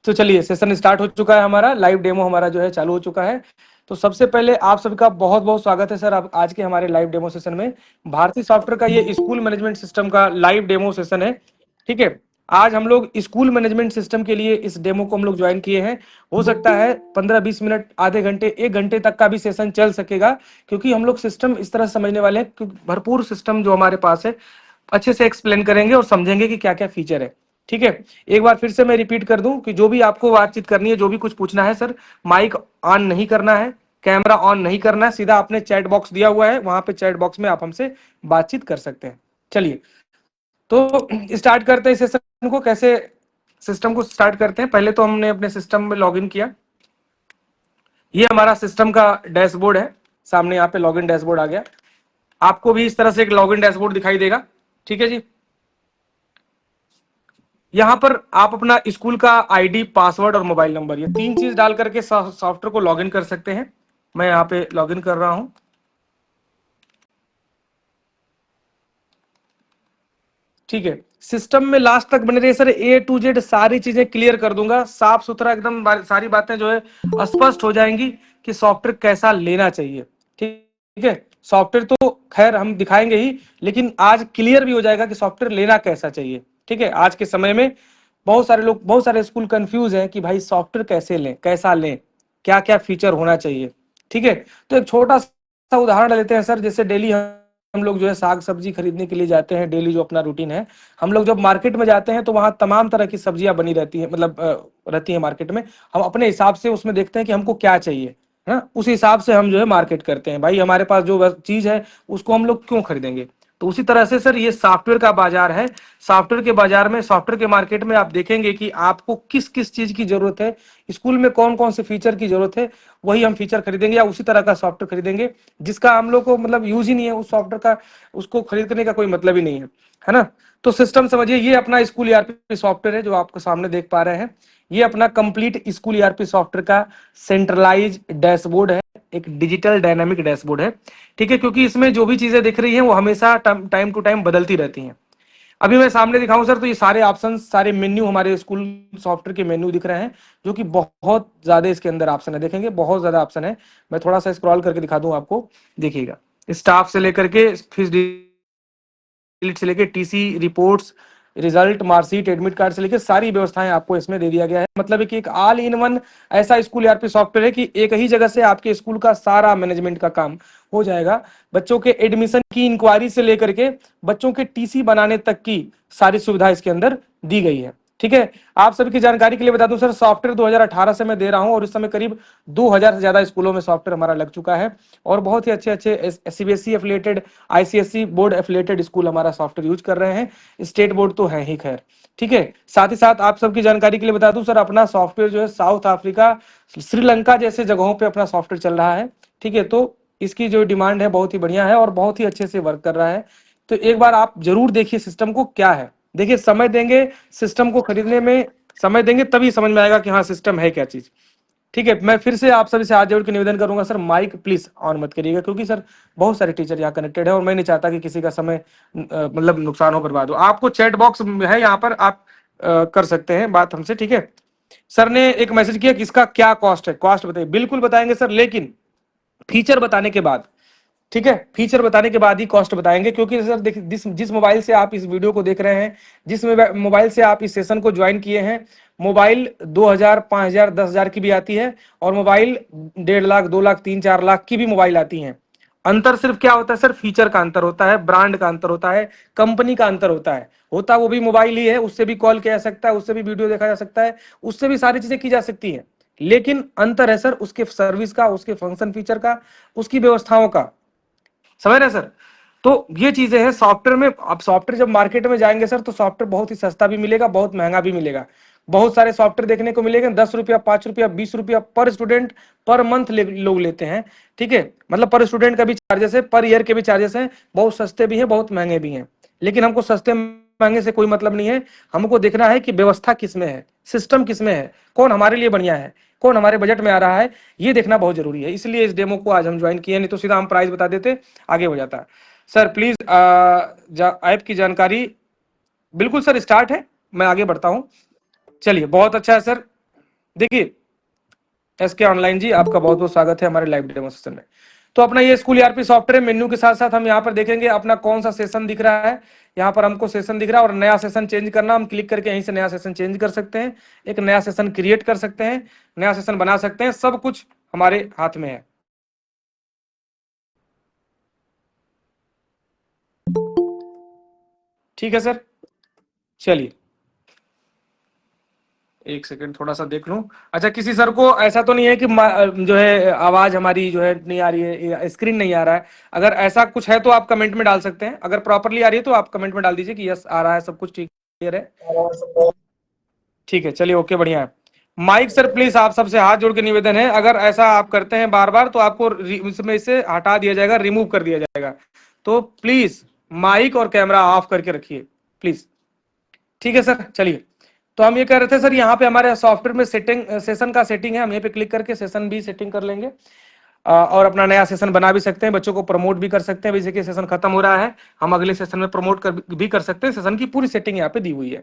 तो चलिए session start हो चुका है, हमारा लाइव डेमो हमारा जो है चालू हो चुका है। तो सबसे पहले आप सभी का बहुत बहुत स्वागत है सर आज के हमारे लाइव डेमो सेशन में। भारतीय सॉफ्टवेयर का ये स्कूल मैनेजमेंट सिस्टम का लाइव डेमो सेशन है। ठीक है, आज हम लोग स्कूल मैनेजमेंट सिस्टम के लिए इस डेमो को हम लोग ज्वाइन किए हैं। हो सकता है 15-20 मिनट, आधे घंटे, 1 घंटे तक का भी सेशन चल सकेगा, क्योंकि हम लोग सिस्टम इस तरह समझने वाले हैं, क्योंकि भरपूर सिस्टम जो हमारे पास है अच्छे से एक्सप्लेन करेंगे और समझेंगे कि क्या क्या फीचर है। ठीक है, एक बार फिर से मैं रिपीट कर दूं कि जो भी आपको बातचीत करनी है, जो भी कुछ पूछना है सर, माइक ऑन नहीं करना है, कैमरा ऑन नहीं करना है, सीधा आपने चैट बॉक्स दिया हुआ है, वहां पे चैट बॉक्स में आप हमसे बातचीत कर सकते हैं। चलिए तो स्टार्ट करते हैं सेशन को। कैसे सिस्टम को स्टार्ट करते हैं, पहले तो हमने अपने सिस्टम में लॉगिन किया। ये हमारा सिस्टम का डैशबोर्ड है, सामने यहाँ पे लॉगिन डैशबोर्ड आ गया। आपको भी इस तरह से एक लॉगिन डैशबोर्ड दिखाई देगा। ठीक है जी, यहां पर आप अपना स्कूल का आईडी, पासवर्ड और मोबाइल नंबर, ये 3 चीज डाल करके सॉफ्टवेयर को लॉगिन कर सकते हैं। मैं यहाँ पे लॉगिन कर रहा हूं। ठीक है, सिस्टम में लास्ट तक बने रहिए सर, A to Z सारी चीजें क्लियर कर दूंगा, साफ सुथरा एकदम सारी बातें जो है स्पष्ट हो जाएंगी कि सॉफ्टवेयर कैसा लेना चाहिए। ठीक है, सॉफ्टवेयर तो खैर हम दिखाएंगे ही, लेकिन आज क्लियर भी हो जाएगा कि सॉफ्टवेयर लेना कैसा चाहिए। ठीक है, आज के समय में बहुत सारे लोग, बहुत सारे स्कूल कंफ्यूज हैं कि भाई सॉफ्टवेयर कैसे लें, कैसा लें, क्या क्या फीचर होना चाहिए। ठीक है, तो एक छोटा सा उदाहरण लेते हैं सर। जैसे डेली हम लोग जो है साग सब्जी खरीदने के लिए जाते हैं, डेली जो अपना रूटीन है, हम लोग जब मार्केट में जाते हैं तो वहाँ तमाम तरह की सब्जियां बनी रहती है, मतलब रहती है मार्केट में। हम अपने हिसाब से उसमें देखते हैं कि हमको क्या चाहिए, है ना, उस हिसाब से हम जो है मार्केट करते हैं। भाई हमारे पास जो चीज है उसको हम लोग क्यों खरीदेंगे। तो उसी तरह से सर ये सॉफ्टवेयर का बाजार है। सॉफ्टवेयर के बाजार में, सॉफ्टवेयर के मार्केट में आप देखेंगे कि आपको किस किस चीज की जरूरत है, स्कूल में कौन कौन से फीचर की जरूरत है, वही हम फीचर खरीदेंगे या उसी तरह का सॉफ्टवेयर खरीदेंगे जिसका हम लोग को मतलब यूज ही नहीं है उस सॉफ्टवेयर का, उसको खरीदने का कोई मतलब ही नहीं है ना। तो सिस्टम समझिए, ये अपना स्कूल ईआरपी सॉफ्टवेयर है जो आपको सामने देख पा रहे हैं। ये अपना कंप्लीट स्कूल ईआरपी सॉफ्टवेयर का सेंट्रलाइज डैशबोर्ड है, एक डिजिटल डायनामिक डैशबोर्ड है। ठीक है, क्योंकि इसमें जो भी चीजें दिख रही हैं वो हमेशा टाइम टू टाइम बदलती रहती हैं। अभी मैं सामने दिखाऊं सर, तो ये सारे ऑप्शन, सारे मेन्यू हमारे स्कूल सॉफ्टवेयर के मेन्यू दिख रहे हैं, जो कि बहुत ज्यादा इसके अंदर ऑप्शन है। देखेंगे बहुत ज्यादा ऑप्शन है। मैं थोड़ा सा स्क्रॉल करके दिखा दूं आपको, देखिएगा। स्टाफ से लेकर के फीस से लेकर TC, reports, result, marksheet, admit card से लेकर सारी व्यवस्थाएं आपको इसमें दे दिया गया है। मतलब है कि एक ऑल इन वन ऐसा स्कूल ईआरपी सॉफ्टवेयर है कि एक ही जगह से आपके स्कूल का सारा मैनेजमेंट का काम हो जाएगा। बच्चों के एडमिशन की इंक्वायरी से लेकर के बच्चों के टीसी बनाने तक की सारी सुविधा इसके अंदर दी गई है। ठीक है, आप सभी की जानकारी के लिए बता दूं सर, सॉफ्टवेयर 2018 से मैं दे रहा हूं और इस समय करीब 2000 से ज्यादा स्कूलों में सॉफ्टवेयर हमारा लग चुका है, और बहुत ही अच्छे अच्छे CBSE affiliated, ICSE board affiliated school हमारा सॉफ्टवेयर यूज कर रहे हैं। स्टेट बोर्ड तो है ही खैर। ठीक है, साथ ही साथ आप सबकी जानकारी के लिए बता दूं सर, अपना सॉफ्टवेयर जो है साउथ अफ्रीका, श्रीलंका जैसे जगहों पे अपना सॉफ्टवेयर चल रहा है। ठीक है, तो इसकी जो डिमांड है बहुत ही बढ़िया है और बहुत ही अच्छे से वर्क कर रहा है। तो एक बार आप जरूर देखिए सिस्टम को क्या है। देखिए, समय देंगे सिस्टम को खरीदने में, समय देंगे तभी समझ में आएगा कि हाँ सिस्टम है क्या चीज। ठीक है, मैं फिर से आप सभी से हाथ जोड़ के निवेदन करूंगा सर, माइक प्लीज ऑन मत करिएगा, क्योंकि सर बहुत सारे टीचर यहाँ कनेक्टेड है और मैं नहीं चाहता कि किसी का समय मतलब नुकसान हो, बर्बाद हो। आपको चैट बॉक्स है यहाँ पर, आप कर सकते हैं बात हमसे। ठीक है, सर ने एक मैसेज किया कि इसका क्या कॉस्ट है, कॉस्ट बताइए। बिल्कुल बताएंगे सर, लेकिन फीचर बताने के बाद। ठीक है, फीचर बताने के बाद ही कॉस्ट बताएंगे, क्योंकि सर देखिए, जिस मोबाइल से आप इस वीडियो को देख रहे हैं, जिस मोबाइल से आप इस सेशन को ज्वाइन किए हैं, मोबाइल 2000, 5000, 10,000 की भी आती है, और मोबाइल 1.5 लाख, 2 लाख, 3-4 लाख की भी मोबाइल आती हैं। अंतर सिर्फ क्या होता है सर, फीचर का अंतर होता है, ब्रांड का अंतर होता है, कंपनी का अंतर होता है। होता वो भी मोबाइल ही है, उससे भी कॉल किया जा सकता है, उससे भी वीडियो देखा जा सकता है, उससे भी सारी चीजें की जा सकती है, लेकिन अंतर है सर उसके सर्विस का, उसके फंक्शन फीचर का, उसकी व्यवस्थाओं का। समझ रहे सर। तो ये चीजें हैं सॉफ्टवेयर में। आप सॉफ्टवेयर जब मार्केट में जाएंगे सर, तो सॉफ्टवेयर बहुत ही सस्ता भी मिलेगा, बहुत महंगा भी मिलेगा। बहुत सारे सॉफ्टवेयर देखने को मिलेगा 10 रुपया, 5 रुपया, 20 रुपया पर स्टूडेंट पर मंथ लोग लेते हैं। ठीक है, मतलब पर स्टूडेंट का भी चार्जेस है, पर ईयर के भी चार्जेस हैं, बहुत सस्ते भी हैं, बहुत महंगे भी हैं। लेकिन हमको सस्ते महंगे से कोई मतलब नहीं है, हमको देखना है कि व्यवस्था किसमें है, सिस्टम किसमें है, कौन हमारे लिए बढ़िया है, कौन हमारे बजट में आ रहा है, ये देखना बहुत जरूरी है। इसलिए इस डेमो को आज हम ज्वाइन किए, नहीं तो सीधा हम प्राइस बता देते, आगे हो जाता। सर प्लीज ऐप की जानकारी। बिल्कुल सर, स्टार्ट है, मैं आगे बढ़ता हूं। चलिए, बहुत अच्छा है सर। देखिए एसके ऑनलाइन जी, आपका बहुत बहुत स्वागत है हमारे लाइव डेमो सेशन में। तो अपना ये स्कूल ईआरपी सॉफ्टवेयर मेन्यू के साथ साथ हम यहाँ पर देखेंगे अपना कौन सा सेशन दिख रहा है। यहाँ पर हमको सेशन दिख रहा है और नया सेशन चेंज करना, हम क्लिक करके यहीं से नया सेशन चेंज कर सकते हैं, एक नया सेशन क्रिएट कर सकते हैं, नया सेशन बना सकते हैं, सब कुछ हमारे हाथ में है। ठीक है सर, चलिए एक सेकंड थोड़ा सा देख लूं। अच्छा, किसी सर को ऐसा तो नहीं है कि जो है आवाज हमारी जो है नहीं आ रही है या स्क्रीन नहीं आ रहा है? अगर ऐसा कुछ है तो आप कमेंट में डाल सकते हैं, अगर प्रॉपरली आ रही है तो आप कमेंट में डाल दीजिए कि यस आ रहा है, सब कुछ ठीक क्लियर है। ठीक है, चलिए ओके, बढ़िया है। माइक सर प्लीज आप सबसे हाथ जोड़ के निवेदन है, अगर ऐसा आप करते हैं बार बार तो आपको इसमें से हटा दिया जाएगा, रिमूव कर दिया जाएगा। तो प्लीज माइक और कैमरा ऑफ करके रखिए प्लीज। ठीक है सर, चलिए। तो हम ये कह रहे थे सर, यहाँ पे हमारे सॉफ्टवेयर में सेटिंग सेशन का सेटिंग है, हम यहाँ पे क्लिक करके सेशन भी सेटिंग कर लेंगे और अपना नया सेशन बना भी सकते हैं, बच्चों को प्रमोट भी कर सकते हैं। वैसे कि सेशन खत्म हो रहा है, हम अगले सेशन में प्रमोट भी कर सकते हैं। सेशन की पूरी सेटिंग यहाँ पे दी हुई है।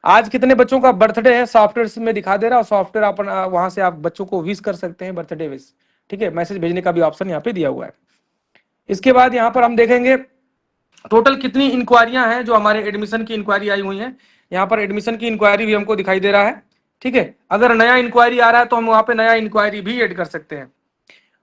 आज कितने बच्चों का बर्थडे है सॉफ्टवेयर में दिखा दे रहा है, और सॉफ्टवेयर अपना वहां से आप बच्चों को विश कर सकते हैं, बर्थडे विश। ठीक है, मैसेज भेजने का भी ऑप्शन यहाँ पे दिया हुआ है। इसके बाद यहाँ पर हम देखेंगे टोटल कितनी इंक्वायरियां हैं जो हमारे एडमिशन की इंक्वायरी आई हुई है। यहाँ पर एडमिशन की इंक्वायरी भी हमको दिखाई दे रहा है। ठीक है, अगर नया इंक्वायरी आ रहा है तो हम वहां पे नया इंक्वायरी भी ऐड कर सकते हैं।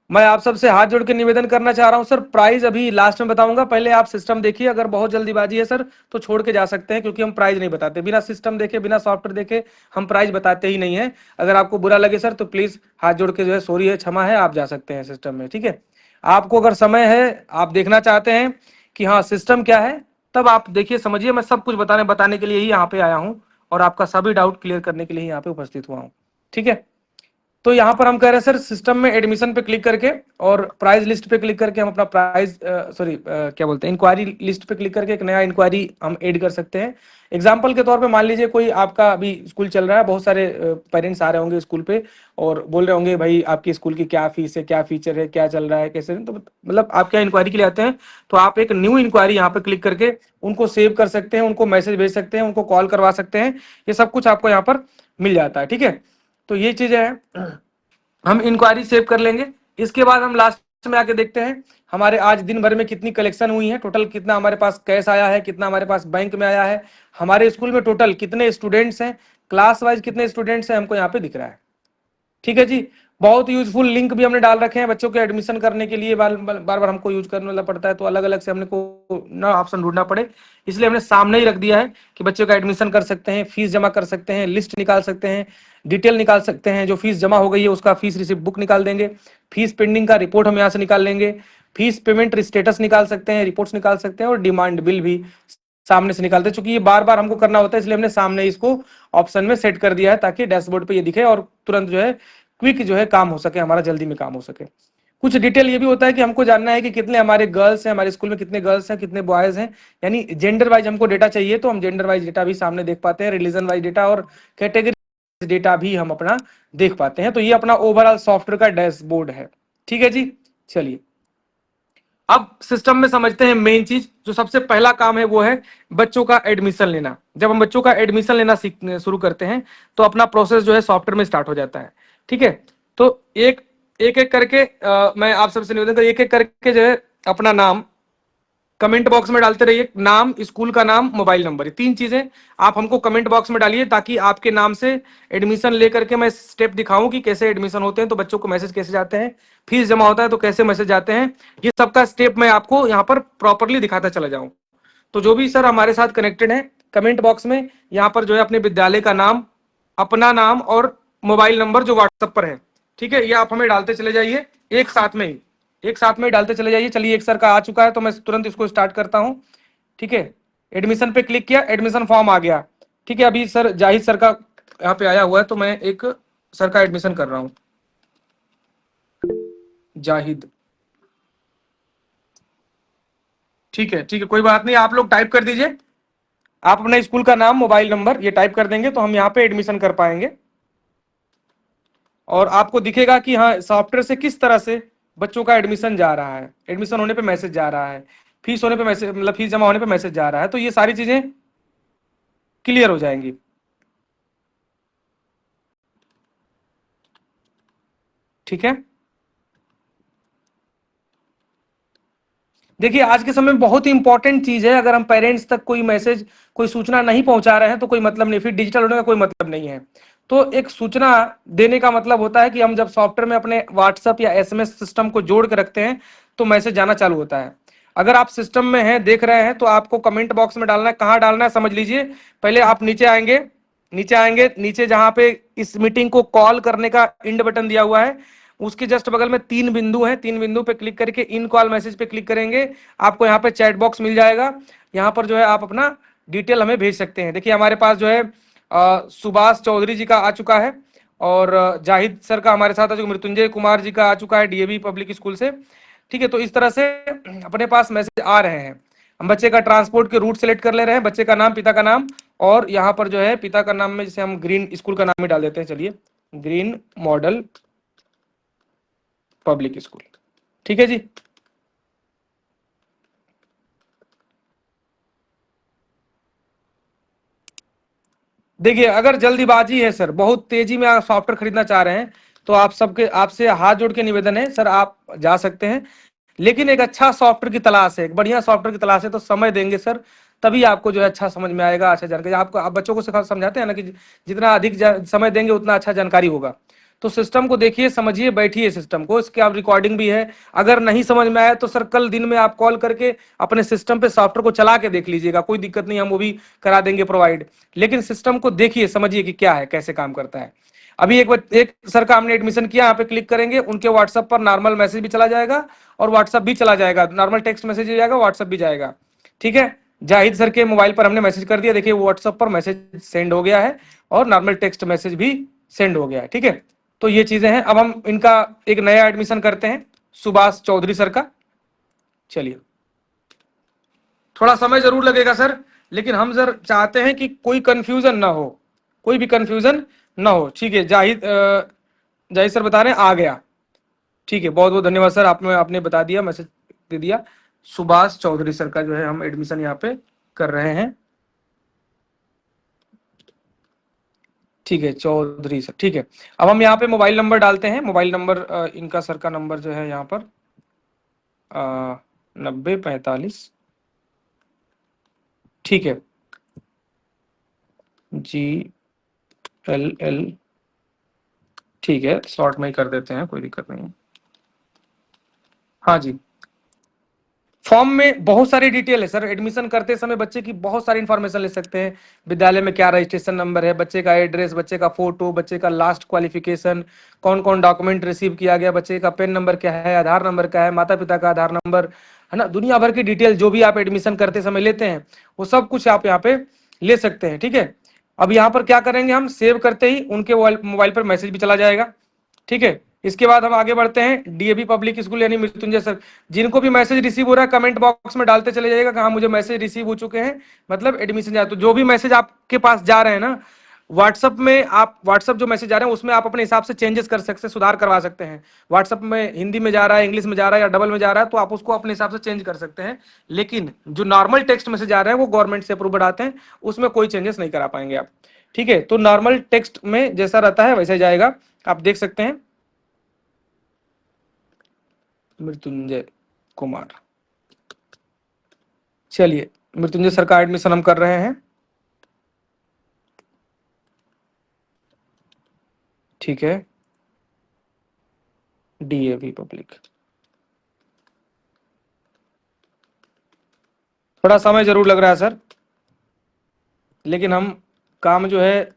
मैं आप सबसे हाथ जोड़ के निवेदन करना चाह रहा हूं सर, प्राइस अभी लास्ट में बताऊंगा, पहले आप सिस्टम देखिए। अगर बहुत जल्दीबाजी है सर तो छोड़ के जा सकते हैं, क्योंकि हम प्राइस नहीं बताते, बिना सिस्टम देखे बिना सॉफ्टवेयर देखे हम प्राइस बताते ही नहीं है। अगर आपको बुरा लगे सर तो प्लीज हाथ जोड़ के जो है सॉरी है, क्षमा है, आप जा सकते हैं सिस्टम में। ठीक है, आपको अगर समय है, आप देखना चाहते हैं कि हाँ सिस्टम क्या है, तब आप देखिए समझिए। मैं सब कुछ बताने के लिए ही यहाँ पे आया हूँ और आपका सभी डाउट क्लियर करने के लिए यहाँ पे उपस्थित हुआ हूँ। ठीक है, तो यहाँ पर हम कह रहे हैं सर सिस्टम में एडमिशन पे क्लिक करके और प्राइस लिस्ट पे क्लिक करके हम अपना प्राइस सॉरी क्या बोलते हैं, इंक्वायरी लिस्ट पे क्लिक करके एक नया इंक्वायरी हम ऐड कर सकते हैं। एग्जाम्पल के तौर पे मान लीजिए कोई आपका अभी स्कूल चल रहा है, बहुत सारे पेरेंट्स आ रहे होंगे स्कूल पे और बोल रहे होंगे भाई आपकी स्कूल की क्या फीस है, क्या फीचर है, क्या चल रहा है, कैसे, तो मतलब आप क्या इंक्वायरी के लिए आते हैं तो आप एक न्यू इंक्वायरी यहाँ पे क्लिक करके उनको सेव कर सकते हैं, उनको मैसेज भेज सकते हैं, उनको कॉल करवा सकते हैं। ये सब कुछ आपको यहाँ पर मिल जाता है। ठीक है, तो ये चीजें हैं, हम इंक्वायरी सेव कर लेंगे। इसके बाद हम लास्ट में आके देखते हैं हमारे आज दिन भर में कितनी कलेक्शन हुई है, टोटल कितना हमारे पास कैश आया है, कितना हमारे पास बैंक में आया है, हमारे स्कूल में टोटल कितने स्टूडेंट्स हैं, क्लास वाइज कितने स्टूडेंट्स हैं, हमको यहाँ पे दिख रहा है। ठीक है जी, बहुत यूजफुल लिंक भी हमने डाल रखे हैं बच्चों के एडमिशन करने के लिए, बार बार हमको यूज करने वाला पड़ता है तो अलग अलग से हमने को ना ऑप्शन ढूंढना पड़े, इसलिए हमने सामने ही रख दिया है कि बच्चों का एडमिशन कर सकते हैं, फीस जमा कर सकते हैं, लिस्ट निकाल सकते हैं, डिटेल निकाल सकते हैं, जो फीस जमा हो गई है उसका फीस रिसिप्ट बुक निकाल देंगे, फीस पेंडिंग का रिपोर्ट हम यहाँ से निकाल लेंगे, फीस पेमेंट स्टेटस निकाल सकते हैं, रिपोर्ट्स निकाल सकते हैं और डिमांड बिल भी सामने से निकालते हैं। चूंकि ये बार बार हमको करना होता है इसलिए हमने सामने इसको ऑप्शन में सेट कर दिया है ताकि डैशबोर्ड पे ये दिखे और तुरंत जो है क्विक जो है काम हो सके, हमारा जल्दी में काम हो सके। कुछ डिटेल ये भी होता है कि हमको जानना है कि कितने हमारे गर्ल्स हैं, हमारे स्कूल में कितने गर्ल्स हैं, कितने बॉयज हैं, यानी जेंडर वाइज हमको डेटा चाहिए तो हम जेंडर वाइज डेटा भी सामने देख पाते हैं, रिलीजन वाइज डेटा और कैटेगरी डेटा भी हम अपना देख पाते हैं। तो ये अपना ओवरऑल सॉफ्टवेयर का डैशबोर्ड है। ठीक है जी, चलिए अब सिस्टम में समझते हैं मेन चीज, जो सबसे पहला काम है वो है बच्चों का एडमिशन लेना। जब हम बच्चों का एडमिशन लेना सीखने शुरू करते हैं तो अपना प्रोसेस जो है सॉफ्टवेयर में स्टार्ट हो जाता है। ठीक है, तो एक एक एक करके मैं आप सबसे निवेदन कर एक एक करके जो है अपना नाम कमेंट बॉक्स में डालते रहिए, नाम, स्कूल का नाम, मोबाइल नंबर, ये तीन चीजें आप हमको कमेंट बॉक्स में डालिए ताकि आपके नाम से एडमिशन लेकर के मैं स्टेप दिखाऊं कि कैसे एडमिशन होते हैं, तो बच्चों को मैसेज कैसे जाते हैं, फीस जमा होता है तो कैसे मैसेज जाते हैं, ये सबका स्टेप मैं आपको यहाँ पर प्रॉपरली दिखाता चला जाऊं। तो जो भी सर हमारे साथ कनेक्टेड है कमेंट बॉक्स में यहाँ पर जो है अपने विद्यालय का नाम, अपना नाम और मोबाइल नंबर जो व्हाट्सएप पर है, ठीक है, ये आप हमें डालते चले जाइए एक साथ में ही, एक साथ में ही डालते चले जाइए। चलिए एक सर का आ चुका है तो मैं तुरंत इसको स्टार्ट करता हूं। ठीक है, एडमिशन पे क्लिक किया, एडमिशन फॉर्म आ गया। ठीक है, अभी सर जाहिद सर का यहाँ पे आया हुआ है तो मैं एक सर का एडमिशन कर रहा हूँ, जाहिद। ठीक है ठीक है, कोई बात नहीं, आप लोग टाइप कर दीजिए, आप अपने स्कूल का नाम, मोबाइल नंबर ये टाइप कर देंगे तो हम यहाँ पे एडमिशन कर पाएंगे और आपको दिखेगा कि हाँ सॉफ्टवेयर से किस तरह से बच्चों का एडमिशन जा रहा है, एडमिशन होने पे मैसेज जा रहा है, फीस होने पे मैसेज, मतलब फीस जमा होने पे मैसेज जा रहा है, तो ये सारी चीजें क्लियर हो जाएंगी। ठीक है। देखिए आज के समय में बहुत ही इंपॉर्टेंट चीज है, अगर हम पेरेंट्स तक कोई मैसेज, कोई सूचना नहीं पहुंचा रहे हैं तो कोई मतलब नहीं, फिर डिजिटल होने का कोई मतलब नहीं है। तो एक सूचना देने का मतलब होता है कि हम जब सॉफ्टवेयर में अपने व्हाट्सएप या एसएमएस सिस्टम को जोड़ के रखते हैं तो मैसेज जाना चालू होता है। अगर आप सिस्टम में हैं, देख रहे हैं, तो आपको कमेंट बॉक्स में डालना है। कहाँ डालना है समझ लीजिए। पहले आप नीचे आएंगे, नीचे जहां पे इस मीटिंग को कॉल करने का इंड बटन दिया हुआ है, उसके जस्ट बगल में 3 बिंदु हैं, 3 बिंदु पे क्लिक करके इन कॉल मैसेज पे क्लिक करेंगे। आपको यहाँ पे चैट बॉक्स मिल जाएगा। यहाँ पर जो है आप अपना डिटेल हमें भेज सकते हैं। देखिए हमारे पास जो है सुभाष चौधरी जी का आ चुका है, और जाहिद सर का हमारे साथ है, जो मृत्युंजय कुमार जी का आ चुका है डीएवी पब्लिक स्कूल से। ठीक है, तो इस तरह से अपने पास मैसेज आ रहे हैं। हम बच्चे का ट्रांसपोर्ट के रूट सेलेक्ट कर ले रहे हैं, बच्चे का नाम, पिता का नाम, और यहाँ पर जो है पिता का नाम में जैसे हम ग्रीन स्कूल का नाम ही डाल देते हैं, चलिए ग्रीन मॉडल पब्लिक स्कूल। ठीक है जी। देखिए अगर जल्दीबाजी है सर, बहुत तेजी में आप सॉफ्टवेयर खरीदना चाह रहे हैं, तो आप सबके, आपसे हाथ जोड़ के निवेदन है सर, आप जा सकते हैं। लेकिन एक अच्छा सॉफ्टवेयर की तलाश है, एक बढ़िया सॉफ्टवेयर की तलाश है, तो समय देंगे सर, तभी आपको जो है अच्छा समझ में आएगा, अच्छा जानकारी। आपको, आप बच्चों को समझाते हैं ना कि जितना अधिक समय देंगे उतना अच्छा जानकारी होगा। तो सिस्टम को देखिए, समझिए, बैठिए सिस्टम को, इसके आप रिकॉर्डिंग भी है। अगर नहीं समझ में आया तो सर कल दिन में आप कॉल करके अपने सिस्टम पे सॉफ्टवेयर को चला के देख लीजिएगा, कोई दिक्कत नहीं, हम वो भी करा देंगे प्रोवाइड। लेकिन सिस्टम को देखिए, समझिए कि क्या है, कैसे काम करता है। अभी एक सर का हमने एडमिशन किया, यहाँ पे क्लिक करेंगे, उनके व्हाट्सएप पर नॉर्मल मैसेज भी चला जाएगा और व्हाट्सएप भी चला जाएगा, नॉर्मल टेक्स्ट मैसेज भी जाएगा, व्हाट्सएप भी जाएगा। ठीक है, जाहिद सर के मोबाइल पर हमने मैसेज कर दिया, देखिए व्हाट्सएप पर मैसेज सेंड हो गया है और नॉर्मल टेक्स्ट मैसेज भी सेंड हो गया है। ठीक है, तो ये चीजें हैं। अब हम इनका एक नया एडमिशन करते हैं, सुभाष चौधरी सर का। चलिए, थोड़ा समय जरूर लगेगा सर, लेकिन हम सर चाहते हैं कि कोई कंफ्यूजन ना हो, कोई भी कंफ्यूजन ना हो। ठीक है, जाहिद सर बता रहे हैं आ गया। ठीक है, बहुत बहुत धन्यवाद सर, आपने आपने बता दिया, मैसेज दे दिया। सुभाष चौधरी सर का जो है हम एडमिशन यहाँ पे कर रहे हैं। ठीक है, चौधरी सर, ठीक है। अब हम यहाँ पे मोबाइल नंबर डालते हैं, मोबाइल नंबर इनका सर का नंबर जो है यहाँ पर 9045। ठीक है, GLL। ठीक है, शॉर्ट में ही कर देते हैं, कोई दिक्कत नहीं है। हाँ जी, फॉर्म में बहुत सारी डिटेल है सर, एडमिशन करते समय बच्चे की बहुत सारी इंफॉर्मेशन ले सकते हैं। विद्यालय में क्या रजिस्ट्रेशन नंबर है, बच्चे का एड्रेस, बच्चे का फोटो, बच्चे का लास्ट क्वालिफिकेशन, कौन कौन डॉक्यूमेंट रिसीव किया गया, बच्चे का पेन नंबर क्या है, आधार नंबर क्या है, माता पिता का आधार नंबर, है ना, दुनिया भर की डिटेल जो भी आप एडमिशन करते समय लेते हैं, वो सब कुछ आप यहाँ पे ले सकते हैं। ठीक है, अब यहाँ पर क्या करेंगे, हम सेव करते ही उनके मोबाइल पर मैसेज भी चला जाएगा। ठीक है, इसके बाद हम आगे बढ़ते हैं, डीएवी पब्लिक स्कूल यानी मृत्युंजय सर। जिनको भी मैसेज रिसीव हो रहा है कमेंट बॉक्स में डालते चले जाइएगा कि हाँ मुझे मैसेज रिसीव हो चुके हैं, मतलब एडमिशन जा। तो जो भी मैसेज आपके पास जा रहे हैं ना व्हाट्सएप में, आप व्हाट्सएप जो मैसेज जा रहे हैं उसमें आप अपने हिसाब से चेंजेस कर सकते हैं, सुधार करवा सकते हैं। व्हाट्सएप में हिंदी में जा रहा है, इंग्लिश में जा रहा है या डबल में जा रहा है, तो आप उसको अपने हिसाब से चेंज कर सकते हैं। लेकिन जो नॉर्मल टेक्स्ट मैसेज आ रहे हैं वो गवर्नमेंट से अप्रूव आते हैं, उसमें कोई चेंजेस नहीं करा पाएंगे आप। ठीक है, तो नॉर्मल टेक्स्ट में जैसा रहता है वैसा ही जाएगा, आप देख सकते हैं। मृत्युंजय कुमार, चलिए मृत्युंजय सर का एडमिशन हम कर रहे हैं। ठीक है, डीएवी पब्लिक, थोड़ा समय जरूर लग रहा है सर, लेकिन हम काम जो है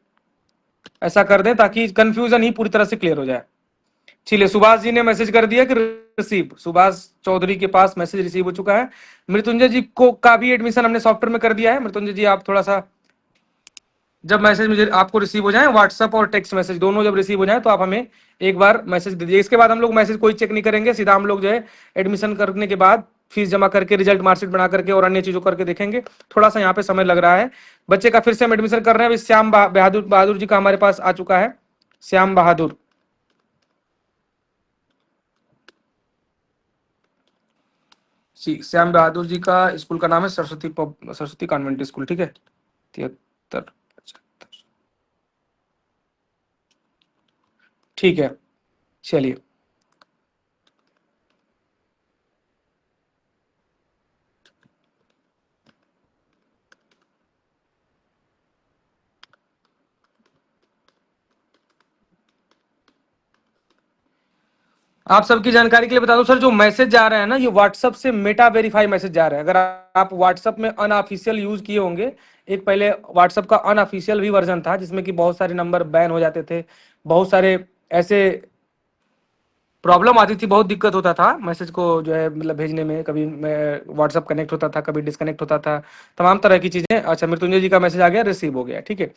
ऐसा कर दें ताकि कंफ्यूजन ही पूरी तरह से क्लियर हो जाए। चलिए, सुभाष जी ने मैसेज कर दिया कि रिसीव, सुभाष चौधरी के पास मैसेज रिसीव हो चुका है। मृत्युंजय जी को का भी एडमिशन हमने सॉफ्टवेयर में कर दिया है। मृत्युंजय जी आप थोड़ा सा, जब मैसेज मुझे आपको रिसीव हो जाए, व्हाट्सएप और टेक्स्ट मैसेज दोनों जब रिसीव हो जाए, तो आप हमें एक बार मैसेज दे दीजिए। इसके बाद हम लोग मैसेज कोई चेक नहीं करेंगे, सीधा हम लोग जो है एडमिशन करने के बाद फीस जमा करके, रिजल्ट मार्कशीट बना करके और अन्य चीजों करके देखेंगे। थोड़ा सा यहाँ पे समय लग रहा है। बच्चे का फिर से हम एडमिशन कर रहे हैं। अभी श्याम बहादुर बहादुर जी का हमारे पास आ चुका है, श्याम बहादुर। श्याम बहादुर जी का स्कूल का नाम है सरस्वती कॉन्वेंट स्कूल। ठीक है, 7375। ठीक है, चलिए आप सबकी जानकारी के लिए बता दूं सर, जो मैसेज जा रहे हैं ना, ये व्हाट्सएप से मेटा वेरीफाई मैसेज जा रहे हैं। अगर आप व्हाट्सएप में अनऑफिशियल यूज किए होंगे, एक पहले व्हाट्सएप का अनऑफिशियल भी वर्जन था जिसमें कि बहुत सारे नंबर बैन हो जाते थे, बहुत सारे ऐसे प्रॉब्लम आती थी, बहुत दिक्कत होता था मैसेज को जो है मतलब भेजने में, कभी व्हाट्सएप कनेक्ट होता था, कभी डिस्कनेक्ट होता था, तमाम तरह की चीजें। अच्छा, मृत्युंजय जी का मैसेज आ गया, रिसीव हो गया, ठीक है।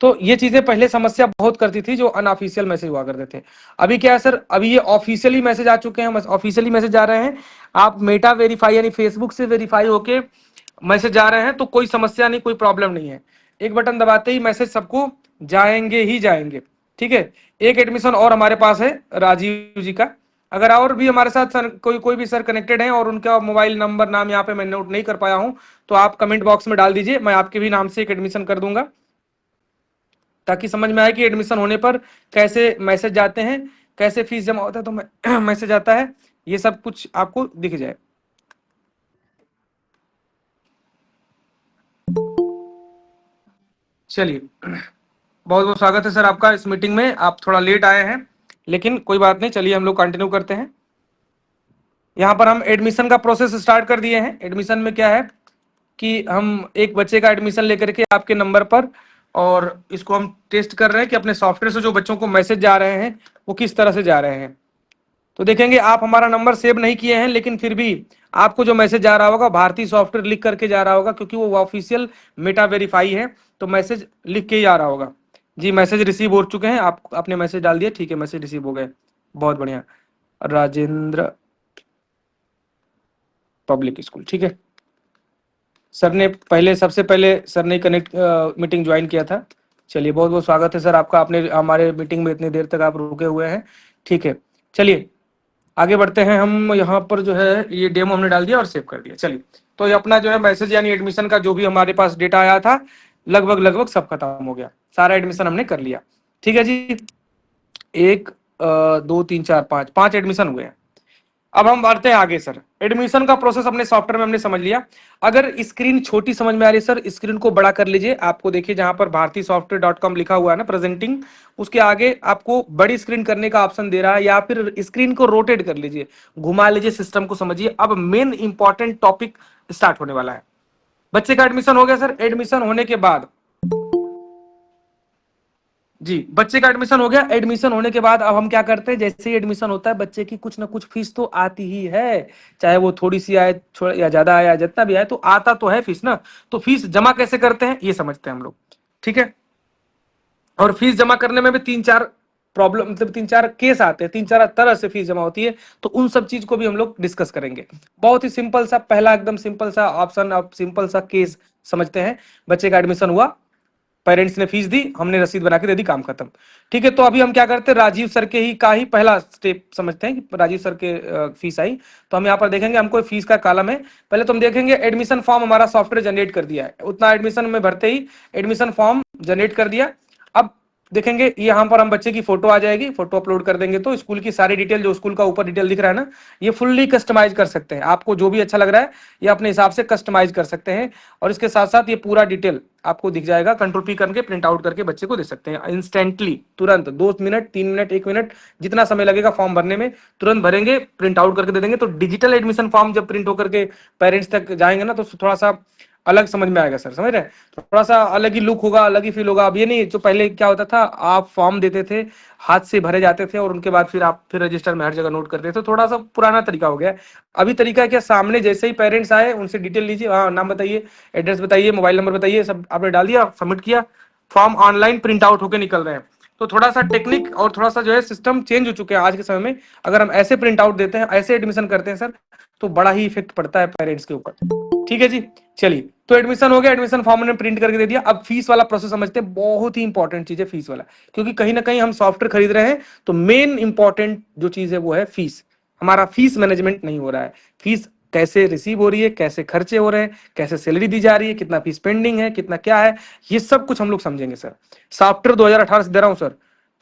तो ये चीजें पहले समस्या बहुत करती थी, जो अनऑफिशियल मैसेज हुआ करते थे। अभी क्या है सर, अभी ये ऑफिशियली मैसेज आ चुके हैं, ऑफिशियली मैसेज आ रहे हैं। आप मेटा वेरीफाई यानी फेसबुक से वेरीफाई होके मैसेज जा रहे हैं तो कोई समस्या नहीं, कोई प्रॉब्लम नहीं है। एक बटन दबाते ही मैसेज सबको जाएंगे ही जाएंगे, ठीक है। एक एडमिशन और हमारे पास है राजीव जी का। अगर और भी हमारे साथ सर कोई भी सर कनेक्टेड है और उनका मोबाइल नंबर नाम यहाँ पे मैं नोट नहीं कर पाया हूं, तो आप कमेंट बॉक्स में डाल दीजिए, मैं आपके भी नाम से एक एडमिशन कर दूंगा, ताकि समझ में आए कि एडमिशन होने पर कैसे मैसेज जाते हैं, कैसे फीस जमा होता है तो मैसेज आता है, ये सब कुछ आपको दिख जाए। चलिए, बहुत बहुत स्वागत है सर आपका इस मीटिंग में। आप थोड़ा लेट आए हैं, लेकिन कोई बात नहीं, चलिए हम लोग कंटिन्यू करते हैं। यहाँ पर हम एडमिशन का प्रोसेस स्टार्ट कर दिए हैं। एडमिशन में क्या है कि हम एक बच्चे का एडमिशन लेकर के आपके नंबर पर, और इसको हम टेस्ट कर रहे हैं कि अपने सॉफ्टवेयर से जो बच्चों को मैसेज जा रहे हैं वो किस तरह से जा रहे हैं। तो देखेंगे आप हमारा नंबर सेव नहीं किए हैं, लेकिन फिर भी आपको जो मैसेज जा रहा होगा भारतीय सॉफ्टवेयर लिख करके जा रहा होगा, क्योंकि वो ऑफिशियल मेटा वेरीफाई है, तो मैसेज लिख के ही आ रहा होगा। जी, मैसेज रिसीव हो चुके हैं, आप अपने मैसेज डाल दिए, ठीक है, मैसेज रिसीव हो गए, बहुत बढ़िया। राजेंद्र पब्लिक स्कूल, ठीक है। सर ने पहले, सबसे पहले सर ने कनेक्ट मीटिंग ज्वाइन किया था। चलिए, बहुत बहुत स्वागत है सर आपका, आपने हमारे मीटिंग में इतनी देर तक आप रुके हुए हैं, ठीक है। चलिए आगे बढ़ते हैं। हम यहाँ पर जो है ये डेमो हमने डाल दिया और सेव कर दिया। चलिए, तो ये अपना जो है मैसेज यानी एडमिशन का जो भी हमारे पास डेटा आया था, लगभग लगभग सब खत्म हो गया, सारा एडमिशन हमने कर लिया, ठीक है जी। एक, दो, तीन, चार, पाँच, पाँच एडमिशन हुए हैं। अब हम बढ़ते हैं आगे सर। एडमिशन का प्रोसेस अपने सॉफ्टवेयर में हमने समझ लिया। अगर स्क्रीन छोटी समझ में आ रही है सर, स्क्रीन को बड़ा कर लीजिए। आपको देखिए जहां पर भारतीय सॉफ्टवेयर डॉट कॉम लिखा हुआ है ना, प्रेजेंटिंग, उसके आगे आपको बड़ी स्क्रीन करने का ऑप्शन दे रहा है, या फिर स्क्रीन को रोटेट कर लीजिए, घुमा लीजिए, सिस्टम को समझिए। अब मेन इंपॉर्टेंट टॉपिक स्टार्ट होने वाला है। बच्चे का एडमिशन हो गया सर। एडमिशन होने के बाद, जी, बच्चे का एडमिशन हो गया। एडमिशन होने के बाद अब हम क्या करते हैं, जैसे ही एडमिशन होता है बच्चे की कुछ ना कुछ फीस तो आती ही है, चाहे वो थोड़ी सी आए या ज्यादा आए या जितना भी आए, तो आता तो है फीस ना। तो फीस जमा कैसे करते हैं ये समझते हैं हम लोग, ठीक है। और फीस जमा करने में भी तीन चार प्रॉब्लम, मतलब तीन चार केस आते हैं, तीन चार तरह से फीस जमा होती है, तो उन सब चीज को भी हम लोग डिस्कस करेंगे। बहुत ही सिंपल सा, पहला एकदम सिंपल सा ऑप्शन, अब सिंपल सा केस समझते हैं। बच्चे का एडमिशन हुआ, पेरेंट्स ने फीस दी, हमने रसीद बना के दे दी, काम खत्म, ठीक है। तो अभी हम क्या करते हैं, राजीव सर के ही का ही पहला स्टेप समझते हैं कि राजीव सर के फीस आई। तो हम यहाँ पर देखेंगे, हमको फीस का कॉलम है। पहले तो हम देखेंगे एडमिशन फॉर्म हमारा सॉफ्टवेयर जनरेट कर दिया है, उतना एडमिशन में भरते ही एडमिशन फॉर्म जनरेट कर दिया। अब देखेंगे यहाँ पर हम बच्चे की फोटो आ जाएगी, फोटो अपलोड कर देंगे तो स्कूल की सारी डिटेल, जो स्कूल का ऊपर डिटेल दिख रहा है ना, ये फुल्ली कस्टमाइज कर सकते हैं। आपको जो भी अच्छा लग रहा है ये अपने हिसाब से कस्टमाइज कर सकते हैं, और इसके साथ साथ ये पूरा डिटेल आपको दिख जाएगा। कंट्रोल पी करके प्रिंट आउट करके बच्चे को दे सकते हैं इंस्टेंटली, तुरंत 2 मिनट, 3 मिनट, 1 मिनट, जितना समय लगेगा फॉर्म भरने में, तुरंत भरेंगे, प्रिंट आउट करके दे देंगे। तो डिजिटल एडमिशन फॉर्म जब प्रिंट होकर के पेरेंट्स तक जाएंगे ना, तो थोड़ा सा अलग समझ में आएगा सर, समझ रहे हैं। थोड़ा सा अलग ही लुक होगा, अलग ही फील होगा। अब ये नहीं, जो पहले क्या होता था, आप फॉर्म देते थे, हाथ से भरे जाते थे, और उनके बाद फिर आप फिर रजिस्टर में हर जगह नोट करते थे, तो थोड़ा सा पुराना तरीका हो गया है। अभी तरीका क्या, सामने जैसे ही पेरेंट्स आए उनसे डिटेल लीजिए, हाँ नाम बताइए, एड्रेस बताइए, मोबाइल नंबर बताइए, सब आपने डाल दिया, सबमिट किया, फॉर्म ऑनलाइन प्रिंट आउट होकर निकल रहे हैं। तो थोड़ा सा टेक्निक और थोड़ा सा जो है सिस्टम चेंज हो चुके हैं आज के समय में। अगर हम ऐसे प्रिंट आउट देते हैं, ऐसे एडमिशन करते हैं सर, तो बड़ा ही इफेक्ट पड़ता है पेरेंट्स के ऊपर, ठीक है जी। चलिए, तो एडमिशन हो गया, एडमिशन फॉर्म ने प्रिंट करके दे दिया। अब फीस वाला प्रोसेस समझते हैं, बहुत ही इंपॉर्टेंट चीज है फीस वाला, क्योंकि कहीं ना कहीं हम सॉफ्टवेयर खरीद रहे हैं, तो मेन इंपॉर्टेंट जो चीज है वो है फीस। हमारा फीस मैनेजमेंट नहीं हो रहा है, फीस कैसे रिसीव हो रही है, कैसे खर्चे हो रहे हैं, कैसे सैलरी दी जा रही है, कितना फीस पेंडिंग है, कितना क्या है, ये सब कुछ हम लोग समझेंगे सर। सॉफ्टवेयर 2018 से दे रहा हूं सर,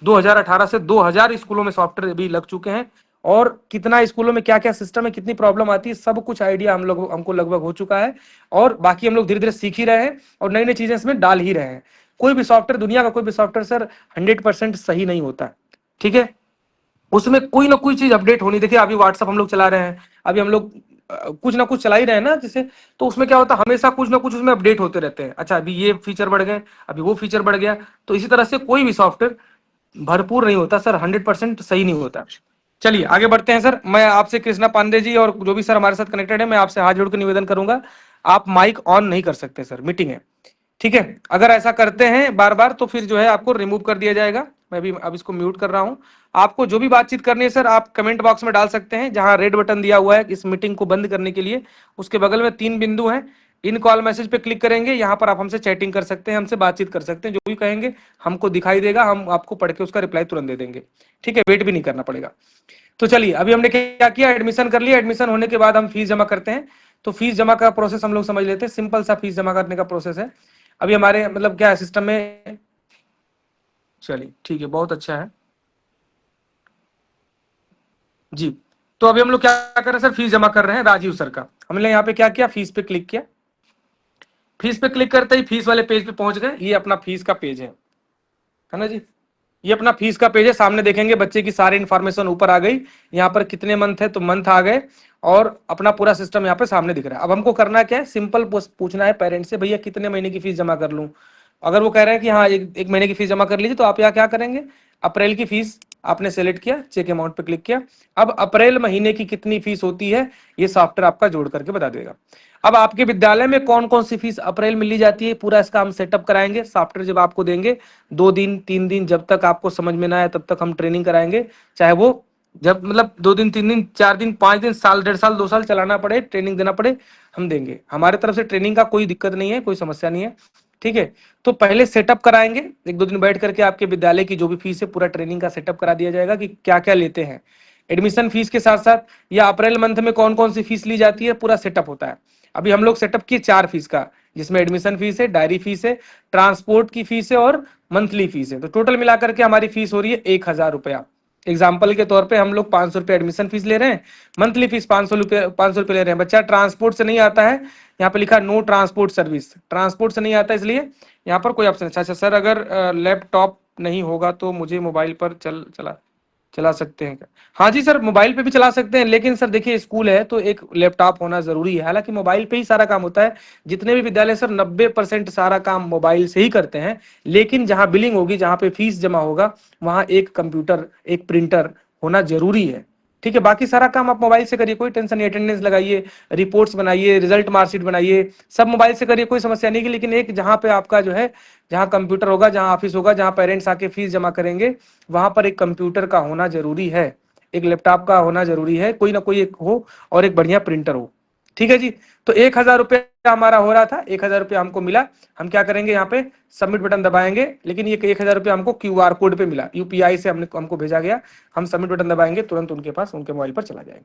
2018 से 2000 स्कूलों में सॉफ्टवेयर भी लग चुके हैं, और कितना स्कूलों में क्या क्या सिस्टम है, कितनी प्रॉब्लम आती है, सब कुछ आइडिया हमको लगभग हो चुका है। और बाकी हम लोग धीरे धीरे सीख ही रहे हैं, और नई नई चीजें इसमें डाल ही रहे हैं। कोई भी सॉफ्टवेयर, दुनिया का कोई भी सॉफ्टवेयर सर 100% सही नहीं होता, ठीक है। उसमें कोई ना कोई चीज अपडेट होनी। देखिए अभी व्हाट्सअप हम लोग चला रहे हैं, अभी हम लोग कुछ ना कुछ चला ही रहे हैं ना जैसे, तो उसमें क्या होता है हमेशा कुछ ना कुछ उसमें अपडेट होते रहते हैं। अच्छा अभी ये फीचर बढ़ गए, अभी वो फीचर बढ़ गया। तो इसी तरह से कोई भी सॉफ्टवेयर भरपूर नहीं होता सर, 100% सही नहीं होता। चलिए आगे बढ़ते हैं सर। मैं आपसे कृष्णा पांडे जी और जो भी सर हमारे साथ कनेक्टेड है, मैं आपसे हाथ जोड़ कर निवेदन करूंगा, आप माइक ऑन नहीं कर सकते सर, मीटिंग है। ठीक है, अगर ऐसा करते हैं बार बार तो फिर जो है आपको रिमूव कर दिया जाएगा। मैं भी अब इसको म्यूट कर रहा हूं। आपको जो भी बातचीत करनी है सर, आप कमेंट बॉक्स में डाल सकते हैं, जहां रेड बटन दिया हुआ है इस मीटिंग को बंद करने के लिए, उसके बगल में 3 बिंदु हैं। इन कॉल मैसेज पे क्लिक करेंगे, यहाँ पर आप हमसे चैटिंग कर सकते हैं, हमसे बातचीत कर सकते हैं, जो भी कहेंगे हमको दिखाई देगा, हम आपको पढ़ के उसका रिप्लाई तुरंत दे देंगे। ठीक है, वेट भी नहीं करना पड़ेगा। तो चलिए अभी हमने क्या किया, एडमिशन कर लिया। एडमिशन होने के बाद हम फीस जमा करते हैं। तो फीस जमा का प्रोसेस हम लोग समझ लेते हैं, सिंपल सा फीस जमा करने का प्रोसेस है। अभी हमारे मतलब क्या है सिस्टम में, चलिए ठीक है, बहुत अच्छा है जी। तो अभी हम लोग क्या कर रहे हैं सर, फीस जमा कर रहे हैं राजीव सर का। हमने यहाँ पे क्या किया, फीस पे क्लिक किया। फीस पे क्लिक करते ही फीस वाले पेज पे पहुंच गए। ये अपना फीस का पेज है ना जी। ये अपना फीस का पेज है, सामने देखेंगे बच्चे की सारी इंफॉर्मेशन ऊपर आ गई। यहाँ पर कितने मंथ है तो मंथ आ गए, और अपना पूरा सिस्टम यहाँ पे सामने दिख रहा है। अब हमको करना क्या है, सिंपल पूछना है पेरेंट्स से, भैया कितने महीने की फीस जमा कर लूं। अगर वो कह रहे हैं कि हाँ एक महीने की फीस जमा कर लीजिए, तो आप यहाँ क्या करेंगे, अप्रैल की फीस आपने सेलेक्ट किया, चेक अमाउंट पे क्लिक किया। अब अप्रैल महीने की कितनी फीस होती है ये सॉफ्टवेयर आपका जोड़ करके बता देगा। अब आपके विद्यालय में कौन कौन सी फीस अप्रैल में ली जाती है, पूरा इसका हम सेटअप कराएंगे। सॉफ्टवेयर जब आपको देंगे 2 दिन 3 दिन, जब तक आपको समझ में ना आए तब तक हम ट्रेनिंग कराएंगे। चाहे वो जब मतलब 2 दिन 3 दिन 4 दिन 5 दिन साल 1.5 साल 2 साल चलाना पड़े, ट्रेनिंग देना पड़े, हम देंगे। हमारे तरफ से ट्रेनिंग का कोई दिक्कत नहीं है, कोई समस्या नहीं है। ठीक है, तो पहले सेटअप कराएंगे, 1-2 दिन बैठ करके आपके विद्यालय की जो भी फीस है पूरा ट्रेनिंग का सेटअप करा दिया जाएगा कि क्या क्या लेते हैं। एडमिशन फीस के साथ साथ या अप्रैल मंथ में कौन कौन सी फीस ली जाती है पूरा सेटअप होता है। अभी हम लोग सेटअप किए 4 फीस का, जिसमें एडमिशन फीस है, डायरी फीस है, ट्रांसपोर्ट की फीस है और मंथली फीस है। तो टोटल मिलाकर के हमारी फीस हो रही है 1,000 रुपया। एग्जाम्पल के तौर पे हम लोग 500 रुपये एडमिशन फीस ले रहे हैं, मंथली फीस 500 रुपये ले रहे हैं। बच्चा ट्रांसपोर्ट से नहीं आता है, यहाँ पे लिखा नो ट्रांसपोर्ट सर्विस, ट्रांसपोर्ट से नहीं आता इसलिए यहाँ पर कोई ऑप्शन। अच्छा सर, अगर लैपटॉप नहीं होगा तो मुझे मोबाइल पर चला चला सकते हैं क्या? हाँ जी सर, मोबाइल पे भी चला सकते हैं, लेकिन सर देखिए स्कूल है तो एक लैपटॉप होना जरूरी है। हालांकि मोबाइल पे ही सारा काम होता है, जितने भी विद्यालय सर 90% सारा काम मोबाइल से ही करते हैं। लेकिन जहां बिलिंग होगी, जहां पे फीस जमा होगा, वहां एक कंप्यूटर एक प्रिंटर होना जरूरी है। ठीक है, बाकी सारा काम आप मोबाइल से करिए, कोई टेंशन नहीं। अटेंडेंस लगाइए, रिपोर्ट्स बनाइए, रिजल्ट मार्कशीट बनाइए, सब मोबाइल से करिए, कोई समस्या नहीं की। लेकिन एक जहां पे आपका जो है, जहां कंप्यूटर होगा, जहां ऑफिस होगा, जहां पेरेंट्स आके फीस जमा करेंगे, वहां पर एक कंप्यूटर का होना जरूरी है, एक लैपटॉप का होना जरूरी है, कोई ना कोई एक हो, और एक बढ़िया प्रिंटर हो। ठीक है जी। तो 1,000 रुपया हमारा हो रहा था, 1,000 रुपया हमको मिला। हम क्या करेंगे, यहाँ पे सबमिट बटन दबाएंगे। लेकिन ये 1,000 रुपया हमको QR कोड पे मिला, यूपीआई से हमको भेजा गया। हम सबमिट बटन दबाएंगे, तुरंत उनके पास उनके मोबाइल पर चला जाएगा।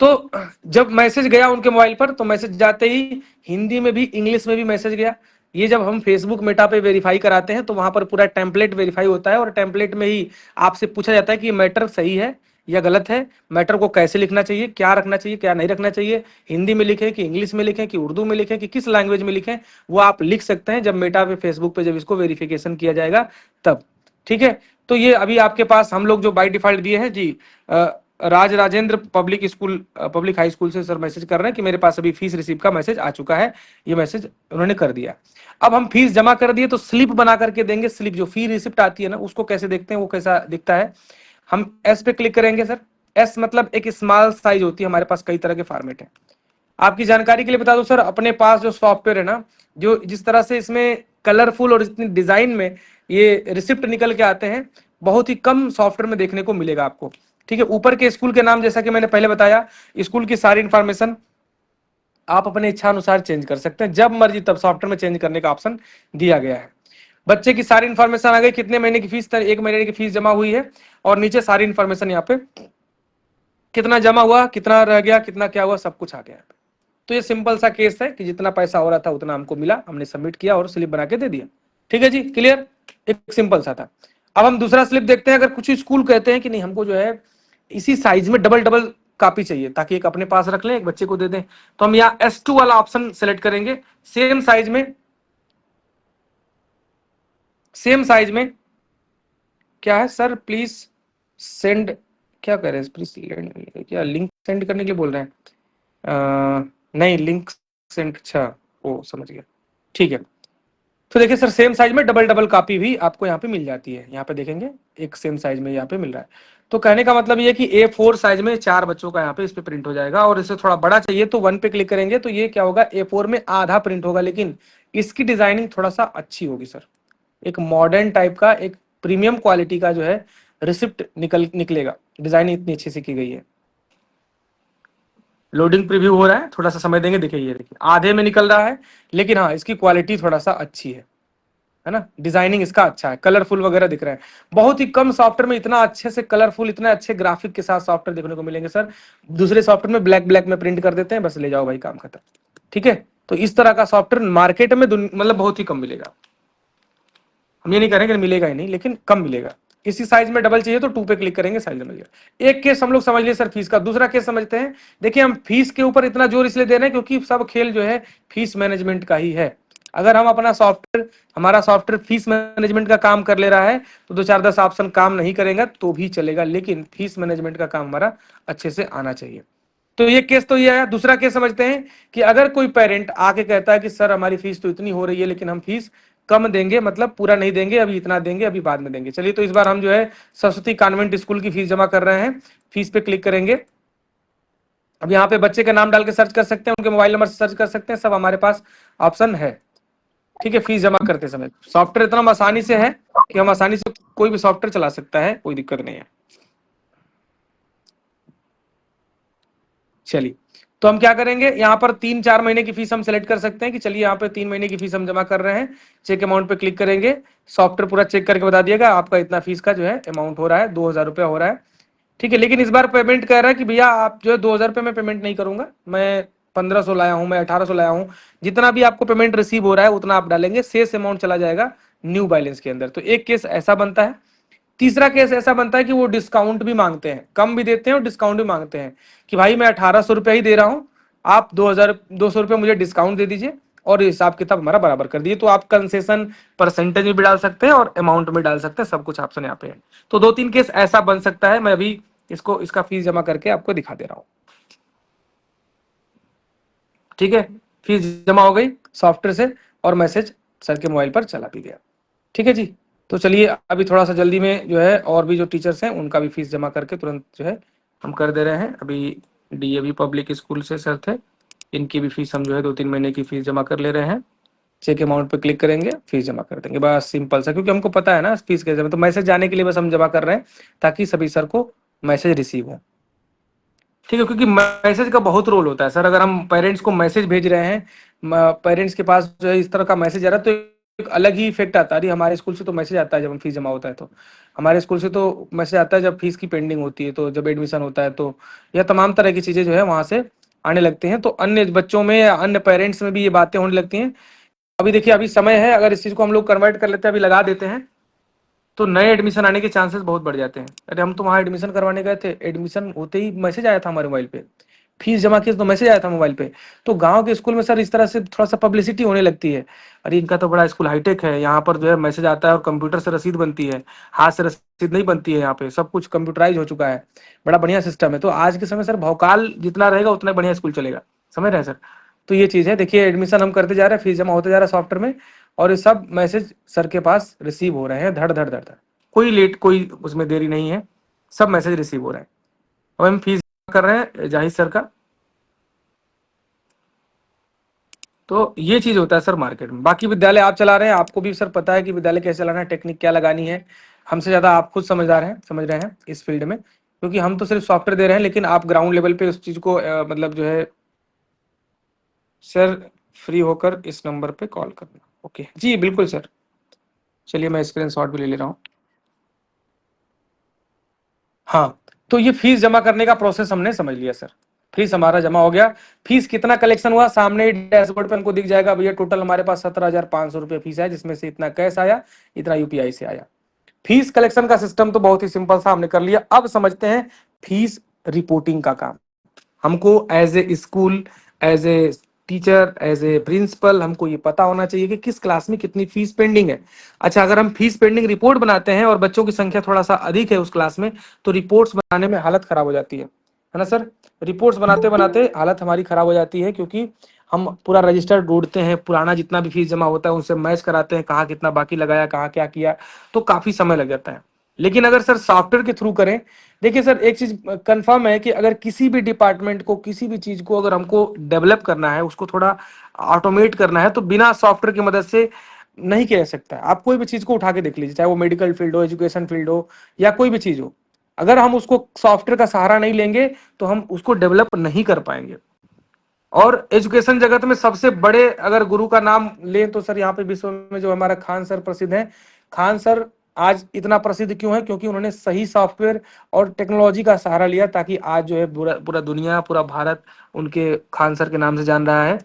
तो जब मैसेज गया उनके मोबाइल पर, तो मैसेज जाते ही हिंदी में भी इंग्लिश में भी मैसेज गया। ये जब हम फेसबुक मेटा पे वेरीफाई कराते हैं तो वहां पर पूरा टेम्पलेट वेरीफाई होता है, और टेम्पलेट में ही आपसे पूछा जाता है कि मैटर सही है या गलत है, मैटर को कैसे लिखना चाहिए, क्या रखना चाहिए क्या नहीं रखना चाहिए, हिंदी में लिखें कि इंग्लिश में लिखें कि उर्दू में लिखें कि किस लैंग्वेज में लिखें, वो आप लिख सकते हैं जब मेटा पे फेसबुक पे जब इसको वेरिफिकेशन किया जाएगा तब। ठीक है, तो ये अभी आपके पास हम लोग जो बाय डिफॉल्ट दिए हैं जी, Raj Rajendra public school public high school से सर मैसेज कर रहे हैं कि मेरे पास अभी फीस रिसीव का मैसेज आ चुका है। ये मैसेज उन्होंने कर दिया। अब हम फीस जमा कर दिए तो स्लिप बना करके देंगे। स्लिप जो फी रिसिप्ट आती है ना, उसको कैसे देखते हैं, वो कैसा दिखता है। हम एस पे क्लिक करेंगे सर। एस मतलब एक स्मॉल साइज होती है, हमारे पास कई तरह के फॉर्मेट है। आपकी जानकारी के लिए बता दो सर, अपने पास जो सॉफ्टवेयर है ना, जो जिस तरह से इसमें कलरफुल और इतनी डिजाइन में ये रिसिप्ट निकल के आते हैं, बहुत ही कम सॉफ्टवेयर में देखने को मिलेगा आपको। ठीक है, ऊपर के स्कूल के नाम जैसा कि मैंने पहले बताया, स्कूल की सारी इंफॉर्मेशन आप अपने इच्छा अनुसार चेंज कर सकते हैं, जब मर्जी तब सॉफ्टवेयर में चेंज करने का ऑप्शन दिया गया है। बच्चे की सारी इंफॉर्मेशन आ गई, कितने महीने की फीस, 1 महीने की फीस जमा हुई है, और नीचे सारी इंफॉर्मेशन यहाँ पे कितना जमा हुआ, कितना रह गया, कितना क्या हुआ, सब कुछ आ गया है। तो ये सिंपल सा केस है कि जितना पैसा हो रहा था उतना हमको मिला, हमने सबमिट किया और स्लिप बना के दे दिया। ठीक है जी, क्लियर, एक सिंपल सा था। अब हम दूसरा स्लिप देखते हैं। अगर कुछ स्कूल कहते हैं कि नहीं हमको जो है इसी साइज में डबल डबल कॉपी चाहिए, ताकि एक अपने पास रख लें एक बच्चे को दे दें, तो हम यहाँ S2 वाला ऑप्शन सेलेक्ट करेंगे। सेम साइज में, सेम साइज में क्या है सर प्लीज, सेंड क्या कर रहे हैं प्लीज, क्या लिंक सेंड करने के लिए बोल रहे हैं? नहीं लिंक सेंड, अच्छा वो समझ गया, ठीक है। तो देखिए सर सेम साइज में डबल डबल कॉपी भी आपको यहाँ पे मिल जाती है, यहाँ पे देखेंगे एक सेम साइज में यहाँ पे मिल रहा है। तो कहने का मतलब ये कि A4 साइज में 4 बच्चों का यहाँ पे इस पे प्रिंट हो जाएगा, और इसे थोड़ा बड़ा चाहिए तो 1 पे क्लिक करेंगे तो ये क्या होगा, A4 में आधा प्रिंट होगा, लेकिन इसकी डिजाइनिंग थोड़ा सा अच्छी होगी सर, एक मॉडर्न टाइप का, एक प्रीमियम क्वालिटी का जो है रिसिप्ट निकलेगा, डिजाइन इतनी अच्छी से की गई है। लोडिंग प्रीव्यू हो रहा है, थोड़ा सा समय देंगे, देखिए ये देखिए आधे में निकल रहा है, लेकिन हाँ इसकी क्वालिटी थोड़ा सा अच्छी है ना, डिजाइनिंग इसका अच्छा है, कलरफुल वगैरह दिख रहा है। बहुत ही कम सॉफ्टवेयर में इतना अच्छे से कलरफुल, इतने अच्छे ग्राफिक के साथ सॉफ्टवेयर देखने को मिलेंगे सर। दूसरे सॉफ्टवेयर में ब्लैक ब्लैक में प्रिंट कर देते हैं, बस ले जाओ भाई काम खत्म, ठीक है। तो इस तरह का सॉफ्टवेयर मार्केट में मतलब बहुत ही कम मिलेगा, हम ये नहीं कह रहे कि मिलेगा ही नहीं, लेकिन कम मिलेगा। इसी साइज में डबल चाहिए तो 2 पे क्लिक करेंगे, साइज मिल गया। एक केस हम लोग समझ लिए सर फीस का, दूसरा केस समझते हैं। देखिए हम फीस के ऊपर इतना जोर इसलिए दे रहे हैं क्योंकि सब खेल जो है फीस मैनेजमेंट का ही है। अगर हम अपना सॉफ्टवेयर, हमारा सॉफ्टवेयर फीस मैनेजमेंट का काम कर ले रहा है तो 2 4 10 ऑप्शन काम नहीं करेगा तो भी चलेगा, लेकिन फीस मैनेजमेंट का काम हमारा अच्छे से आना चाहिए। तो ये केस तो ये आया। दूसरा केस समझते हैं कि अगर कोई पेरेंट आके कहता है कि सर हमारी फीस तो इतनी हो रही है लेकिन हम फीस कम देंगे, मतलब पूरा नहीं देंगे, अभी इतना देंगे, अभी बाद में देंगे। चलिए तो इस बार हम जो है सरस्वती कॉन्वेंट स्कूल की फीस जमा कर रहे हैं, फीस पे क्लिक करेंगे। अब यहाँ पे बच्चे का नाम डाल के सर्च कर सकते हैं, उनके मोबाइल नंबर से सर्च कर सकते हैं, सब हमारे पास ऑप्शन है, ठीक है। फीस जमा करते समय सॉफ्टवेयर इतना आसानी से है कि हम आसानी से कोई भी सॉफ्टवेयर चला सकता है, कोई दिक्कत नहीं है। चलिए तो हम क्या करेंगे, यहाँ पर 3 4 महीने की फीस हम सेलेक्ट कर सकते हैं कि चलिए यहाँ पे 3 महीने की फीस हम जमा कर रहे हैं। चेक अमाउंट पे क्लिक करेंगे, सॉफ्टवेयर पूरा चेक करके बता दिएगा आपका इतना फीस का जो है अमाउंट हो रहा है, 2000 रुपया हो रहा है, ठीक है। लेकिन इस बार पेमेंट कह रहा है कि भैया आप जो है 2000 रुपये में पेमेंट नहीं करूंगा, मैं 1500 लाया हूँ, मैं 1800 लाया हूँ, जितना भी आपको पेमेंट रिसीव हो रहा है उतना आप डालेंगे, शेष अमाउंट चला जाएगा न्यू बैलेंस के अंदर। तो एक केस ऐसा बनता है। तीसरा केस ऐसा बनता है कि वो डिस्काउंट भी मांगते हैं, कम भी देते हैं और डिस्काउंट भी मांगते हैं कि भाई मैं 1800 रुपया ही दे रहा हूं, आप 2200 रुपये मुझे डिस्काउंट दे दीजिए और हिसाब किताब हमारा बराबर कर दिए। तो आप कंसेशन परसेंटेज में भी डाल सकते हैं और अमाउंट में डाल सकते हैं, सब कुछ ऑप्शन यहाँ पे है। तो 2 3 केस ऐसा बन सकता है, मैं अभी इसको इसका फीस जमा करके आपको दिखा दे रहा हूँ, ठीक है। फीस जमा हो गई सॉफ्टवेयर से और मैसेज सर के मोबाइल पर चला भी गया, ठीक है जी। तो चलिए अभी थोड़ा सा जल्दी में जो है और भी जो टीचर्स हैं उनका भी फीस जमा करके तुरंत जो है हम कर दे रहे हैं। अभी डीएवी पब्लिक स्कूल से सर थे, इनकी भी फीस हम जो है 2 3 महीने की फीस जमा कर ले रहे हैं। चेक अमाउंट पे क्लिक करेंगे, फीस जमा कर देंगे, बस सिंपल सा, क्योंकि हमको पता है ना फीस कैसे, तो मैसेज जाने के लिए बस हम जमा कर रहे हैं ताकि सभी सर को मैसेज रिसीव हो, ठीक है। क्योंकि मैसेज का बहुत रोल होता है सर, अगर हम पेरेंट्स को मैसेज भेज रहे हैं, पेरेंट्स के पास जो है इस तरह का मैसेज आ रहा है तो एक अलग ही इफेक्ट आता है। अरे हमारे स्कूल से तो मैसेज आता है जब हम फीस जमा होता है तो, हमारे स्कूल से तो मैसेज आता है जब फीस की पेंडिंग होती है, तो जब एडमिशन होता है तो, यह तमाम तरह की चीजें जो है वहां से आने लगती हैं, तो अन्य बच्चों में या अन्य पेरेंट्स में भी ये बातें होने लगती हैं। अभी देखिए अभी समय है, अगर इस चीज को हम लोग कन्वर्ट कर लेते हैं, अभी लगा देते हैं, तो नए एडमिशन आने के चांसेस बहुत बढ़ जाते हैं। अरे हम तो वहाँ एडमिशन करवाने गए थे, एडमिशन होते ही मैसेज आया था हमारे मोबाइल पे, फीस जमा की तो मैसेज आया था मोबाइल पे। तो गांव के स्कूल में सर इस तरह से थोड़ा सा पब्लिसिटी होने लगती है, अरे इनका तो बड़ा स्कूल हाईटेक है, यहाँ पर जो है मैसेज आता है और कंप्यूटर से रसीद बनती है, हाथ से रसीद नहीं बनती है, यहाँ पे सब कुछ कंप्यूटराइज हो चुका है, बड़ा बढ़िया सिस्टम है। तो आज के समय सर भौकाल जितना रहेगा उतना बढ़िया स्कूल चलेगा, समझ रहे हैं सर। तो ये चीज़ है, देखिए एडमिशन हम करते जा रहे हैं, फीस जमा होते जा रहा है सॉफ्टवेयर में, और ये सब मैसेज सर के पास रिसीव हो रहे हैं धड़ धड़ धड़ धड़, कोई लेट कोई उसमें देरी नहीं है, सब मैसेज रिसीव हो रहे हैं। अब हम फीस कर रहे हैं जाहिद सर का, तो ये चीज होता है सर मार्केट में। बाकी विद्यालय आप चला रहे हैं, आपको भी सर पता है कि विद्यालय कैसे चलाना है, टेक्निक क्या लगानी है, हमसे ज्यादा आप खुद समझदार हैं, समझ रहे हैं इस फील्ड में, क्योंकि हम तो सिर्फ सॉफ्टवेयर दे रहे हैं, लेकिन आप ग्राउंड लेवल पे उस चीज को मतलब जो है सर फ्री होकर इस नंबर पे कॉल करना। ओके जी बिल्कुल सर, चलिए मैं स्क्रीन शॉट भी ले ले रहा हूँ। हाँ तो ये फीस जमा करने का प्रोसेस हमने समझ लिया सर, फीस हमारा जमा हो गया। फीस कितना कलेक्शन हुआ सामने डैशबोर्ड पे हमको दिख जाएगा, भैया टोटल हमारे पास 17,500 रुपये फीस है, जिसमें से इतना कैश आया, इतना यूपीआई से आया। फीस कलेक्शन का सिस्टम तो बहुत ही सिंपल सा हमने कर लिया। अब समझते हैं फीस रिपोर्टिंग का काम। हमको as a school, as a teacher, as a principal, हमको ये पता होना चाहिए कि किस क्लास में कितनी फीस पेंडिंग है। अच्छा, अगर हम फीस पेंडिंग रिपोर्ट बनाते हैं और बच्चों की संख्या थोड़ा सा अधिक है उस क्लास में, तो रिपोर्ट्स बनाने में हालत खराब हो जाती है ना सर। रिपोर्ट्स बनाते बनाते हालत हमारी खराब हो जाती है, क्योंकि हम पूरा रजिस्टर ढूंढते हैं, पुराना जितना भी फीस जमा होता है उनसे मैच कराते हैं, कहाँ कितना बाकी लगाया, कहाँ क्या किया, तो काफी समय लग जाता है। लेकिन अगर सर सॉफ्टवेयर के थ्रू करें, देखिए सर एक चीज कंफर्म है कि अगर किसी भी डिपार्टमेंट को, किसी भी चीज को अगर हमको डेवलप करना है, उसको थोड़ा ऑटोमेट करना है, तो बिना सॉफ्टवेयर की मदद से नहीं किया जा सकता है। आप कोई भी चीज को उठा के देख लीजिए, चाहे वो मेडिकल फील्ड हो, एजुकेशन फील्ड हो, या कोई भी चीज हो, अगर हम उसको सॉफ्टवेयर का सहारा नहीं लेंगे तो हम उसको डेवलप नहीं कर पाएंगे। और एजुकेशन जगत में सबसे बड़े अगर गुरु का नाम लें तो सर यहाँ पे विश्व में जो हमारा खान सर प्रसिद्ध है। खान सर आज इतना प्रसिद्ध क्यों है? क्योंकि उन्होंने सही सॉफ्टवेयर और टेक्नोलॉजी का सहारा लिया, ताकि आज जो है पूरा पूरा दुनिया, पूरा भारत उनके खान सर के नाम से जान रहा है।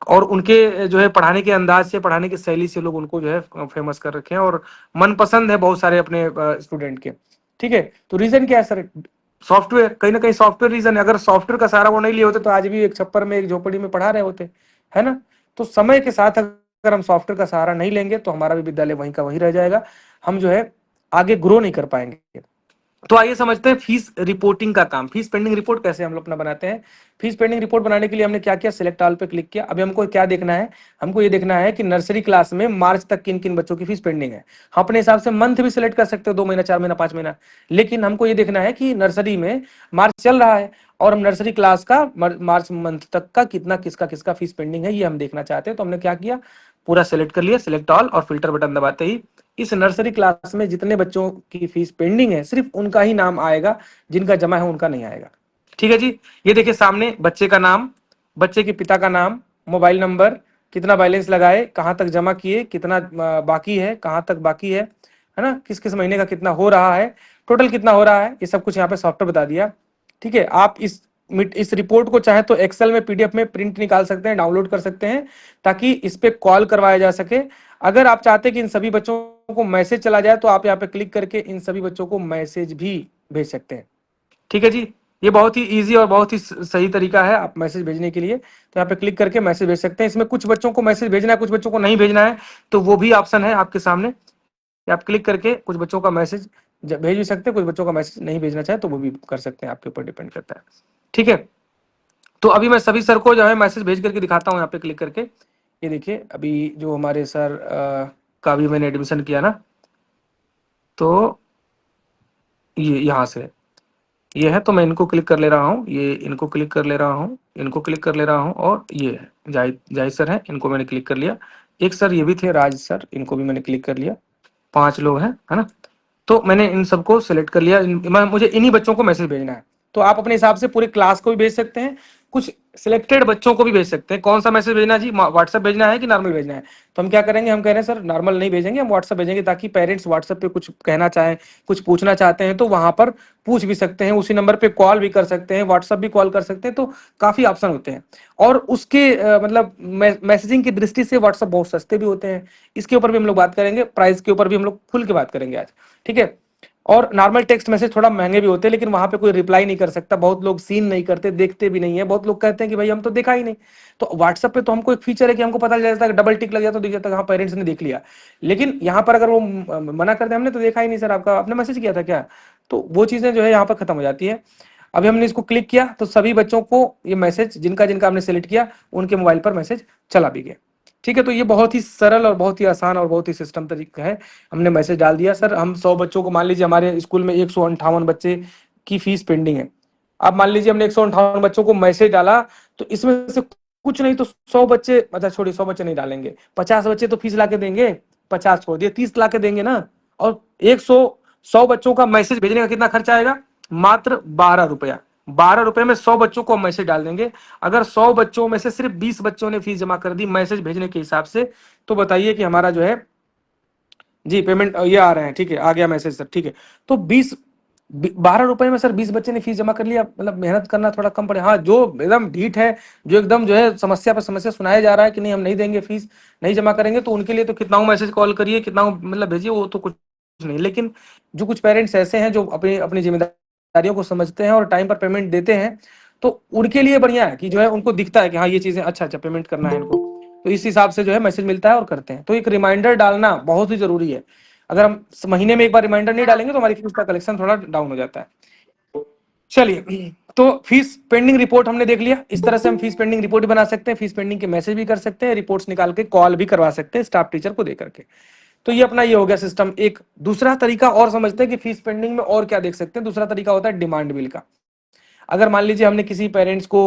और उनके जो है पढ़ाने के अंदाज से, पढ़ाने की शैली से लोग उनको जो है फेमस कर रखे हैं, और मन पसंद है बहुत सारे अपने स्टूडेंट के। ठीक है, तो रीजन क्या है सर? सॉफ्टवेयर, कहीं ना कहीं सॉफ्टवेयर रीजन है। अगर सॉफ्टवेयर का सहारा वो नहीं लिए होते तो आज भी एक छप्पर में, एक झोपड़ी में पढ़ा रहे होते, है ना। तो समय के साथ अगर हम सॉफ्टवेयर का सहारा नहीं लेंगे तो हमारा भी विद्यालय वहीं का वहीं रह जाएगा, हम जो है आगे ग्रो नहीं कर पाएंगे। तो आइए समझते हैं फीस रिपोर्टिंग का काम। फीस पेंडिंग रिपोर्ट कैसे हम लोग अपना बनाते हैं। फीस पेंडिंग रिपोर्ट बनाने के लिए हमने क्या किया, सिलेक्ट ऑल पे क्लिक किया। अभी हमको क्या देखना है? हमको ये देखना है कि नर्सरी क्लास में मार्च तक किन किन बच्चों की फीस पेंडिंग है। हम अपने हिसाब से मंथ भी सिलेक्ट कर सकते हो, 2 महीना, 4 महीना, 5 महीना, लेकिन हमको ये देखना है कि नर्सरी में मार्च चल रहा है और हम नर्सरी क्लास का मार्च मंथ तक का कितना किसका किसका फीस पेंडिंग है ये हम देखना चाहते हैं। तो हमने क्या किया, पूरा सेलेक्ट कर लिया, सिलेक्ट ऑल, और फिल्टर बटन दबाते ही इस नर्सरी क्लास में जितने बच्चों की फीस पेंडिंग है सिर्फ उनका ही नाम आएगा, जिनका जमा है उनका नहीं आएगा। ठीक है जी। ये देखिए सामने बच्चे का नाम, बच्चे के पिता का नाम, मोबाइल नंबर, कितना बैलेंस लगाए, कहां तक जमा किए, कितना बाकी है, कहां तक बाकी है ना, किस किस महीने का कितना हो रहा है, टोटल कितना हो रहा है, ये सब कुछ यहाँ पे सॉफ्टवेयर बता दिया। ठीक है, आप इस रिपोर्ट को चाहे तो एक्सेल में, पीडीएफ में प्रिंट निकाल सकते हैं, डाउनलोड कर सकते हैं, ताकि इस पे कॉल करवाया जा सके। अगर आप चाहते हैं कि इन सभी बच्चों को मैसेज चला जाए तो आप यहाँ पे क्लिक करके इन सभी बच्चों को मैसेज भी भेज सकते हैं। ठीक है जी, ये बहुत ही इजी और बहुत ही सही तरीका है आप मैसेज भेजने के लिए। तो यहाँ पे क्लिक करके मैसेज भेज सकते हैं। इसमें कुछ बच्चों को मैसेज भेजना है, कुछ बच्चों को नहीं भेजना है, तो वो भी ऑप्शन है आपके सामने। आप क्लिक करके कुछ बच्चों का मैसेज भेज भी सकते हैं, कुछ बच्चों का मैसेज नहीं भेजना चाहे तो वो भी कर सकते हैं, आपके ऊपर डिपेंड करता है। ठीक है, तो अभी मैं सभी सर को जो है मैसेज भेज करके दिखाता हूँ यहाँ पे क्लिक करके। ये देखिए अभी जो हमारे सर का भी मैंने एडमिशन किया ना, तो ये यहाँ से ये है, तो मैं इनको क्लिक कर ले रहा हूँ, ये इनको क्लिक कर ले रहा हूँ, इनको क्लिक कर ले रहा हूँ, और ये है जाहिद सर है, इनको मैंने क्लिक कर लिया। एक सर ये भी थे राज सर, इनको भी मैंने क्लिक कर लिया। 5 लोग हैं, है ना। तो मैंने इन सबको सिलेक्ट कर लिया। मुझे इन्हीं बच्चों को मैसेज भेजना है। तो आप अपने हिसाब से पूरी क्लास को भी भेज सकते हैं, कुछ सिलेक्टेड बच्चों को भी भेज सकते हैं। कौन सा मैसेज भेजना है जी, व्हाट्सएप भेजना है कि नॉर्मल भेजना है? तो हम क्या करेंगे, हम कह रहे हैं सर नॉर्मल नहीं भेजेंगे, हम व्हाट्सएप भेजेंगे, ताकि पेरेंट्स व्हाट्सएप पे कुछ कहना चाहें, कुछ पूछना चाहते हैं तो वहां पर पूछ भी सकते हैं, उसी नंबर पे कॉल भी कर सकते हैं, व्हाट्सएप भी कॉल कर सकते हैं। तो काफी ऑप्शन होते हैं। और उसके मतलब मैसेजिंग की दृष्टि से व्हाट्सएप बहुत सस्ते भी होते हैं। इसके ऊपर भी हम लोग बात करेंगे, प्राइस के ऊपर भी हम लोग खुल के बात करेंगे आज। ठीक है, और नॉर्मल टेक्स्ट मैसेज थोड़ा महंगे भी होते हैं, लेकिन वहां पे कोई रिप्लाई नहीं कर सकता, बहुत लोग सीन नहीं करते, देखते भी नहीं है, बहुत लोग कहते हैं कि भाई हम तो देखा ही नहीं। तो व्हाट्सएप पे तो हमको एक फीचर है कि हमको पता चल जाता है, डबल टिक लग जाता है तो दिख जाता है हाँ पेरेंट्स ने देख लिया। लेकिन यहाँ पर अगर वो मना करते हमने तो देखा ही नहीं सर, आपका आपने मैसेज किया था क्या, तो वो चीजें जो है यहाँ पर खत्म हो जाती है। अभी हमने इसको क्लिक किया तो सभी बच्चों को ये मैसेज, जिनका जिनका हमने सेलेक्ट किया, उनके मोबाइल पर मैसेज चला भी गया। ठीक है, तो ये बहुत ही सरल और बहुत ही आसान और बहुत ही सिस्टम तरीका है। हमने मैसेज डाल दिया सर, हम 100 बच्चों को, मान लीजिए हमारे स्कूल में 158 बच्चे की फीस पेंडिंग है। अब मान लीजिए हमने 158 बच्चों को मैसेज डाला, तो इसमें से कुछ नहीं तो 100 बच्चे, अच्छा छोड़िए 100 बच्चे नहीं डालेंगे, 50 बच्चे तो फीस ला के देंगे, 50 छोड़ दिए, 30 ला के देंगे ना। और 100 बच्चों का मैसेज भेजने का कितना खर्चा आएगा? मात्र 12 रुपया। 12 रुपए में 100 बच्चों को मैसेज डाल देंगे। अगर 100 बच्चों में से सिर्फ 20 बच्चों ने फीस जमा कर दी मैसेज भेजने के हिसाब से, तो बताइए कि हमारा जो है जी पेमेंट ये आ रहे हैं। ठीक है, आ गया मैसेज सर। ठीक है, तो 12 रुपए में सर 20 बच्चे ने फीस जमा कर लिया, मतलब मेहनत करना थोड़ा कम पड़े। हाँ, जो एकदम ढीठ है, जो एकदम जो है समस्या पर समस्या सुनाया जा रहा है कि नहीं हम नहीं देंगे फीस, नहीं जमा करेंगे, तो उनके लिए तो कितना मैसेज कॉल करिए, कितना मतलब भेजिए, वो तो कुछ नहीं। लेकिन जो कुछ पेरेंट्स ऐसे हैं जो अपनी अपनी जिम्मेदारियों को समझते हैं और टाइम पर पेमेंट देते हैं, तो उनके लिए बढ़िया है कि जो है उनको दिखता है कि हाँ ये चीजें अच्छा अच्छा पेमेंट करना है इनको, तो इस हिसाब से जो है मैसेज मिलता है और करते हैं। तो एक रिमाइंडर डालना बहुत ही जरूरी है। अगर हम महीने में एक बार रिमाइंडर नहीं डालेंगे तो हमारी फीस का कलेक्शन थोड़ा डाउन हो जाता है। चलिए, तो फीस पेंडिंग रिपोर्ट हमने देख लिया। इस तरह से हम फीस पेंडिंग रिपोर्ट भी बना सकते हैं, फीस पेंडिंग के मैसेज भी कर सकते हैं, रिपोर्ट्स निकाल के कॉल भी करवा सकते हैं स्टाफ टीचर को देकर के। तो ये अपना ये हो गया सिस्टम। एक दूसरा तरीका और समझते हैं कि फीस पेंडिंग में और क्या देख सकते हैं। दूसरा तरीका होता है डिमांड बिल का। अगर मान लीजिए हमने किसी पेरेंट्स को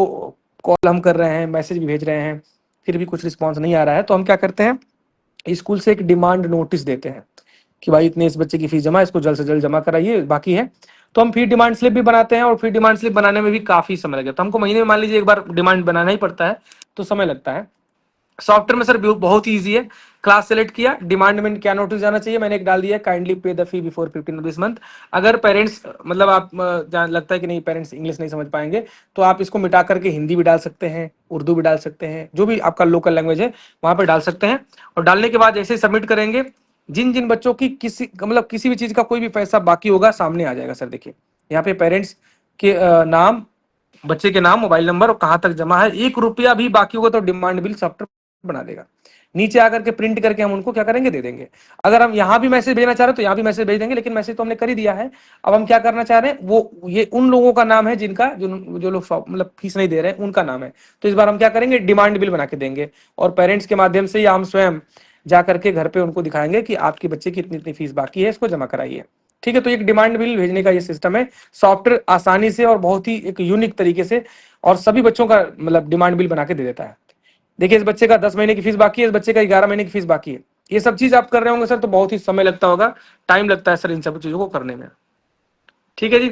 कॉल हम कर रहे हैं, मैसेज भी भेज रहे हैं, फिर भी कुछ रिस्पॉन्स नहीं आ रहा है, तो हम क्या करते हैं, स्कूल से एक डिमांड नोटिस देते हैं कि भाई इतने इस बच्चे की फीस जमा है, इसको जल्द से जल्द जमा कराइए, बाकी है। तो हम फी डिमांड स्लिप भी बनाते हैं, और फी डिमांड स्लिप बनाने में भी काफी समय लगता है। तो हमको महीने में मान लीजिए एक बार डिमांड बनाना ही पड़ता है, तो समय लगता है। सॉफ्टवेयर में सर बहुत ही ईजी है। क्लास सेलेक्ट किया, डिमांड में क्या नोटिस जाना चाहिए, मैंने एक डाल दिया, काइंडली पे the fee before 15 this month. अगर पेरेंट्स मतलब आप लगता है कि नहीं पेरेंट्स इंग्लिश नहीं समझ पाएंगे, तो आप इसको मिटा करके हिंदी भी डाल सकते हैं, उर्दू भी डाल सकते हैं, जो भी आपका लोकल लैंग्वेज है वहां पर डाल सकते हैं। और डालने के बाद जैसे सबमिट करेंगे, जिन जिन बच्चों की किसी भी चीज का कोई भी पैसा बाकी होगा सामने आ जाएगा। सर देखिए यहाँ पे पेरेंट्स के नाम, बच्चे के नाम, मोबाइल नंबर और कहां तक जमा है, 1 रुपया भी बाकी होगा तो डिमांड बिल सॉफ्टवेयर बना देगा। नीचे आकर के प्रिंट करके हम उनको क्या करेंगे, दे देंगे। अगर हम यहाँ भी मैसेज भेजना चाह रहे हैं तो यहाँ भी मैसेज भेज देंगे, लेकिन मैसेज तो हमने कर ही दिया है। अब हम क्या करना चाह रहे हैं, वो ये उन लोगों का नाम है जिनका जो लोग मतलब फीस नहीं दे रहे हैं उनका नाम है। तो इस बार हम क्या करेंगे, डिमांड बिल बना के देंगे, और पेरेंट्स के माध्यम से या हम स्वयं जा करके घर पे उनको दिखाएंगे कि आपके बच्चे की इतनी इतनी फीस बाकी है, इसको जमा कराइए। ठीक है, तो एक डिमांड बिल भेजने का ये सिस्टम है। सॉफ्टवेयर आसानी से और बहुत ही एक यूनिक तरीके से और सभी बच्चों का मतलब डिमांड बिल बना के दे देता है। देखिए इस बच्चे का 10 महीने की फीस बाकी है, इस बच्चे का 11 महीने की फीस बाकी है। ये सब चीज आप कर रहे होंगे सर तो बहुत ही समय लगता होगा, टाइम लगता है सर इन सब चीजों को करने में। ठीक है जी,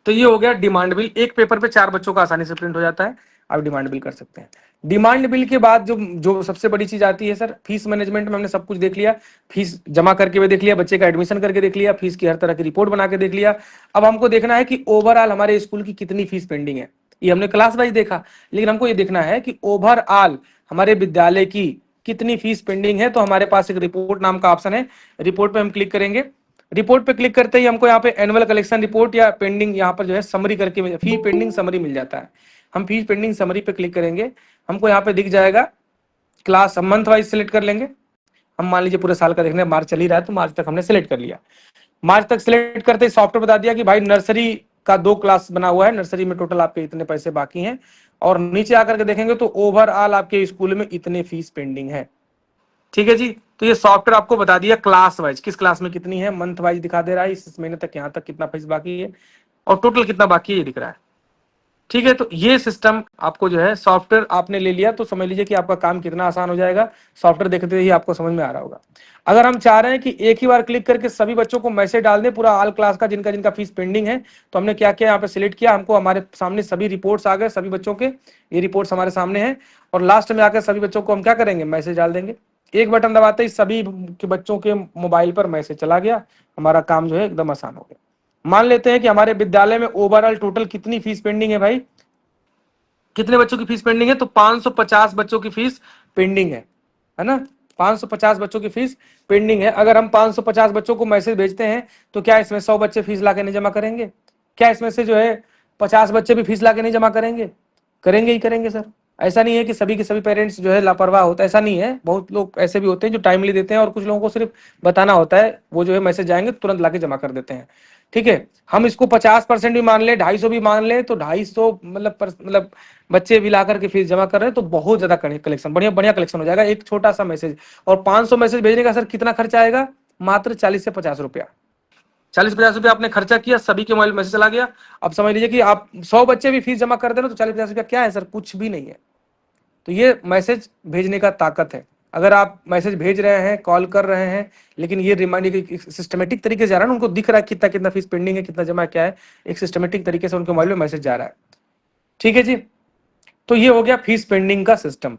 तो ये हो गया डिमांड बिल। एक पेपर पे 4 बच्चों का आसानी से प्रिंट हो जाता है, आप डिमांड बिल कर सकते हैं। डिमांड बिल के बाद जो जो सबसे बड़ी चीज आती है सर, फीस मैनेजमेंट में हमने सब कुछ देख लिया, फीस जमा करके भी देख लिया, बच्चे का एडमिशन करके देख लिया, फीस की हर तरह की रिपोर्ट बना के देख लिया। अब हमको देखना है कि ओवरऑल हमारे स्कूल की कितनी फीस पेंडिंग है। ये हमने क्लास वाइज देखा, लेकिन हमको ये देखना है कि ओवरऑल हमारे विद्यालय की कितनी फीस पेंडिंग है। तो हमारे पास एक रिपोर्ट नाम का ऑप्शन है, रिपोर्ट पे हम क्लिक करेंगे। रिपोर्ट पे क्लिक करते ही हमको यहाँ पे एनुअल कलेक्शन रिपोर्ट या पेंडिंग, यहाँ पर जो है समरी करके फी पेंडिंग समरी मिल जाता है। हम फी पेंडिंग समरी पे क्लिक करेंगे, हमको यहाँ पे दिख जाएगा क्लास, हम मंथ वाइज सिलेक्ट कर लेंगे। हम मान लीजिए पूरे साल का देखने, मार्च चल ही रहा है तो मार्च तक हमने सिलेक्ट कर लिया। मार्च तक सिलेक्ट करते ही सॉफ्टवेयर बता दिया कि भाई नर्सरी का 2 क्लास बना हुआ है, नर्सरी में टोटल आपके इतने पैसे बाकी हैं। और नीचे आकर के देखेंगे तो ओवरऑल आपके स्कूल में इतने फीस पेंडिंग है। ठीक है जी, तो ये सॉफ्टवेयर आपको बता दिया क्लास वाइज किस क्लास में कितनी है, मंथ वाइज दिखा दे रहा है, इस महीने तक यहाँ तक कितना फीस बाकी है और टोटल कितना बाकी है ये दिख रहा है। ठीक है, तो ये सिस्टम आपको जो है सॉफ्टवेयर आपने ले लिया तो समझ लीजिए कि आपका काम कितना आसान हो जाएगा। सॉफ्टवेयर देखते ही आपको समझ में आ रहा होगा। अगर हम चाह रहे हैं कि एक ही बार क्लिक करके सभी बच्चों को मैसेज डाल दें पूरा ऑल क्लास का जिनका जिनका फीस पेंडिंग है, तो हमने क्या किया, यहाँ पे सिलेक्ट किया, हमको हमारे सामने सभी रिपोर्ट्स आ गए सभी बच्चों के, ये रिपोर्ट्स हमारे सामने हैं। और लास्ट में आकर सभी बच्चों को हम क्या करेंगे, मैसेज डाल देंगे। एक बटन दबाते ही सभी के बच्चों के मोबाइल पर मैसेज चला गया, हमारा काम जो है एकदम आसान हो गया। मान लेते हैं कि हमारे विद्यालय में ओवरऑल टोटल कितनी फीस पेंडिंग है भाई, कितने बच्चों की फीस पेंडिंग है, तो 550 बच्चों की फीस पेंडिंग है ना। 550 बच्चों की फीस पेंडिंग है। अगर हम 550 बच्चों को मैसेज भेजते हैं तो क्या इसमें 100 बच्चे फीस लाके नहीं जमा करेंगे, क्या इसमें से जो है 50 बच्चे भी फीस लाके नहीं जमा करेंगे, करेंगे ही करेंगे सर। ऐसा नहीं है कि सभी के सभी पेरेंट्स जो है लापरवाह होता है, ऐसा नहीं है, बहुत लोग ऐसे भी होते हैं जो टाइमली देते हैं, और कुछ लोगों को सिर्फ बताना होता है, वो जो है मैसेज जाएंगे तुरंत लाके जमा कर देते हैं। ठीक है, हम इसको 50% भी मान ले, 250 भी मान ले, तो 250 मतलब बच्चे भी ला करके फीस जमा कर रहे हैं तो बहुत ज्यादा कलेक्शन, बढ़िया बढ़िया कलेक्शन हो जाएगा एक छोटा सा मैसेज। और 500 मैसेज भेजने का सर कितना खर्चा आएगा, मात्र 40 से 50 रुपया। 40-50 रुपया आपने खर्चा किया, सभी के मोबाइल मैसेज चला गया। अब समझ लीजिए कि आप 100 बच्चे भी फीस जमा कर दे रहे हो तो 40-50 रुपया क्या है सर, कुछ भी नहीं है। तो ये मैसेज भेजने का ताकत है। अगर आप मैसेज भेज रहे हैं, कॉल कर रहे हैं, लेकिन ये रिमाइंडर सिस्टमेटिक तरीके से जा रहा है ना, उनको दिख रहा है कितना कितना फीस पेंडिंग है, कितना जमा क्या है, एक सिस्टमेटिक तरीके से उनके मोबाइल में मैसेज जा रहा है। ठीक है जी, तो ये हो गया फीस पेंडिंग का सिस्टम,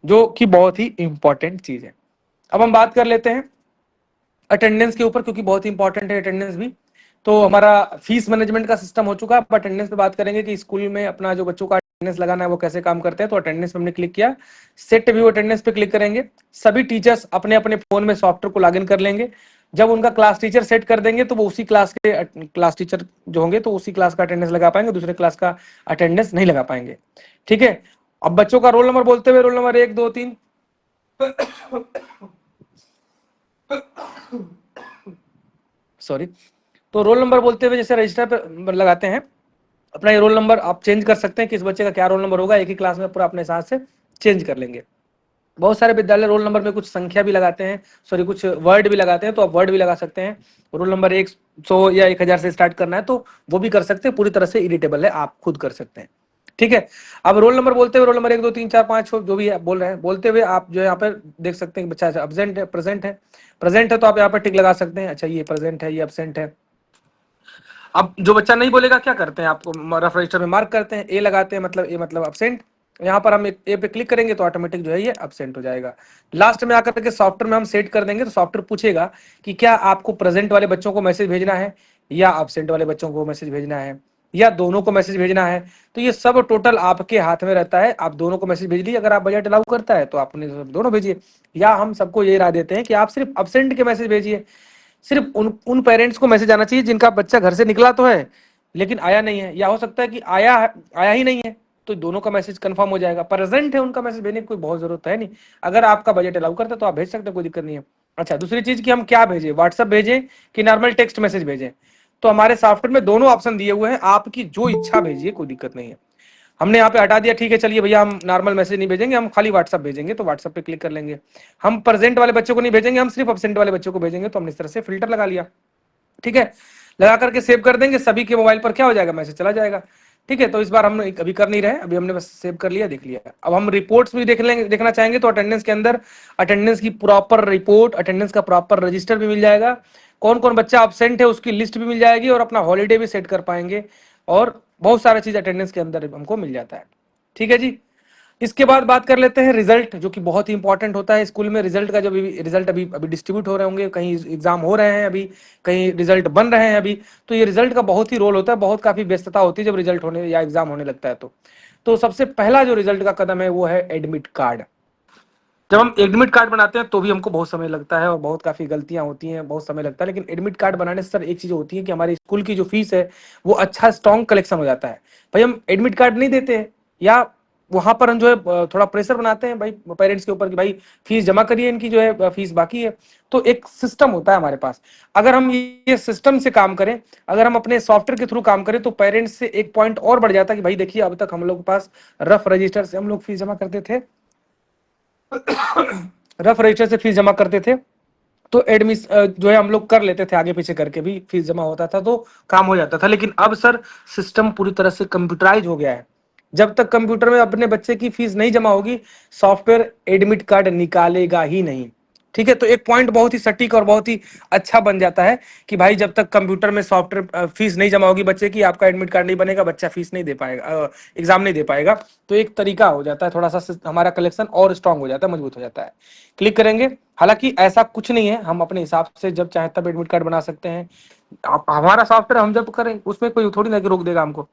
जो कि बहुत ही इंपॉर्टेंट चीज है। अब हम बात कर लेते हैं अटेंडेंस के ऊपर, क्योंकि बहुत ही इंपॉर्टेंट है अटेंडेंस भी। तो हमारा फीस मैनेजमेंट का सिस्टम हो चुका है, अब अटेंडेंस पे बात करेंगे कि स्कूल में अपना जो बच्चों का अटेंडेंस लगाना है वो कैसे काम करते हैं। तो अटेंडेंस पे हमने क्लिक किया, सेट व्यू अटेंडेंस पे क्लिक करेंगे। सभी टीचर्स अपने अपने फोन में सॉफ्टवेयर को लॉगिन कर लेंगे। जब उनका क्लास टीचर सेट कर देंगे तो वो उसी क्लास के क्लास टीचर जो होंगे तो उसी क्लास का अटेंडेंस लगा पाएंगे, दूसरे क्लास का अटेंडेंस नहीं लगा पाएंगे। ठीक है, अब बच्चों का रोल नंबर बोलते हुए रोल नंबर 1 2 3 सॉरी। तो रोल नंबर बोलते हुए जैसे रजिस्टर पर लगाते हैं अपना, ये रोल नंबर आप चेंज कर सकते हैं, किस बच्चे का क्या रोल नंबर होगा एक ही क्लास में पूरा अपने हिसाब से चेंज कर लेंगे। बहुत सारे विद्यालय रोल नंबर में कुछ संख्या भी लगाते हैं, सॉरी कुछ वर्ड भी लगाते हैं, तो आप वर्ड भी लगा सकते हैं। रोल नंबर 100 या 1000 से स्टार्ट करना है तो वो भी कर सकते हैं, पूरी तरह से इरिटेबल है, आप खुद कर सकते हैं। ठीक है, अब रोल नंबर बोलते हुए रोल नंबर 1 2 3 4 5 जो भी है बोल रहे हैं, बोलते हुए आप जो यहाँ पर देख सकते हैं बच्चा एब्सेंट है, प्रेजेंट है, प्रेजेंट है तो आप यहाँ पर टिक लगा सकते हैं, अच्छा ये प्रेजेंट है, ये एब्सेंट है। अब जो बच्चा नहीं बोलेगा क्या करते हैं, आपको रफ रजिस्टर में मार्क करते हैं, ए लगाते हैं, मतलब ए मतलब अब्सेंट। यहाँ पर हम ए पे क्लिक करेंगे तो ऑटोमेटिक जो है ये अब्सेंट हो जाएगा। लास्ट में आकर के सॉफ्टवेयर में हम सेट कर देंगे तो सॉफ्टवेयर पूछेगा कि क्या आपको प्रेजेंट वाले बच्चों को मैसेज भेजना है या अब्सेंट वाले बच्चों को मैसेज भेजना है या दोनों को मैसेज भेजना है। तो ये सब टोटल आपके हाथ में रहता है, आप दोनों को मैसेज भेज लीजिए, अगर आप बजट अलाउ करता है तो आप दोनों भेजिए, या हम सबको ये राय देते हैं कि आप सिर्फ अब्सेंट के मैसेज भेजिए। सिर्फ उन पेरेंट्स को मैसेज आना चाहिए जिनका बच्चा घर से निकला तो है लेकिन आया नहीं है, या हो सकता है कि आया ही नहीं है, तो दोनों का मैसेज कंफर्म हो जाएगा। प्रेजेंट है उनका मैसेज भेजने की कोई बहुत जरूरत है नहीं, अगर आपका बजट अलाउ करता है तो आप भेज सकते हैं, कोई दिक्कत नहीं है। अच्छा, दूसरी चीज कि हम क्या भेजें, व्हाट्सएप भेजें कि नॉर्मल टेक्स्ट मैसेज भेजें, तो हमारे सॉफ्टवेयर में दोनों ऑप्शन दिए हुए हैं, आपकी जो इच्छा भेजिए, कोई दिक्कत नहीं है। हमने यहाँ पे हटा दिया, ठीक है चलिए भैया हम नॉर्मल मैसेज नहीं भेजेंगे, हम खाली व्हाट्सएप भेजेंगे, तो व्हाट्सएप पे क्लिक कर लेंगे। हम प्रेजेंट वाले बच्चों को नहीं भेजेंगे, हम सिर्फ अब्सेंट वाले बच्चों को भेजेंगे, तो हमने इस तरह से फिल्टर लगा लिया। ठीक है, लगा करके सेव कर देंगे, सभी के मोबाइल पर क्या हो जाएगा, मैसेज चला जाएगा। ठीक है, तो इस बार हम अभी कर नहीं रहे, अभी हमने बस सेव कर लिया, देख लिया। अब हम रिपोर्ट्स भी देख लेंगे, देखना चाहेंगे तो अटेंडेंस के अंदर अटेंडेंस की प्रॉपर रिपोर्ट, अटेंडेंस का प्रॉपर रजिस्टर भी मिल जाएगा, कौन कौन बच्चा अब्सेंट है उसकी लिस्ट भी मिल जाएगी, और अपना हॉलीडे भी सेट कर पाएंगे, और बहुत सारा चीज अटेंडेंस के अंदर हमको मिल जाता है। ठीक है जी, इसके बाद बात कर लेते हैं रिजल्ट, जो कि बहुत ही इंपॉर्टेंट होता है स्कूल में। रिजल्ट का जब रिजल्ट अभी अभी डिस्ट्रीब्यूट हो रहे होंगे, कहीं एग्जाम हो रहे हैं अभी, कहीं रिजल्ट बन रहे हैं अभी, तो ये रिजल्ट का बहुत ही रोल होता है, बहुत काफी व्यस्तता होती है जब रिजल्ट होने या एग्जाम होने लगता है। तो सबसे पहला जो रिजल्ट का कदम है वो है एडमिट कार्ड। जब हम एडमिट कार्ड बनाते हैं तो भी हमको बहुत समय लगता है और बहुत काफी गलतियां होती हैं, बहुत समय लगता है, लेकिन एडमिट कार्ड बनाने से सर एक चीज होती है कि हमारे स्कूल की जो फीस है वो अच्छा स्ट्रॉन्ग कलेक्शन हो जाता है। भाई हम एडमिट कार्ड नहीं देते हैं, या वहां पर हम जो है थोड़ा प्रेशर बनाते हैं भाई पेरेंट्स के ऊपर कि भाई फीस जमा करिए, इनकी जो है फीस बाकी है, तो एक सिस्टम होता है हमारे पास। अगर हम ये सिस्टम से काम करें, अगर हम अपने सॉफ्टवेयर के थ्रू काम करें, तो पेरेंट्स से एक पॉइंट और बढ़ जाता है कि भाई देखिए अब तक हम लोग के पास रफ रजिस्टर से हम लोग फीस जमा करते थे, रफ रजिस्टर से फीस जमा करते थे, तो एडमिस जो है हम लोग कर लेते थे, आगे पीछे करके भी फीस जमा होता था तो काम हो जाता था। लेकिन अब सर सिस्टम पूरी तरह से कंप्यूटराइज हो गया है, जब तक कंप्यूटर में अपने बच्चे की फीस नहीं जमा होगी सॉफ्टवेयर एडमिट कार्ड निकालेगा ही नहीं। ठीक है, तो एक पॉइंट बहुत ही सटीक और बहुत ही अच्छा बन जाता है कि भाई जब तक कंप्यूटर में सॉफ्टवेयर फीस नहीं जमा होगी बच्चे की, आपका एडमिट कार्ड नहीं बनेगा, बच्चा फीस नहीं दे पाएगा, एग्जाम नहीं दे पाएगा। तो एक तरीका हो जाता है, थोड़ा सा हमारा कलेक्शन और स्ट्रांग हो जाता है, मजबूत हो जाता है। क्लिक करेंगे, हालांकि ऐसा कुछ नहीं है, हम अपने हिसाब से जब चाहे तब एडमिट कार्ड बना सकते हैं। हमारा सॉफ्टवेयर हम जब करें उसमें कोई थोड़ी ना कि रोक देगा हमको।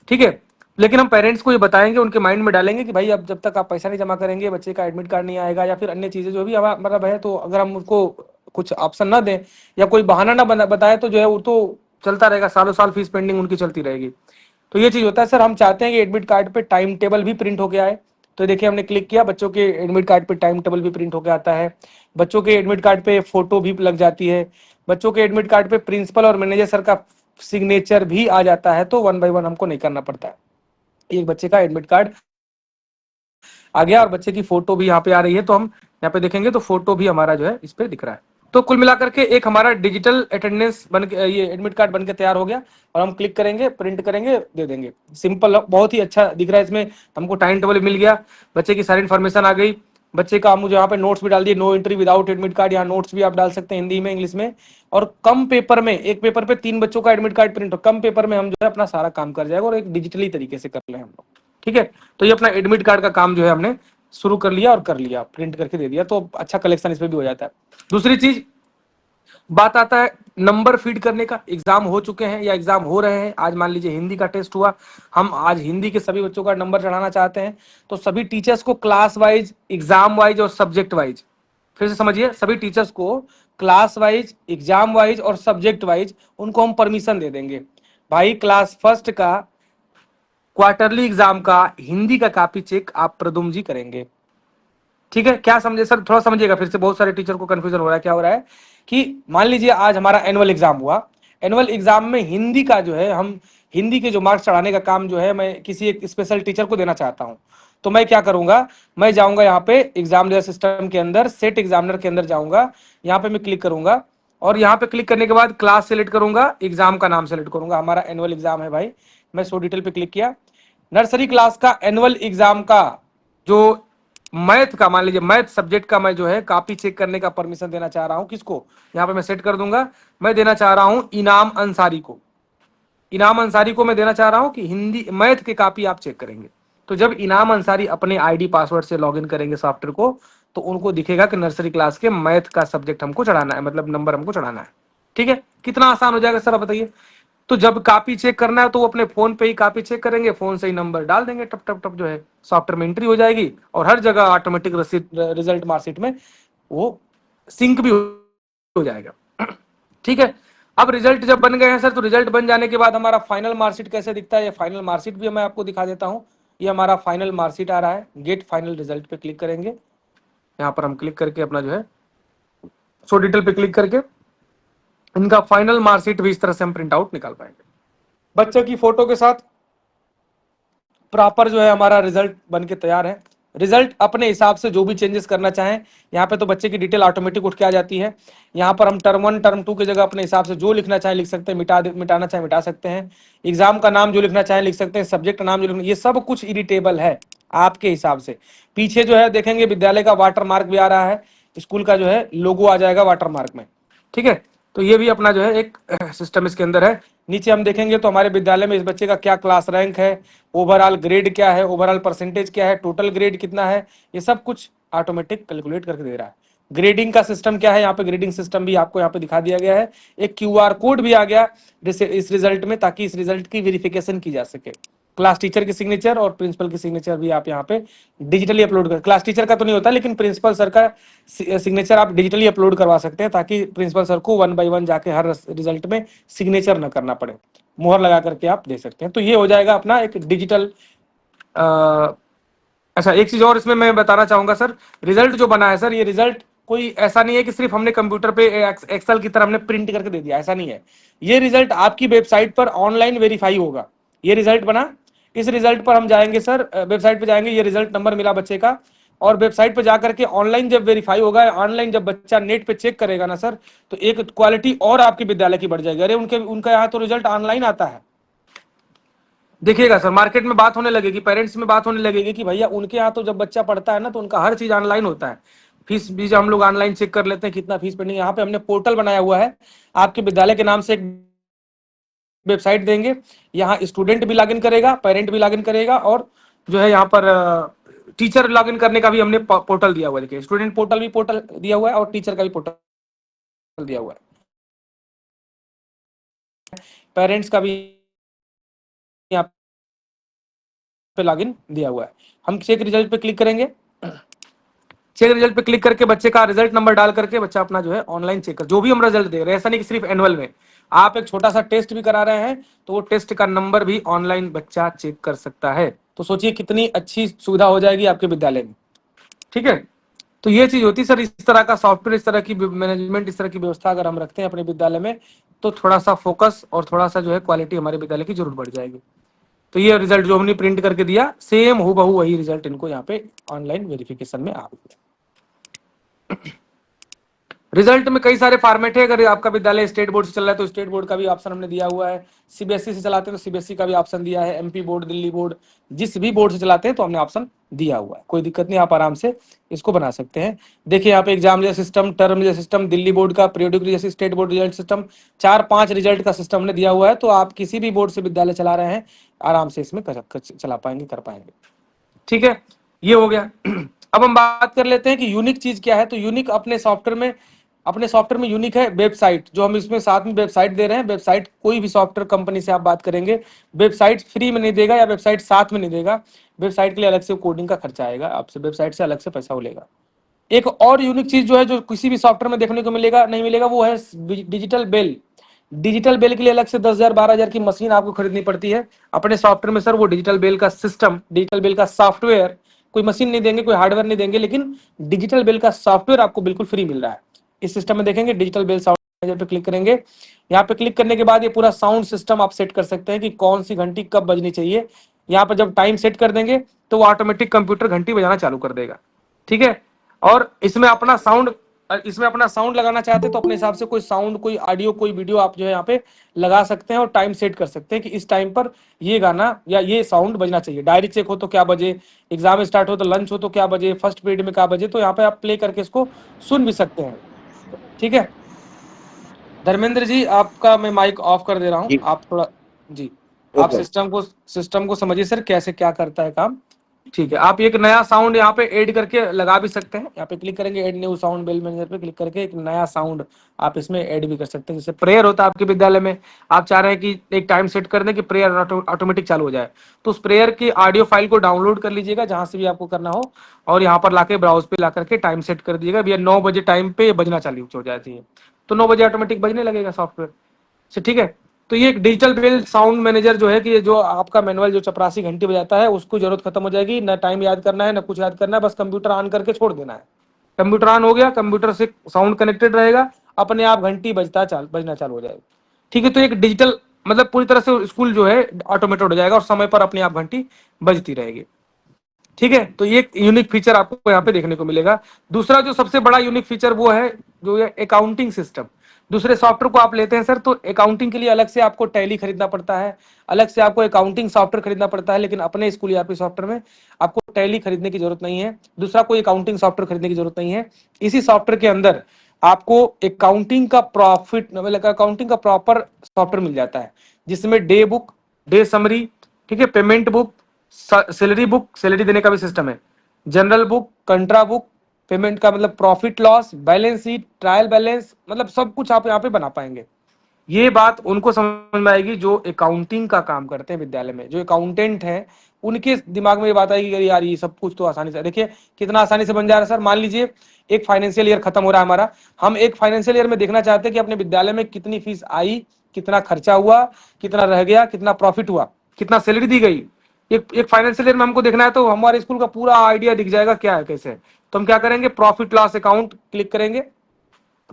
ठीक है, लेकिन हम पेरेंट्स को ये बताएंगे, उनके माइंड में डालेंगे कि भाई अब जब तक आप पैसा नहीं जमा करेंगे बच्चे का एडमिट कार्ड नहीं आएगा, या फिर अन्य चीजें जो भी मतलब है, तो अगर हम उसको कुछ ऑप्शन ना दें या कोई बहाना ना बताए तो जो है वो तो चलता रहेगा, सालों साल फीस पेंडिंग उनकी चलती रहेगी। तो ये चीज होता है सर, हम चाहते हैं कि एडमिट कार्ड पे टाइम टेबल भी प्रिंट होके आए। तो देखिए हमने क्लिक किया, बच्चों के एडमिट कार्ड पे टाइम टेबल भी प्रिंट होके आता है, बच्चों के एडमिट कार्ड पे फोटो भी लग जाती है, बच्चों के एडमिट कार्ड पे प्रिंसिपल और मैनेजर सर का सिग्नेचर भी आ जाता है, तो 1 बाय 1 हमको नहीं करना पड़ता है। एक बच्चे का एडमिट कार्ड आ गया और बच्चे की फोटो भी यहाँ पे आ रही है, तो हम यहाँ पे देखेंगे तो फोटो भी हमारा जो है इस पे दिख रहा है। तो कुल मिलाकर के एक हमारा डिजिटल अटेंडेंस बन के, ये एडमिट कार्ड बन के तैयार हो गया, और हम क्लिक करेंगे, प्रिंट करेंगे, दे देंगे। सिंपल, बहुत ही अच्छा दिख रहा है, इसमें हमको टाइम टेबल मिल गया, बच्चे की सारी इन्फॉर्मेशन आ गई, बच्चे का मुझे यहाँ पे नोट्स भी डाल दिए, no entry without admit card, यहाँ नोट्स भी आप डाल सकते हैं हिंदी में इंग्लिश में। और कम पेपर में, एक पेपर पे 3 बच्चों का एडमिट कार्ड प्रिंट हो, कम पेपर में हम जो है अपना सारा काम कर जाएगा, और एक डिजिटली तरीके से कर ले हम लोग। ठीक है, तो ये अपना एडमिट कार्ड का काम जो है हमने शुरू कर लिया और कर लिया, प्रिंट करके दे दिया, तो अच्छा कलेक्शन इसमें भी हो जाता है। दूसरी चीज बात आता है नंबर फीड करने का। एग्जाम हो चुके हैं या एग्जाम हो रहे हैं, आज मान लीजिए हिंदी का टेस्ट हुआ, हम आज हिंदी के सभी बच्चों का नंबर चढ़ाना चाहते हैं, तो सभी टीचर्स को क्लास वाइज, एग्जाम वाइज और सब्जेक्ट वाइज, फिर से समझिए, सभी टीचर्स को क्लास वाइज, एग्जाम वाइज और सब्जेक्ट वाइज उनको हम परमिशन दे देंगे। भाई क्लास फर्स्ट का क्वार्टरली एग्जाम का हिंदी का कॉपी चेक आप प्रदुम जी करेंगे। ठीक है, क्या समझे सर? थोड़ा समझिएगा फिर से, बहुत सारे टीचर को कंफ्यूजन हो रहा है। क्या हो रहा है कि मान लीजिए आज हमारा एनुअल एग्जाम हुआ, एनुअल एग्जाम में हिंदी का जो है, हम हिंदी के जो मार्क्स चढ़ाने का काम जो है मैं किसी एक स्पेशल टीचर को देना चाहता हूं। तो मैं क्या करूंगा, मैं जाऊंगा यहाँ पे एग्जाम सिस्टम के अंदर, सेट एग्जामिनर के अंदर जाऊंगा, यहाँ पे मैं क्लिक करूंगा और यहाँ पे क्लिक करने के बाद क्लास सेलेक्ट करूंगा, एग्जाम का नाम सेलेक्ट करूंगा, हमारा एनुअल एग्जाम है भाई। मैं शो डिटेल पे क्लिक किया, नर्सरी क्लास का एनुअल एग्जाम का जो मैथ का, मान लीजिए मैथ सब्जेक्ट का मैं जो है कॉपी चेक करने का परमिशन देना चाह रहा हूं। किसको? यहां पे मैं सेट कर दूंगा, मैं देना चाह रहा हूं इनाम अंसारी को। इनाम अंसारी को मैं देना चाह रहा हूं कि हिंदी मैथ की कॉपी आप चेक करेंगे। तो जब इनाम अंसारी अपने आईडी पासवर्ड से लॉगिन करेंगे सॉफ्टवेयर को, तो उनको दिखेगा कि नर्सरी क्लास के मैथ का सब्जेक्ट हमको चढ़ाना है, मतलब नंबर हमको चढ़ाना है। ठीक है, कितना आसान हो जाएगा सर, आप बताइए। तो जब कॉपी चेक करना है तो वो अपने फोन पे ही कॉपी चेक करेंगे, फोन से ही नंबर डाल देंगे, टप टप टप जो है सॉफ्टवेयर में एंट्री हो जाएगी और हर जगह ऑटोमेटिक रिजल्ट मार्कशीट में वो सिंक भी हो जाएगा। ठीक है, अब रिजल्ट जब बन गए हैं सर, तो रिजल्ट बन जाने के बाद हमारा फाइनल मार्कशीट कैसे दिखता है, ये फाइनल मार्कशीट भी मैं आपको दिखा देता हूं। ये हमारा फाइनल मार्कशीट आ रहा है, गेट फाइनल रिजल्ट पे क्लिक करेंगे। यहाँ पर हम क्लिक करके अपना जो है शो डिटेल पे क्लिक करके इनका फाइनल मार्कशीट भी इस तरह से हम प्रिंट आउट निकाल पाएंगे, बच्चों की फोटो के साथ प्रॉपर जो है हमारा रिजल्ट बन के तैयार है। रिजल्ट अपने हिसाब से जो भी चेंजेस करना चाहें, यहाँ पे तो बच्चे की डिटेल ऑटोमेटिक उठ के आ जाती है। यहाँ पर हम टर्म 1 टर्म 2 की जगह अपने हिसाब से जो लिखना चाहे लिख सकते हैं, मिटाना चाहे मिटा सकते हैं, एग्जाम का नाम जो लिखना चाहे लिख सकते हैं, सब्जेक्ट नाम जो लिखना, ये सब कुछ इडिटेबल है आपके हिसाब से। पीछे जो है देखेंगे विद्यालय का वाटर मार्क भी आ रहा है, स्कूल का जो है लोगो आ जाएगा वाटर मार्क में। ठीक है, तो ये भी अपना जो है एक सिस्टम इसके अंदर है। नीचे हम देखेंगे तो हमारे विद्यालय में इस बच्चे का क्या क्लास रैंक है, ओवरऑल ग्रेड क्या है, ओवरऑल परसेंटेज क्या है, टोटल ग्रेड कितना है, ये सब कुछ ऑटोमेटिक कैलकुलेट करके दे रहा है। ग्रेडिंग का सिस्टम क्या है, यहाँ पे ग्रेडिंग सिस्टम भी आपको यहाँ पे दिखा दिया गया है। एक क्यूआर कोड भी आ गया इस रिजल्ट में, ताकि इस रिजल्ट की वेरिफिकेशन की जा सके। क्लास टीचर की सिग्नेचर और प्रिंसिपल की सिग्नेचर भी आप यहाँ पे डिजिटली अपलोड कर, क्लास टीचर का तो नहीं होता, लेकिन प्रिंसिपल सर का सिग्नेचर आप डिजिटली अपलोड करवा सकते हैं, ताकि प्रिंसिपल सर को 1 बाय 1 जाके हर रिजल्ट में सिग्नेचर न करना पड़े, मोहर लगा करके आप दे सकते हैं। तो ये हो जाएगा अपना एक डिजिटल। अच्छा, एक चीज और इसमें मैं बताना चाहूंगा सर, रिजल्ट जो बना है सर, ये रिजल्ट कोई ऐसा नहीं है कि सिर्फ हमने कंप्यूटर पे एक्सेल की तरह हमने प्रिंट करके दे दिया, ऐसा नहीं है। ये रिजल्ट आपकी वेबसाइट पर ऑनलाइन वेरीफाई होगा। ये रिजल्ट बना, इस रिजल्ट पर हम जाएंगे सर, वेबसाइट पे जाएंगे, ये रिजल्ट नंबर मिला बच्चे का, और वेबसाइट पे जाकर के ऑनलाइन जब वेरीफाई होगा, ऑनलाइन जब बच्चा नेट पे चेक करेगा ना सर, तो एक क्वालिटी और आपके विद्यालय की बढ़ जाएगी। अरे उनका यहाँ तो रिजल्ट ऑनलाइन आता है, देखिएगा सर, मार्केट में बात होने लगेगी, पेरेंट्स में बात होने लगेगी कि भैया उनके यहाँ तो जब बच्चा पढ़ता है ना, तो उनका हर चीज ऑनलाइन होता है। फीस भी हम लोग ऑनलाइन चेक कर लेते हैं कितना फीस पेंडिंग। यहाँ पे हमने पोर्टल बनाया हुआ है, आपके विद्यालय के नाम से एक वेबसाइट देंगे, यहाँ स्टूडेंट भी लॉगिन करेगा, पेरेंट भी लॉगिन करेगा, और जो है यहाँ पर टीचर लॉगिन करने का भी हमने पोर्टल दिया हुआ है। देखिए, स्टूडेंट पोर्टल भी पोर्टल दिया हुआ है और टीचर का भी पोर्टल दिया हुआ है, पेरेंट्स का भी यहाँ पे लॉगिन दिया हुआ है। हम चेक रिजल्ट पे क्लिक करेंगे, चेक रिजल्ट पे क्लिक करके बच्चे का रिजल्ट नंबर डाल करके बच्चा अपना जो है ऑनलाइन चेक कर, जो भी हम रिजल्ट दे रहे हैं, ऐसा नहीं कि सिर्फ एनुअल में आप एक छोटा सा टेस्ट भी करा रहे हैं, तो वो टेस्ट का नंबर भी ऑनलाइन बच्चा चेक कर सकता है। तो सोचिए कितनी अच्छी सुविधा हो जाएगी आपके विद्यालय में। ठीक है, तो ये चीज होती है सर, इस तरह का सॉफ्टवेयर, इस तरह की मैनेजमेंट, इस तरह की व्यवस्था अगर हम रखते हैं अपने विद्यालय में, तो थोड़ा सा फोकस और थोड़ा सा जो है क्वालिटी हमारे विद्यालय की जरूर बढ़ जाएगी। तो ये रिजल्ट जो हमने प्रिंट करके दिया, सेम हूबहू वही रिजल्ट इनको यहाँ पे ऑनलाइन वेरिफिकेशन में आ गया। रिजल्ट में कई सारे फॉर्मेट है, अगर आपका विद्यालय स्टेट बोर्ड से चल रहा है तो स्टेट बोर्ड का भी ऑप्शन हमने दिया हुआ है, सीबीएसई से चलाते हैं तो सीबीएसई का भी ऑप्शन दिया है, एमपी बोर्ड, दिल्ली बोर्ड, जिस भी बोर्ड से चलाते हैं तो हमने ऑप्शन दिया हुआ है, कोई दिक्कत नहीं, आप आराम से इसको बना सकते हैं। देखिए यहाँ पे exam system, term system, Delhi board का, पीरियोडिक जैसे state board result system, 4-5 result का सिस्टम हमने दिया हुआ है, तो आप किसी भी बोर्ड से विद्यालय चला रहे हैं आराम से इसमें चला पाएंगे, कर पाएंगे। ठीक है, ये हो गया। अब हम बात कर लेते हैं कि यूनिक चीज क्या है। तो यूनिक अपने सॉफ्टवेयर में यूनिक है वेबसाइट, जो हम इसमें साथ में वेबसाइट दे रहे हैं। वेबसाइट कोई भी सॉफ्टवेयर कंपनी से आप बात करेंगे, वेबसाइट फ्री में नहीं देगा या वेबसाइट साथ में नहीं देगा, वेबसाइट के लिए अलग से कोडिंग का खर्चा आएगा, आपसे वेबसाइट से अलग से पैसा वो लेगा। एक और यूनिक चीज जो है, जो किसी भी सॉफ्टवेयर में देखने को मिलेगा नहीं मिलेगा, वो है डिजिटल बेल। डिजिटल बेल के लिए अलग से 10,000 12,000 की मशीन आपको खरीदनी पड़ती है अपने सॉफ्टवेयर में सर। वो डिजिटल बेल का सिस्टम, डिजिटल बेल का सॉफ्टवेयर, कोई मशीन नहीं देंगे, कोई हार्डवेयर नहीं देंगे, लेकिन डिजिटल बेल का सॉफ्टवेयर आपको बिल्कुल फ्री मिल रहा है। इस सिस्टम में देखेंगे, डिजिटल बेल साउंड पे क्लिक करेंगे। यहाँ पे क्लिक करने के बाद ये पूरा साउंड सिस्टम आप सेट कर सकते हैं कि कौन सी घंटी कब बजनी चाहिए। यहाँ पर जब टाइम सेट कर देंगे तो वो ऑटोमेटिक कंप्यूटर घंटी बजाना चालू कर देगा। ठीक है। और इसमें अपना साउंड लगाना चाहते हैं तो अपने हिसाब से कोई साउंड, कोई ऑडियो, कोई वीडियो आप जो है यहाँ पे लगा सकते हैं और टाइम सेट कर सकते हैं कि इस टाइम पर ये गाना या ये साउंड बजना चाहिए। डायरी चेक हो तो क्या बजे, एग्जाम स्टार्ट हो तो लंच हो तो क्या बजे, फर्स्ट पीरियड में क्या बजे, तो यहाँ पे आप प्ले करके इसको सुन भी सकते हैं। ठीक है। धर्मेंद्र जी, आपका मैं माइक ऑफ कर दे रहा हूँ, जी आप थोड़ा, जी, आप ओके। सिस्टम को समझिए सर, कैसे क्या करता है काम। ठीक है। आप एक नया साउंड यहाँ पे ऐड करके लगा भी सकते हैं। यहाँ पे क्लिक करेंगे, add new sound bell manager पे क्लिक करके एक नया साउंड आप इसमें ऐड भी कर सकते हैं। जैसे प्रेयर होता है आपके विद्यालय में, आप चाह रहे हैं कि एक टाइम सेट कर दें कि प्रेयर ऑटोमेटिक चालू हो जाए, तो उस प्रेयर की ऑडियो फाइल को डाउनलोड कर लीजिएगा जहां से भी आपको करना हो, और यहाँ पर लाके ब्राउज पे ला करके टाइम सेट कर दीजिएगा भैया 9 बजे टाइम पे बजना चालू हो जाती है, तो 9 बजे ऑटोमेटिक बजने लगेगा सॉफ्टवेयर से। ठीक है। तो ये एक डिजिटल बेल साउंड मैनेजर जो है कि जो आपका मैनुअल जो चपरासी घंटी बजाता है उसको जरूरत खत्म हो जाएगी, ना टाइम याद करना है ना कुछ याद करना है, बस कंप्यूटर ऑन करके छोड़ देना है। कंप्यूटर ऑन हो गया, कंप्यूटर से साउंड कनेक्टेड रहेगा, अपने आप घंटी बजना चालू हो जाएगा। ठीक है। तो एक डिजिटल मतलब पूरी तरह से स्कूल जो है ऑटोमेटेड हो जाएगा और समय पर अपने आप घंटी बजती रहेगी। ठीक है। तो ये एक यूनिक फीचर आपको यहाँ पे देखने को मिलेगा। दूसरा जो सबसे बड़ा यूनिक फीचर वो है जो है अकाउंटिंग सिस्टम। दूसरे सॉफ्टवेयर को आप लेते हैं सर, तो अकाउंटिंग के लिए अलग से आपको टैली खरीदना पड़ता है, अलग से आपको अकाउंटिंग सॉफ्टवेयर खरीदना पड़ता है, लेकिन अपने स्कूल ईआरपी सॉफ्टवेयर में आपको टैली खरीदने की जरूरत नहीं है, दूसरा कोई अकाउंटिंग सॉफ्टवेयर खरीदने की जरूरत नहीं है। इसी सॉफ्टवेयर के अंदर आपको अकाउंटिंग का प्रॉफिट मतलब अकाउंटिंग का प्रॉपर सॉफ्टवेयर मिल जाता है, जिसमें डे बुक, डे समरी, ठीक है, payment book, salary book, salary देने का भी सिस्टम है, जनरल बुक, कंट्रा बुक, पेमेंट का मतलब profit loss, balance sheet, trial balance, मतलब सब कुछ आप यहाँ पे बना पाएंगे। ये बात उनको समझ में आएगी जो अकाउंटिंग का काम करते हैं विद्यालय में, जो अकाउंटेंट हैं उनके दिमाग में ये बात आएगी कि यार ये सब कुछ तो आसानी से, देखिए कितना आसानी से बन जा रहा है सर। मान लीजिए एक फाइनेंशियल ईयर खत्म हो रहा है हमारा, हम एक फाइनेंशियल ईयर में देखना चाहते हैं कि अपने विद्यालय में कितनी फीस आई, कितना खर्चा हुआ, कितना रह गया, कितना प्रॉफिट हुआ, कितना सैलरी दी गई। एक फाइनेंशियल ईयर में हमको देखना है तो हमारे स्कूल का पूरा आइडिया दिख जाएगा क्या है कैसे है। तो हम क्या करेंगे, प्रॉफिट लॉस अकाउंट क्लिक करेंगे,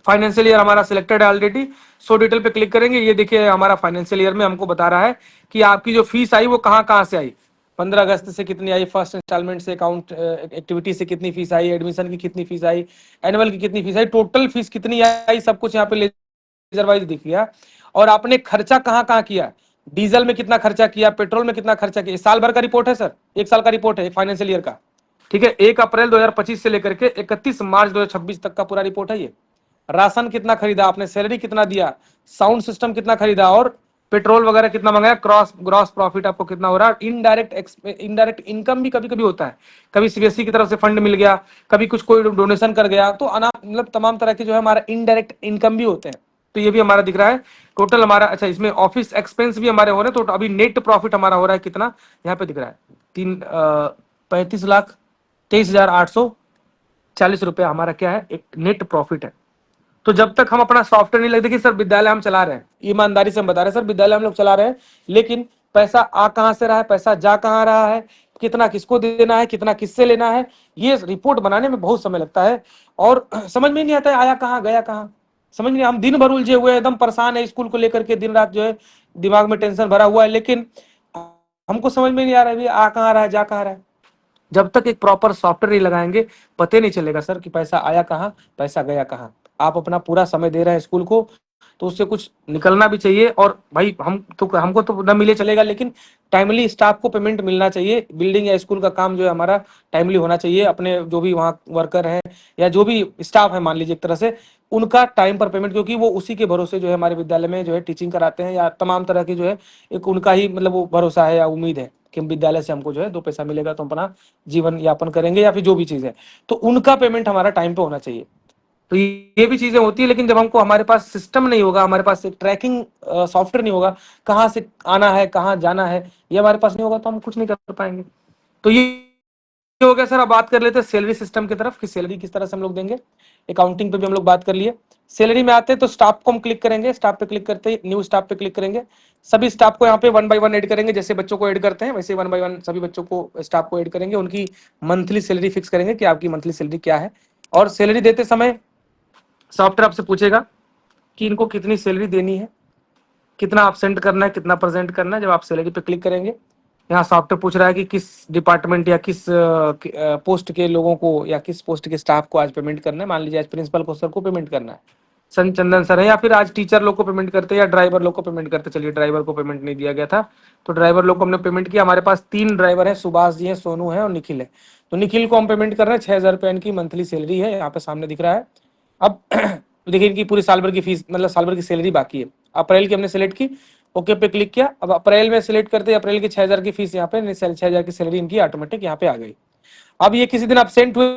फाइनेंशियल ईयर हमारा सिलेक्टेड है ऑलरेडी, सो डिटेल पे क्लिक करेंगे। ये देखिए हमारा फाइनेंशियल ईयर में हमको बता रहा है कि आपकी जो फीस आई वो कहाँ कहाँ से आई। 15 अगस्त से कितनी आई, फर्स्ट इंस्टॉलमेंट से, अकाउंट एक्टिविटी से कितनी फीस आई, एडमिशन की कितनी फीस आई, एनुअल की कितनी फीस आई, टोटल फीस कितनी आई, सब कुछ यहाँ पे लेजर वाइज दिख गया। और आपने खर्चा कहाँ कहाँ किया, डीजल में कितना खर्चा किया, पेट्रोल में कितना खर्चा किया, साल भर का रिपोर्ट है सर, एक साल का रिपोर्ट है फाइनेंशियल ईयर का। ठीक है। 1 अप्रैल 2025 से लेकर के 31 मार्च 2026 तक का पूरा रिपोर्ट है ये। राशन कितना खरीदा आपने, सैलरी कितना दिया, साउंड सिस्टम कितना खरीदा, और पेट्रोल वगैरह कितना मंगाया, क्रॉस ग्रॉस प्रॉफिट आपको कितना हो रहा है, इनडायरेक्ट इनकम भी कभी कभी होता है, कभी सीबीएसई की तरफ से फंड मिल गया, कभी कुछ कोई डोनेशन कर गया, तो अना मतलब तमाम तरह के जो है हमारा इनडायरेक्ट इनकम भी होते हैं। तो ये भी हमारा दिख रहा है टोटल हमारा। अच्छा, इसमें ऑफिस एक्सपेंस भी हमारे हो रहे हैं, तो अभी नेट प्रॉफिट हमारा हो रहा है कितना, यहाँ पे दिख रहा है 35,23,840 हमारा क्या है, एक नेट प्रॉफिट है। तो जब तक हम अपना सॉफ्टवेयर नहीं लगते कि सर विद्यालय हम चला रहे हैं, ईमानदारी से हम बता रहे हैं सर विद्यालय हम लोग चला रहे हैं, लेकिन पैसा आ कहां से रहा है, पैसा जा कहां रहा है, कितना किसको देना है, कितना किससे लेना है, ये रिपोर्ट बनाने में बहुत समय लगता है और समझ में नहीं आता है आया कहाँ गया कहाँ, समझ नहीं। हम दिन भर उलझे हुए एकदम परेशान है स्कूल को लेकर के, दिन रात जो है दिमाग में टेंशन भरा हुआ है, लेकिन हमको समझ में नहीं आ रहा है आ कहाँ रहा है जा कहाँ रहा है। जब तक एक प्रॉपर सॉफ्टवेयर नहीं लगाएंगे पते नहीं चलेगा सर कि पैसा आया कहाँ, पैसा गया कहाँ। आप अपना पूरा समय दे रहे हैं स्कूल को, तो उससे कुछ निकलना भी चाहिए। और भाई हमको तो न मिले चलेगा, लेकिन टाइमली स्टाफ को पेमेंट मिलना चाहिए। बिल्डिंग या स्कूल का काम जो है हमारा टाइमली होना चाहिए। अपने जो भी वहाँ वर्कर हैं या जो भी स्टाफ है मान लीजिए एक तरह से, उनका टाइम पर पेमेंट, क्योंकि वो उसी के भरोसे जो है हमारे विद्यालय में जो है टीचिंग कराते हैं या तमाम तरह की जो है एक उनका ही मतलब वो भरोसा है या उम्मीद है कि विद्यालय से हमको जो है 2 पैसा मिलेगा तो हम अपना जीवन यापन करेंगे या फिर जो भी चीज है, तो उनका पेमेंट हमारा टाइम पे होना चाहिए। तो ये भी चीजें होती है, लेकिन जब हमको हमारे पास सिस्टम नहीं होगा, हमारे पास एक ट्रैकिंग सॉफ्टवेयर नहीं होगा, कहाँ से आना है कहाँ जाना है ये हमारे पास नहीं होगा, तो हम कुछ नहीं कर पाएंगे। तो ये हो गया सर। अब बात कर लेते हैं सैलरी सिस्टम की तरफ कि सैलरी किस तरह से हम लोग देंगे। अकाउंटिंग पे भी हम लोग बात कर लिए। सैलरी में आते हैं तो स्टाफ को हम क्लिक करेंगे, स्टाफ पे क्लिक करते ही न्यू स्टाफ पे क्लिक करेंगे। सभी स्टाफ को यहाँ पे वन बाय वन ऐड करेंगे, जैसे बच्चों को ऐड करते हैं वैसे वन बाय वन सभी बच्चों को स्टाफ को ऐड करेंगे। उनकी मंथली सैलरी फिक्स करेंगे कि आपकी मंथली सैलरी क्या है। और सैलरी देते समय सॉफ्टवेयर आपसे पूछेगा कि इनको कितनी सैलरी देनी है, कितना अपसेंट करना है, कितना प्रेजेंट करना है। जब आप सैलरी पे क्लिक करेंगे, यहाँ सॉफ्टवेयर पूछ रहा है कि किस डिपार्टमेंट या किस पोस्ट के लोगों को या किस पोस्ट के स्टाफ को आज पेमेंट करना है। मान लीजिए आज प्रिंसिपल को सर को पेमेंट करना है, सन चंदन सर है, या फिर आज टीचर लोग को पेमेंट करते हैं या ड्राइवर लोग को पेमेंट करते। चलिए ड्राइवर को पेमेंट नहीं दिया गया था तो ड्राइवर लोग को हमने पेमेंट किया। हमारे पास 3 ड्राइवर हैं, सुभाष जी हैं, सोनू है और निखिल है। तो निखिल को हम पेमेंट कर रहे हैं 6,000 रुपये इनकी मंथली सैलरी है, यहाँ पे सामने दिख रहा है। अब देखिए इनकी पूरी साल भर की फीस मतलब साल भर की सैलरी बाकी है। अप्रैल की हमने सेलेक्ट की, ओके पे क्लिक किया। अब अप्रैल में सिलेक्ट करते अप्रैल की 6,000 की फीस यहाँ पे 6,000 की सैलरी इनकी ऑटोमेटिक यहाँ पे आ गई। अब ये किसी दिन अब्सेंट हुए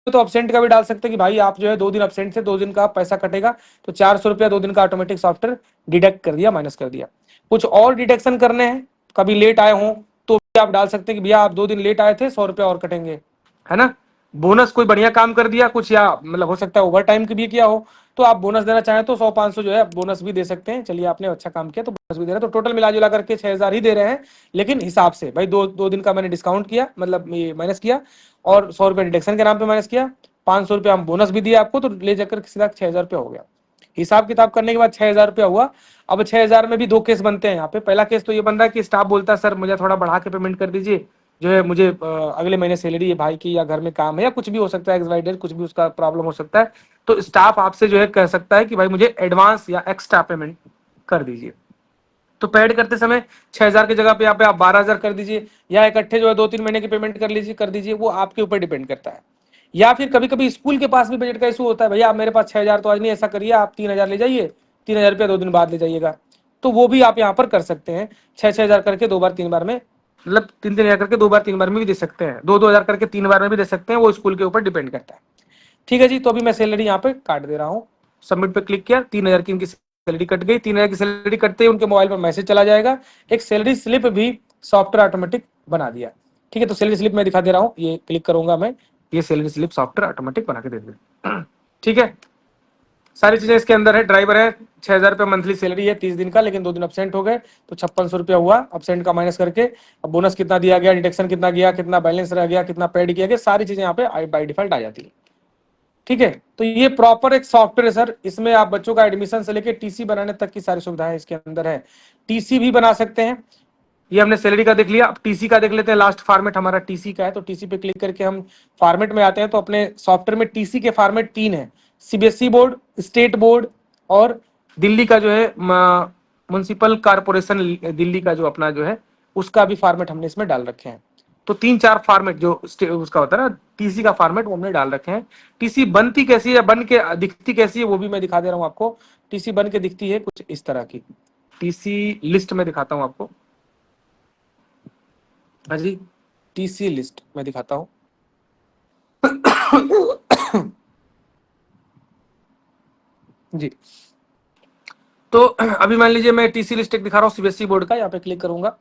तो अब्सेंट का भी डाल सकते हैं कि भाई आप जो है 2 दिन अब्सेंट थे, 2 दिन का पैसा कटेगा, तो 400 रुपया 2 दिन का ऑटोमेटिक सॉफ्टवेयर डिडक्ट कर दिया, माइनस कर दिया। कुछ और डिडक्शन करने हैं, कभी लेट आए हों तो भी आप डाल सकते हैं कि भैया आप 2 दिन लेट आए थे, 100 रुपया और कटेंगे, है ना। बोनस कोई बढ़िया काम कर दिया कुछ, या मतलब हो सकता है ओवर टाइम की भी किया हो, तो आप बोनस देना चाहें तो 100-500 जो है बोनस भी दे सकते हैं। चलिए आपने अच्छा काम किया तो बोनस भी दे रहे हैं, तो टोटल मिला जुला करके 6,000 ही दे रहे हैं। लेकिन हिसाब से भाई दो दिन का मैंने डिस्काउंट किया, मतलब ये माइनस किया, और 100 रुपये डिडक्शन के नाम पे माइनस किया, 500 रुपया हम बोनस भी दिया आपको, तो ले जाकर सीधा 6,000 रुपया हो गया। हिसाब किताब करने के बाद 6,000 रुपया हुआ। अब 6,000 में भी 2 केस बनते हैं यहाँ पे। पहला केस तो ये बन रहा है कि स्टाफ बोलता है सर मुझे थोड़ा बढ़ा के पेमेंट कर दीजिए, जो है मुझे अगले महीने सैलरी है भाई की, या घर में काम है, या कुछ भी हो सकता है, एक्स कुछ भी उसका प्रॉब्लम हो सकता है। तो स्टाफ आपसे जो है कह सकता है कि भाई मुझे एडवांस या एक्स्ट्रा पेमेंट कर दीजिए। तो पेड करते समय 6,000 की जगह पे यहाँ पे आप 12,000 कर दीजिए, या इकट्ठे जो है 2-3 महीने की पेमेंट कर दीजिए, वो आपके ऊपर डिपेंड करता है। या फिर कभी कभी स्कूल के पास भी बजट का इशू होता है, भैया आप मेरे पास 6,000 तो आज नहीं, ऐसा करिए आप 3,000 ले जाइए, 3,000 रुपया 2 दिन बाद ले जाइएगा। तो वो भी आप यहाँ पर कर सकते हैं। 6,000 करके 2 बार 3 बार में, मतलब 3-3 हजार करके 2 बार 3 बार में भी दे सकते हैं, 2-2 हजार करके 3 बार में भी दे सकते हैं, वो स्कूल के ऊपर डिपेंड करता है। ठीक है जी, तो अभी मैं सैलरी यहाँ पे काट दे रहा हूँ। सबमिट पे क्लिक किया, 3,000 की इनकी सैलरी कट गई। 3,000 की सैलरी कटते ही उनके मोबाइल पर मैसेज चला जाएगा। एक सैलरी स्लिप भी सॉफ्टवेयर ऑटोमेटिक बना दिया। ठीक है, तो सैलरी स्लिप मैं दिखा दे रहा हूँ, ये क्लिक करूंगा मैं, ये सैलरी स्लिप सॉफ्टवेयर ऑटोमेटिक बना के दे देगा। ठीक है, सारी चीजें इसके अंदर है। ड्राइवर है, 6,000 रुपया मंथली सैलरी है 30 दिन का, लेकिन 2 दिन अब्सेंट हो गए तो 5600 रुपया हुआ अब्सेंट का माइनस करके। अब बोनस कितना दिया गया, डिडक्शन कितना गया, कितना बैलेंस रह गया, कितना पेड किया गया, सारी चीजें यहाँ पे बाई डिफॉल्ट आ जाती है। ठीक है, तो ये प्रॉपर एक सॉफ्टवेयर है सर। इसमें आप बच्चों का एडमिशन से लेके टीसी बनाने तक की सारी सुविधाएं इसके अंदर है। टीसी भी बना सकते हैं। ये हमने सैलरी का देख लिया, अब टीसी का देख लेते हैं। लास्ट फॉर्मेट हमारा टीसी का है, तो टीसी पे क्लिक करके हम फॉर्मेट में आते हैं। तो अपने सॉफ्टवेयर में टीसी के फॉर्मेट 3 है, सीबीएसई बोर्ड, स्टेट बोर्ड और दिल्ली का जो है म्युनिसिपल कारपोरेशन दिल्ली का जो अपना जो है, उसका भी फॉर्मेट हमने इसमें डाल रखे हैं। तो 3-4 फॉर्मेट जो उसका होता है ना टीसी का फॉर्मेट, वो हमने डाल रखे हैं। टीसी बनती कैसी है, बन के दिखती कैसी है, वो भी मैं दिखा दे रहा हूँ आपको। टीसी बन के दिखती है कुछ इस तरह की। टीसी लिस्ट में दिखाता हूँ आपको। हाँ जी, टीसी लिस्ट मैं दिखाता हूँ। जी, तो अभी मान लीजिए मैं टीसी लिस्ट एक दिखा रहा हूँ सीबीएसई बोर्ड का, यहाँ पे क्लिक करूंगा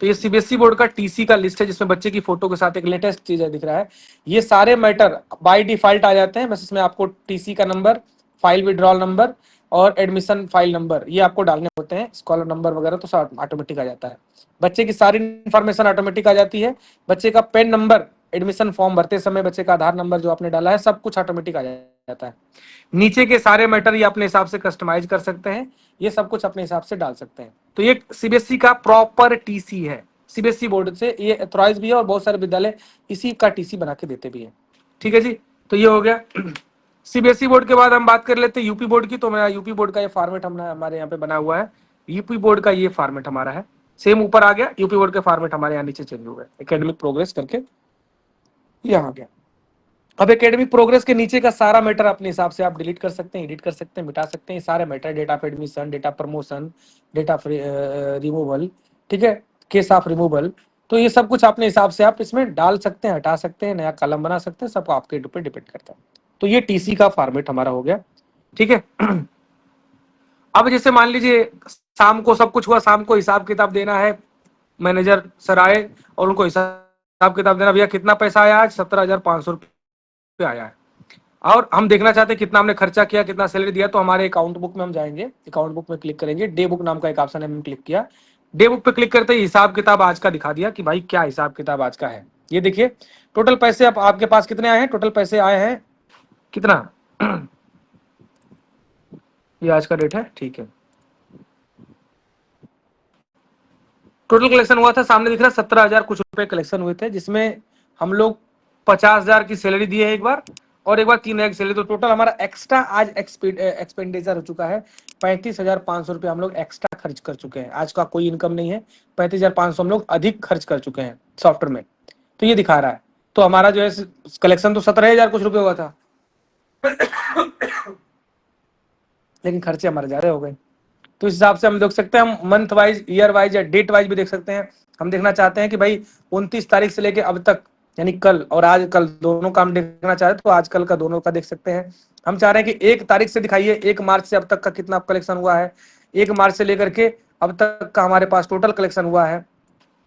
तो ये सीबीएसई बोर्ड का टीसी का लिस्ट है, जिसमें बच्चे की फोटो के साथ एक लेटेस्ट चीज है दिख रहा है। ये सारे मैटर बाय डिफॉल्ट आ जाते हैं, बस इसमें आपको टीसी का नंबर, फाइल विड्रॉल नंबर और एडमिशन फाइल नंबर ये आपको डालने होते हैं। स्कॉलर नंबर वगैरह तो सब ऑटोमेटिक आ जाता है। बच्चे की सारी इंफॉर्मेशन ऑटोमेटिक आ जाती है। बच्चे का पेन नंबर, एडमिशन फॉर्म भरते समय बच्चे का आधार नंबर जो आपने डाला है, सब कुछ ऑटोमेटिक आ जाता है। नीचे के सारे मैटर ये अपने हिसाब से कस्टमाइज कर सकते हैं, ये सब कुछ अपने हिसाब से डाल सकते हैं। तो ये सीबीएसई का प्रॉपर टीसी है। सीबीएसई बोर्ड से ये अथॉराइज भी है और बहुत सारे विद्यालय इसी का टीसी बना के देते भी हैं। ठीक है जी, तो ये हो गया सीबीएसई बोर्ड के बाद हम बात कर लेते हैं यूपी बोर्ड की। तो मैं यूपी बोर्ड का ये फॉर्मेट हमने हमारे यहाँ पे बना हुआ है। यूपी बोर्ड का ये फॉर्मेट हमारा है, सेम ऊपर आ गया। यूपी बोर्ड के फॉर्मेट हमारे यहाँ नीचे चेंज हो गए, एकेडमिक प्रोग्रेस करके यहाँ आ गया। अब एकेडमिक प्रोग्रेस के नीचे का सारा मैटर अपने हिसाब से आप डिलीट कर सकते हैं, एडिट कर सकते हैं, मिटा सकते हैं। सारे matter, date of admission, date of promotion, date of removal, ठीक है, केस ऑफ रिमूवल, तो ये सब कुछ अपने हिसाब से आप इसमें डाल सकते हैं, हटा सकते हैं, नया कॉलम बना सकते हैं, सब आपके ऊपर डिपेंड करता है। तो ये टीसी का फॉर्मेट हमारा हो गया। ठीक है, अब जैसे मान लीजिए शाम को सब कुछ हुआ, शाम को हिसाब किताब देना है, मैनेजर सर आए और उनको हिसाब किताब देना। भैया कितना पैसा आया आज? 17,500 आया है। और हम देखना चाहते हैं कितना हमने खर्चा किया, कितना सैलरी दिया। तो हमारे अकाउंट बुक में हम जाएंगे, अकाउंट बुक में क्लिक करेंगे, डे बुक नाम का एक ऑप्शन है, हमने क्लिक किया। डे बुक पे क्लिक करते ही हिसाब किताब आज का दिखा दिया कि भाई क्या हिसाब किताब आज का है। ये देखिए टोटल पैसे अब आपके पास कितने आए हैं। टोटल पैसे आए हैं कितना ये आज का डेट है, ठीक है। टोटल कलेक्शन हुआ था, सामने दिख रहा है 17,000 कुछ रुपए कलेक्शन हुए थे, जिसमें हम लोग 50,000 की सैलरी दी है एक बार, और एक बार 3,000 की सैलरी। तो टोटल हमारा एक्स्ट्रा आज एक्सपेंडिचर हो चुका है 35,500 रुपये। हम लोग एक्स्ट्रा खर्च कर चुके हैं। आज का कोई इनकम नहीं है, 35,500 हम लोग अधिक खर्च कर चुके हैं सॉफ्टवेयर में। तो ये दिखा रहा है। तो हमारा जो है कलेक्शन तो 17,000 कुछ रुपये हुआ था, लेकिन खर्चे हमारे ज्यादा हो गए। तो इस हिसाब से हम देख सकते हैं, हम मंथ वाइज, ईयर वाइज या डेट वाइज भी देख सकते हैं। हम देखना चाहते हैं कि भाई 29 तारीख से लेके अब तक, यानी कल और आज, कल दोनों का हम देखना चाहते हैं तो आज कल का दोनों का देख सकते हैं। हम चाह रहे हैं कि 1 तारीख से दिखाइए, 1 मार्च से अब तक का कितना कलेक्शन हुआ है। 1 मार्च से लेकर के अब तक का हमारे पास टोटल कलेक्शन हुआ है।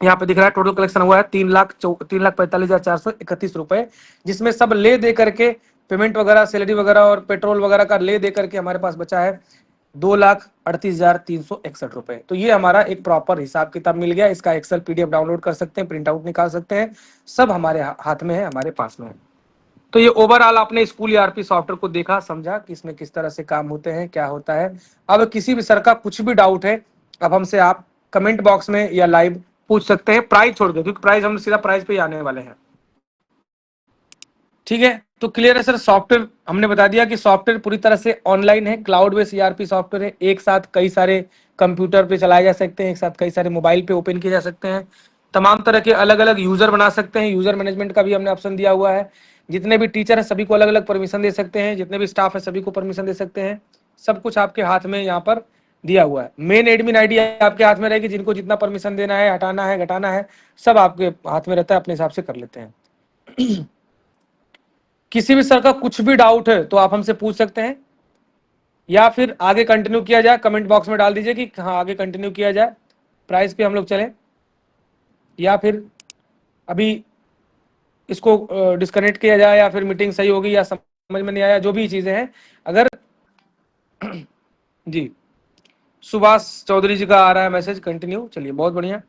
यहाँ पे दिख रहा है टोटल कलेक्शन हुआ है 3,45,431 रुपए, जिसमें सब ले दे करके पेमेंट वगैरह, सैलरी वगैरह और पेट्रोल वगैरह का ले दे करके हमारे पास बचा है 2,38,361 रुपए। तो ये हमारा एक प्रॉपर हिसाब किताब मिल गया। इसका एक्सेल पीडीएफ डाउनलोड कर सकते हैं, प्रिंट आउट निकाल सकते हैं, सब हमारे हाथ में है, हमारे पास में है। तो ये ओवरऑल आपने स्कूल ईआरपी सॉफ्टवेयर को देखा, समझा कि इसमें किस तरह से काम होते हैं, क्या होता है। अब किसी भी सर का कुछ भी डाउट है, अब हमसे आप कमेंट बॉक्स में या लाइव पूछ सकते हैं, प्राइस छोड़ के, क्योंकि प्राइस हम सीधा प्राइस पे ही आने वाले हैं। ठीक है, तो क्लियर है सर। सॉफ्टवेयर हमने बता दिया कि सॉफ्टवेयर पूरी तरह से ऑनलाइन है, क्लाउड बेस्ड ईआरपी सॉफ्टवेयर है। एक साथ कई सारे कंप्यूटर पे चलाए जा सकते हैं, एक साथ कई सारे मोबाइल पे ओपन किए जा सकते हैं। तमाम तरह के अलग अलग यूजर बना सकते हैं। यूजर मैनेजमेंट का भी हमने ऑप्शन दिया हुआ है। जितने भी टीचर हैं सभी को अलग अलग परमिशन दे सकते हैं, जितने भी स्टाफ है सभी को परमिशन दे सकते हैं। सब कुछ आपके हाथ में यहाँ पर दिया हुआ है। मेन एडमिन आईडी आपके हाथ में रहेगी, जिनको जितना परमिशन देना है, हटाना है, घटाना है, सब आपके हाथ में रहता है, अपने हिसाब से कर लेते हैं। किसी भी सर का कुछ भी डाउट है तो आप हमसे पूछ सकते हैं, या फिर आगे कंटिन्यू किया जाए, कमेंट बॉक्स में डाल दीजिए कि हाँ आगे कंटिन्यू किया जाए, प्राइस पे हम लोग चलें, या फिर अभी इसको डिस्कनेक्ट किया जाए, या फिर मीटिंग सही होगी या समझ में नहीं आया, जो भी चीजें हैं। अगर जी, सुभाष चौधरी जी का आ रहा है मैसेज, कंटिन्यू, चलिए बहुत बढ़िया।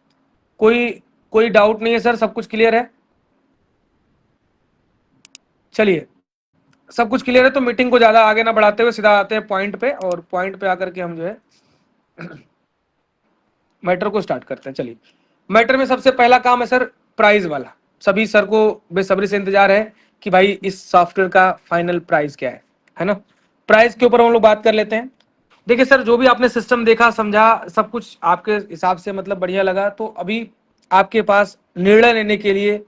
कोई कोई डाउट नहीं है सर, सब कुछ क्लियर है। चलिए सब कुछ क्लियर है, तो मीटिंग को ज्यादा आगे ना बढ़ाते हुए सीधा आते हैं पॉइंट पे, और पॉइंट पे आकर के हम जो है मैटर को स्टार्ट करते हैं। चलिए, मैटर में सबसे पहला काम है सर प्राइस वाला। सभी सर को बेसब्री से इंतजार है कि भाई इस सॉफ्टवेयर का फाइनल प्राइस क्या है ना। प्राइस के ऊपर हम लोग बात कर लेते हैं। देखिए सर, जो भी आपने सिस्टम देखा, समझा, सब कुछ आपके हिसाब से मतलब बढ़िया लगा, तो अभी आपके पास निर्णय लेने के लिए,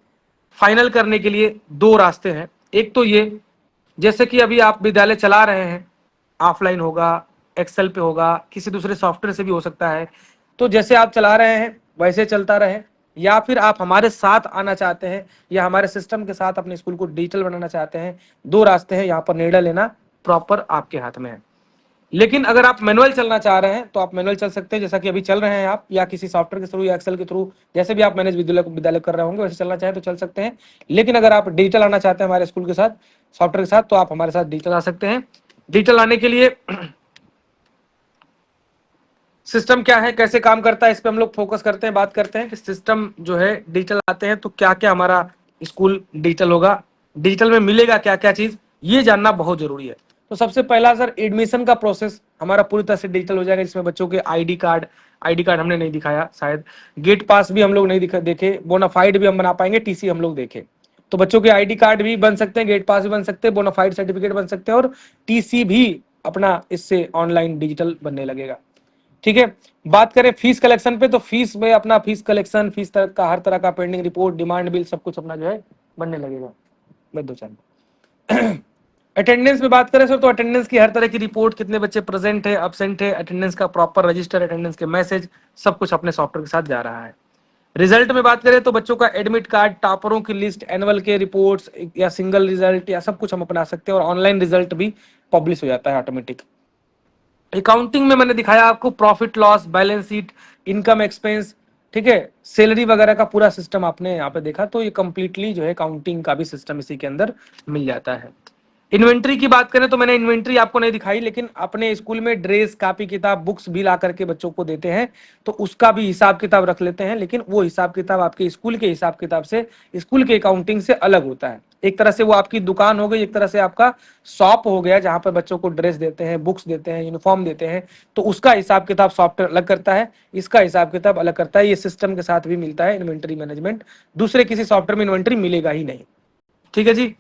फाइनल करने के लिए दो रास्ते हैं। एक तो ये, जैसे कि अभी आप विद्यालय चला रहे हैं, ऑफलाइन होगा, एक्सेल पे होगा, किसी दूसरे सॉफ्टवेयर से भी हो सकता है। तो जैसे आप चला रहे हैं वैसे चलता रहे, या फिर आप हमारे साथ आना चाहते हैं या हमारे सिस्टम के साथ अपने स्कूल को डिजिटल बनाना चाहते हैं, दो रास्ते हैं। यहाँ पर निर्णय लेना प्रॉपर आपके हाथ में है। लेकिन अगर आप मैनुअल चलना चाह रहे हैं तो आप मैनुअल चल सकते हैं, जैसा कि अभी चल रहे हैं आप, या किसी सॉफ्टवेयर के थ्रू या एक्सेल के थ्रू, जैसे भी आप मैनेज विद्यालय कर रहे होंगे वैसे चलना चाहें तो चल सकते हैं। लेकिन अगर आप डिजिटल आना चाहते हैं हमारे स्कूल के साथ, सॉफ्टवेयर के साथ, तो आप हमारे साथ डिजिटल आ सकते हैं। डिजिटल आने के लिए सिस्टम क्या है, कैसे काम करता है, इस पे हम लोग फोकस करते हैं, बात करते हैं कि सिस्टम जो है डिजिटल आते हैं तो क्या क्या हमारा स्कूल डिजिटल होगा, डिजिटल में मिलेगा क्या क्या चीज, ये जानना बहुत जरूरी है। तो सबसे पहला सर, एडमिशन का प्रोसेस हमारा पूरी तरह से डिजिटल हो जाएगा, जिसमें बच्चों के आईडी कार्ड हमने नहीं दिखाया शायद, गेट पास भी हम लोग नहीं देखे, बोनाफाइड भी हम बना पाएंगे, टीसी हम लोग देखे। तो बच्चों के आईडी कार्ड भी बन सकते हैं, गेट पास भी बन सकते हैं, बोनाफाइड सर्टिफिकेट बन सकते हैं, और टीसी भी अपना इससे ऑनलाइन डिजिटल बनने लगेगा। ठीक है, बात करें फीस कलेक्शन पे, तो फीस में अपना फीस कलेक्शन, फीस का हर तरह का पेंडिंग रिपोर्ट, डिमांड बिल, सब कुछ अपना जो है बनने लगेगा। मैं दो चार अटेंडेंस में बात करें सर, तो अटेंडेंस की हर तरह की रिपोर्ट, कितने बच्चे प्रेजेंट है, अब्सेंट है, अटेंडेंस का प्रॉपर रजिस्टर, अटेंडेंस के मैसेज, सब कुछ अपने सॉफ्टवेयर के साथ जा रहा है। रिजल्ट में बात करें तो बच्चों का एडमिट कार्ड, टॉपरों की लिस्ट, एनुअल के रिपोर्ट्स या सिंगल रिजल्ट या सब कुछ हम अपना सकते हैं, और ऑनलाइन रिजल्ट भी पब्लिश हो जाता है ऑटोमेटिक। अकाउंटिंग में मैंने दिखाया आपको profit loss, balance sheet, income expense, ठीक है, सैलरी वगैरह का पूरा सिस्टम आपने यहाँ पे देखा, तो ये कंप्लीटली जो है काउंटिंग का भी सिस्टम इसी के अंदर मिल जाता है। इन्वेंट्री की बात करें तो मैंने इन्वेंट्री आपको नहीं दिखाई, लेकिन अपने स्कूल में ड्रेस, कॉपी किताब, बुक्स भी ला करके बच्चों को देते हैं, तो उसका भी हिसाब किताब रख लेते हैं, लेकिन वो हिसाब किताब आपके स्कूल के हिसाब किताब से, स्कूल के अकाउंटिंग से अलग होता है। एक तरह से वो आपकी दुकान हो गई, एक तरह से आपका शॉप हो गया, जहां पर बच्चों को ड्रेस देते हैं, बुक्स देते हैं, यूनिफॉर्म देते हैं, तो उसका हिसाब किताब सॉफ्टवेयर अलग करता है, इसका हिसाब किताब अलग करता है। ये सिस्टम के साथ भी मिलता है इन्वेंटरी मैनेजमेंट, दूसरे किसी सॉफ्टवेयर में इन्वेंटरी मिलेगा ही नहीं। ठीक है जी।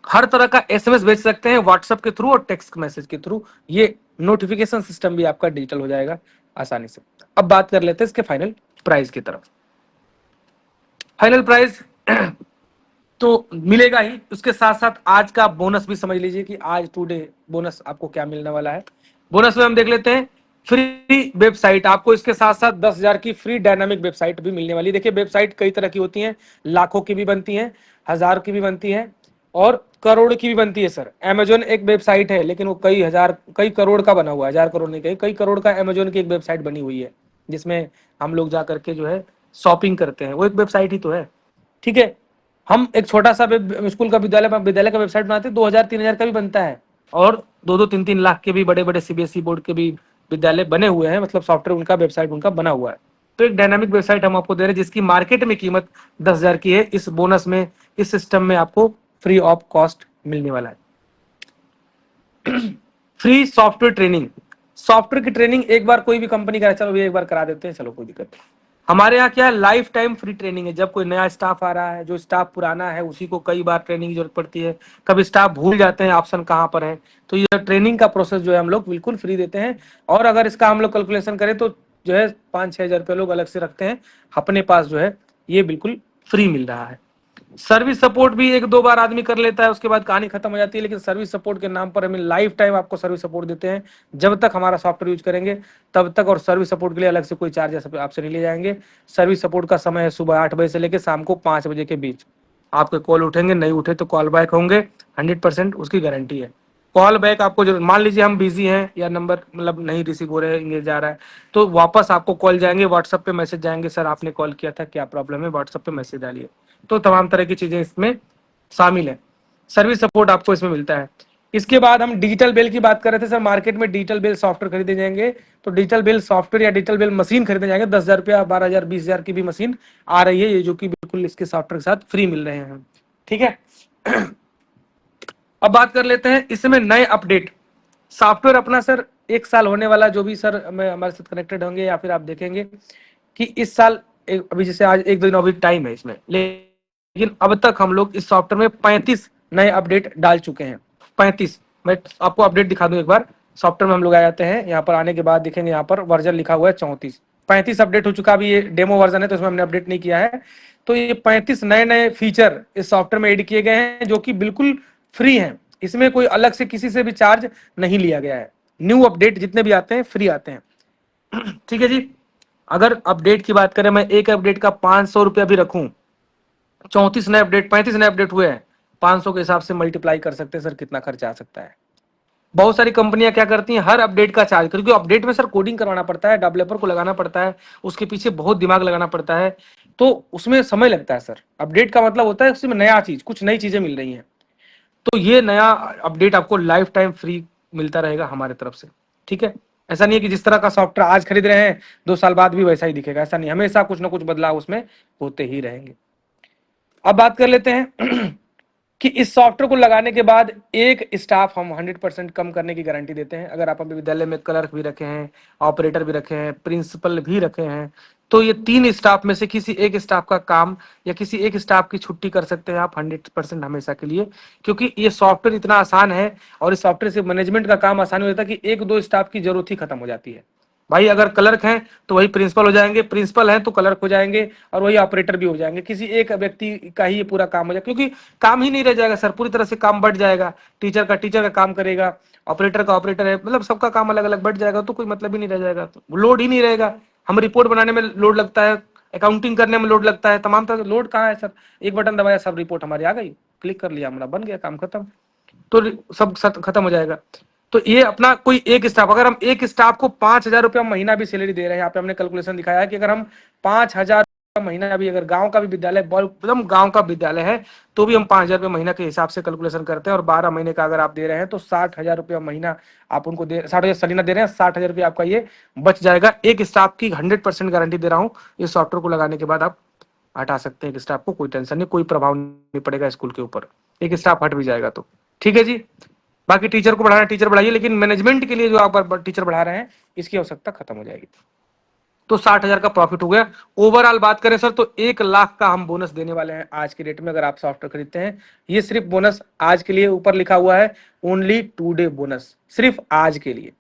हर तरह का एसएमएस भेज सकते हैं व्हाट्सएप के थ्रू और टेक्स्ट मैसेज के थ्रू, ये नोटिफिकेशन सिस्टम भी आपका डिजिटल हो जाएगा आसानी से। अब बात कर लेते हैं इसके फाइनल प्राइस की तरफ। फाइनल प्राइस तो मिलेगा ही, उसके साथ साथ आज का बोनस भी समझ लीजिए कि आज टुडे बोनस आपको क्या मिलने वाला है। बोनस में हम देख लेते हैं, फ्री वेबसाइट आपको, इसके साथ साथ 10,000 की फ्री डायनामिक वेबसाइट भी मिलने वाली है। देखिए वेबसाइट कई तरह की होती हैं, लाखों की भी बनती हैं, हजार की भी बनती हैं, और करोड़ की भी बनती है सर। अमेजोन एक वेबसाइट है, लेकिन वो कई हजार कई करोड़ का बना हुआ है, हजार करोड़ नहीं, कई करोड़ का अमेजोन की एक वेबसाइट बनी हुई है, जिसमें हम लोग जा करके जो है शॉपिंग करते हैं, वो एक वेबसाइट ही तो है। ठीक है, हम एक छोटा सा स्कूल का विद्यालय का वेबसाइट बनाते हैं, 2,000 3,000 का भी बनता है, और 2-2 3-3 लाख के भी बड़े बड़े सीबीएसई बोर्ड के भी विद्यालय बने हुए हैं, मतलब सॉफ्टवेयर उनका वेबसाइट उनका बना हुआ है। तो एक डायनामिक वेबसाइट हम आपको दे रहे हैं, जिसकी मार्केट में कीमत 10,000 की है। इस बोनस में, इस सिस्टम में आपको फ्री ऑफ कॉस्ट मिलने वाला है। फ्री सॉफ्टवेयर ट्रेनिंग, सॉफ्टवेयर की ट्रेनिंग एक बार कोई भी कंपनी का, चलो एक बार करा देते हैं, चलो कोई दिक्कत नहीं। हमारे यहाँ क्या है, लाइफ टाइम फ्री ट्रेनिंग है। जब कोई नया स्टाफ आ रहा है, जो स्टाफ पुराना है उसी को कई बार ट्रेनिंग की जरूरत पड़ती है, कभी स्टाफ भूल जाते हैं ऑप्शन कहाँ पर है, तो ये ट्रेनिंग का प्रोसेस जो है हम लोग बिल्कुल फ्री देते हैं। और अगर इसका हम लोग कैलकुलेशन करें तो जो है 5-6 हजार रुपये लोग अलग से रखते हैं अपने पास, जो है ये बिल्कुल फ्री मिल रहा है। सर्विस सपोर्ट भी 1-2 बार आदमी कर लेता है, उसके बाद कहानी खत्म हो जाती है, लेकिन सर्विस सपोर्ट के नाम पर हमें लाइफ टाइम आपको सर्विस सपोर्ट देते हैं। जब तक हमारा सॉफ्टवेयर यूज करेंगे तब तक, और सर्विस सपोर्ट के लिए अलग से कोई चार्ज आपसे नहीं ले जाएंगे। सर्विस सपोर्ट का समय है सुबह 8 बजे से लेकर शाम को 5 बजे के बीच। आपके कॉल उठेंगे, नहीं उठे तो कॉल बैक होंगे, 100% उसकी गारंटी है। कॉल बैक आपको जो, मान लीजिए हम बिजी हैं या नंबर मतलब नहीं रिसीव हो रहे हैं, इंगेज जा रहा है, तो वापस आपको कॉल जाएंगे, व्हाट्सएप पे मैसेज जाएंगे, सर आपने कॉल किया था, क्या प्रॉब्लम है, व्हाट्सएप पे मैसेज डालिए। तो तमाम तरह की चीजें इसमें शामिल है, सर्विस सपोर्ट आपको इसमें मिलता है। इसके बाद हम डिजिटल बिल की बात कर रहे थे सर, मार्केट में डिजिटल बिल सॉफ्टवेयर खरीदे जाएंगे, तो डिजिटल बिल सॉफ्टवेयर या डिजिटल बिल मशीन खरीदे जाएंगे, 10,000 रुपया, 12,000, 20,000 की भी मशीन आ रही है, ये जो कि बिल्कुल इसके सॉफ्टवेयर के साथ फ्री मिल रहे हैं। ठीक है। अब बात कर लेते हैं इसमें नए अपडेट। सॉफ्टवेयर अपना सर 1 साल होने वाला, जो भी सर हमारे साथ कनेक्टेड होंगे या फिर आप देखेंगे कि इस साल अभी जैसे आज 1-2 दिन अभी टाइम है इसमें, लेकिन अब तक हम लोग इस सॉफ्टवेयर में 35 नए अपडेट डाल चुके हैं। 35, मैं आपको अपडेट दिखा दूं एक बार। सॉफ्टवेयर में हम लोग आ जाते हैं, यहाँ पर आने के बाद दिखेंगे, यहाँ पर वर्जन लिखा हुआ है 34, 35 अपडेट हो चुका। अभी ये डेमो वर्जन है तो इसमें हमने अपडेट नहीं किया है। तो ये 35 नए नए फीचर इस सॉफ्टवेयर में ऐड किए गए हैं, जो कि बिल्कुल फ्री हैं। इसमें कोई अलग से किसी से भी चार्ज नहीं लिया गया है। न्यू अपडेट जितने भी आते हैं फ्री आते हैं। ठीक है जी। अगर अपडेट की बात करें, मैं एक अपडेट का 500 रुपया भी रखूं, 34 नए अपडेट, 35 नए अपडेट हुए हैं, 500 के हिसाब से मल्टीप्लाई कर सकते हैं सर, कितना खर्चा आ सकता है। बहुत सारी कंपनियां क्या करती हैं, हर अपडेट का चार्ज, क्योंकि अपडेट में सर कोडिंग करवाना पड़ता है, डेवलपर को लगाना पड़ता है, उसके पीछे बहुत दिमाग लगाना पड़ता है, तो उसमें समय लगता है सर। अपडेट का मतलब होता है उसमें नया चीज, कुछ नई चीजें मिल रही हैं, तो ये नया अपडेट आपको लाइफ टाइम फ्री मिलता रहेगा हमारे तरफ से। ठीक है, ऐसा नहीं है कि जिस तरह का सॉफ्टवेयर आज खरीद रहे हैं 2 साल बाद भी वैसा ही दिखेगा, ऐसा नहीं, हमेशा कुछ ना कुछ बदलाव उसमें होते ही रहेंगे। अब बात कर लेते हैं कि इस सॉफ्टवेयर को लगाने के बाद एक स्टाफ हम 100% कम करने की गारंटी देते हैं। अगर आप अपने विद्यालय में क्लर्क भी रखे हैं, ऑपरेटर भी रखे हैं, प्रिंसिपल भी रखे हैं, तो ये 3 स्टाफ में से किसी एक स्टाफ का काम या किसी एक स्टाफ की छुट्टी कर सकते हैं आप 100% हमेशा के लिए, क्योंकि ये सॉफ्टवेयर इतना आसान है और इस सॉफ्टवेयर से मैनेजमेंट का काम आसान हो जाता है कि 1-2 स्टाफ की जरूरत ही खत्म हो जाती है। भाई अगर क्लर्क हैं तो वही प्रिंसिपल हो जाएंगे, प्रिंसिपल हैं तो क्लर्क हो जाएंगे, और वही ऑपरेटर भी हो जाएंगे, किसी एक व्यक्ति का ही ये पूरा काम हो जाएगा, क्योंकि काम ही नहीं रह जाएगा सर, पूरी तरह से काम बढ़ जाएगा। टीचर का काम करेगा, ऑपरेटर का ऑपरेटर है, मतलब सबका काम अलग अलग बढ़ जाएगा, तो कोई मतलब ही नहीं रह जाएगा, तो लोड ही नहीं रहेगा। हम रिपोर्ट बनाने में लोड लगता है, अकाउंटिंग करने में लोड लगता है, तमाम तरह लोड कहाँ है सर, एक बटन दबाया सब रिपोर्ट हमारी आ गई, क्लिक कर लिया हमारा बन गया काम खत्म, तो सब खत्म हो जाएगा। तो ये अपना कोई एक स्टाफ, अगर हम एक स्टाफ को 5,000 रुपया महीना भी सैलरी दे रहे हैं, यहाँ पे हमने कैलकुलेशन दिखाया है कि अगर हम 5,000 महीना भी, अगर गांव का भी विद्यालय, एकदम गांव का विद्यालय है, तो भी हम 5,000 रुपये महीना के हिसाब से कैलकुलेशन करते हैं, और 12 महीने का अगर आप दे रहे हैं तो 60,000 रुपया महीना आप उनको दे, 60,000 सलीना दे रहे हैं, 60,000 रुपया आपका ये बच जाएगा। एक स्टाफ की 100% गारंटी दे रहा हूँ, इस सॉफ्टवेयर को लगाने के बाद आप हटा सकते हैं एक स्टाफ को, कोई टेंशन नहीं, कोई प्रभाव नहीं पड़ेगा स्कूल के ऊपर, एक स्टाफ हट भी जाएगा तो। ठीक है जी। बाकी टीचर को बढ़ाना टीचर बढ़ाइए, लेकिन मैनेजमेंट के लिए जो आप टीचर बढ़ा रहे हैं इसकी आवश्यकता खत्म हो जाएगी। तो 60,000 का प्रॉफिट हो गया। ओवरऑल बात करें सर तो 1 लाख का हम बोनस देने वाले हैं आज के डेट में, अगर आप सॉफ्टवेयर खरीदते हैं। ये सिर्फ बोनस आज के लिए, ऊपर लिखा हुआ है ओनली 2 डे बोनस, सिर्फ आज के लिए।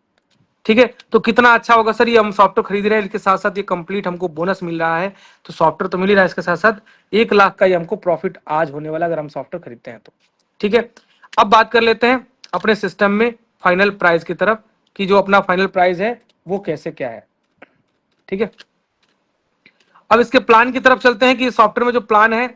ठीक है, तो कितना अच्छा होगा सर, ये हम सॉफ्टवेयर खरीद रहे हैं, इसके साथ साथ ये कंप्लीट हमको बोनस मिल रहा है, तो सॉफ्टवेयर तो मिल ही रहा है, इसके साथ साथ 1 लाख का ये हमको प्रॉफिट आज होने वाला अगर हम सॉफ्टवेयर खरीदते हैं तो। ठीक है, अब बात कर लेते हैं अपने सिस्टम में फाइनल प्राइस की तरफ, कि जो अपना फाइनल प्राइस है वो कैसे क्या है। ठीक है, अब इसके प्लान की तरफ चलते हैं कि सॉफ्टवेयर में जो प्लान है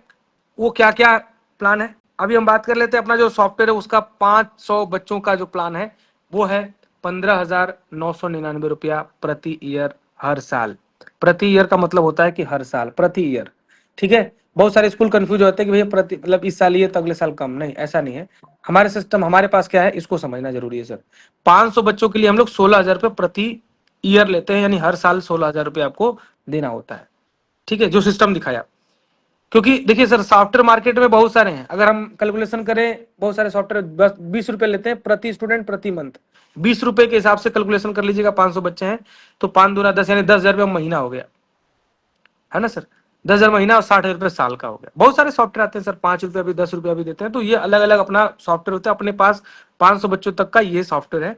वो क्या क्या प्लान है। अभी हम बात कर लेते हैं अपना जो सॉफ्टवेयर है उसका 500 बच्चों का जो प्लान है वो है 15,999 रुपया प्रति ईयर, हर साल। प्रति ईयर का मतलब होता है कि हर साल, प्रति ईयर। ठीक है, बहुत सारे स्कूल कंफ्यूज होते हैं कि भैया प्रति मतलब इस साल ये तो अगले साल कम, नहीं ऐसा नहीं है। हमारे सिस्टम, हमारे पास क्या है इसको समझना जरूरी है सर। 500 बच्चों के लिए हम लोग 16,000 रुपये प्रति ईयर लेते हैं, यानी हर साल 16,000 रुपये आपको देना होता है। ठीक है, जो सिस्टम दिखाया, क्योंकि देखिए सर सॉफ्टवेयर मार्केट में बहुत सारे हैं, अगर हम कैलकुलेशन करें बहुत सारे सॉफ्टवेयर बस 20 रुपए लेते हैं प्रति स्टूडेंट प्रति मंथ। 20 रुपए के हिसाब से कैलकुलेशन कर लीजिएगा, 500 बच्चे हैं तो 5 दूना 10, यानी 10,000 रुपया महीना हो गया, है ना सर। 10,000 महीना और 60,000 रुपये साल का हो गया। बहुत सारे सॉफ्टवेयर आते हैं सर, 5 रुपया भी 10 रुपया भी देते हैं, तो ये अलग अलग अपना सॉफ्टवेयर होता है। अपने पास 500 बच्चों तक का ये सॉफ्टवेयर है।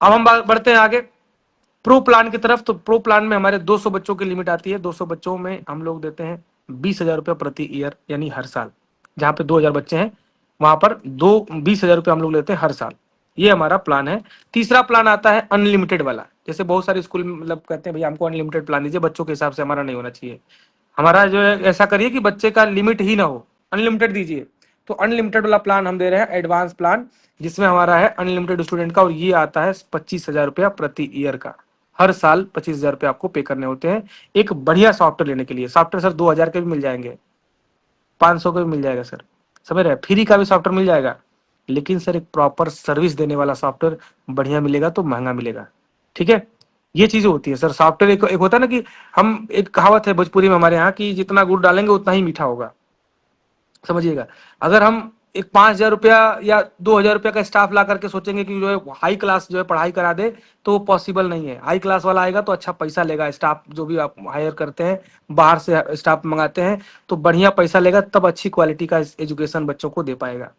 अब हम बढ़ते हैं आगे प्रो प्लान की तरफ। तो प्रो प्लान में हमारे 200 बच्चों की लिमिट आती है, 200 बच्चों में हम लोग देते हैं 20,000 रुपया प्रति ईयर, यानी हर साल। जहां पे 2,000 बच्चे हैं वहां पर 20,000 रुपया हम लोग लेते हैं हर साल। ये हमारा प्लान है। तीसरा प्लान आता है अनलिमिटेड वाला। जैसे बहुत सारे स्कूल मतलब कहते हैं भैया हमको अनलिमिटेड प्लान दीजिए, बच्चों के हिसाब से हमारा नहीं होना चाहिए। हमारा जो है ऐसा करिए कि बच्चे का लिमिट ही ना हो, अनलिमिटेड दीजिए। तो अनलिमिटेड वाला प्लान हम दे रहे हैं, एडवांस प्लान, जिसमें हमारा है अनलिमिटेड स्टूडेंट का, और ये आता है 25,000 रुपया प्रति ईयर का। हर साल 25,000 रुपये आपको पे करने होते हैं एक बढ़िया सॉफ्टवेयर लेने के लिए। सॉफ्टवेयर सर 2,000 के भी मिल जाएंगे, 500 का भी मिल जाएगा सर, समझ रहे, फ्री का भी सॉफ्टवेयर मिल जाएगा, लेकिन सर एक प्रॉपर सर्विस देने वाला सॉफ्टवेयर बढ़िया मिलेगा तो महंगा मिलेगा। ठीक है, ये चीजें होती है सर सॉफ्टवेयर। एक होता है ना कि हम, एक कहावत है भोजपुरी में हमारे यहाँ की, जितना गुड़ डालेंगे उतना ही मीठा होगा, समझिएगा। अगर हम एक 5,000 रुपया या 2,000 रुपया का स्टाफ ला करके सोचेंगे कि जो है हाई क्लास जो है पढ़ाई करा दे, तो वो पॉसिबल नहीं है। हाई क्लास वाला आएगा तो अच्छा पैसा लेगा, स्टाफ जो भी आप हायर करते हैं, बाहर से स्टाफ मंगाते हैं तो बढ़िया पैसा लेगा, तब अच्छी क्वालिटी का एजुकेशन बच्चों को दे पाएगा।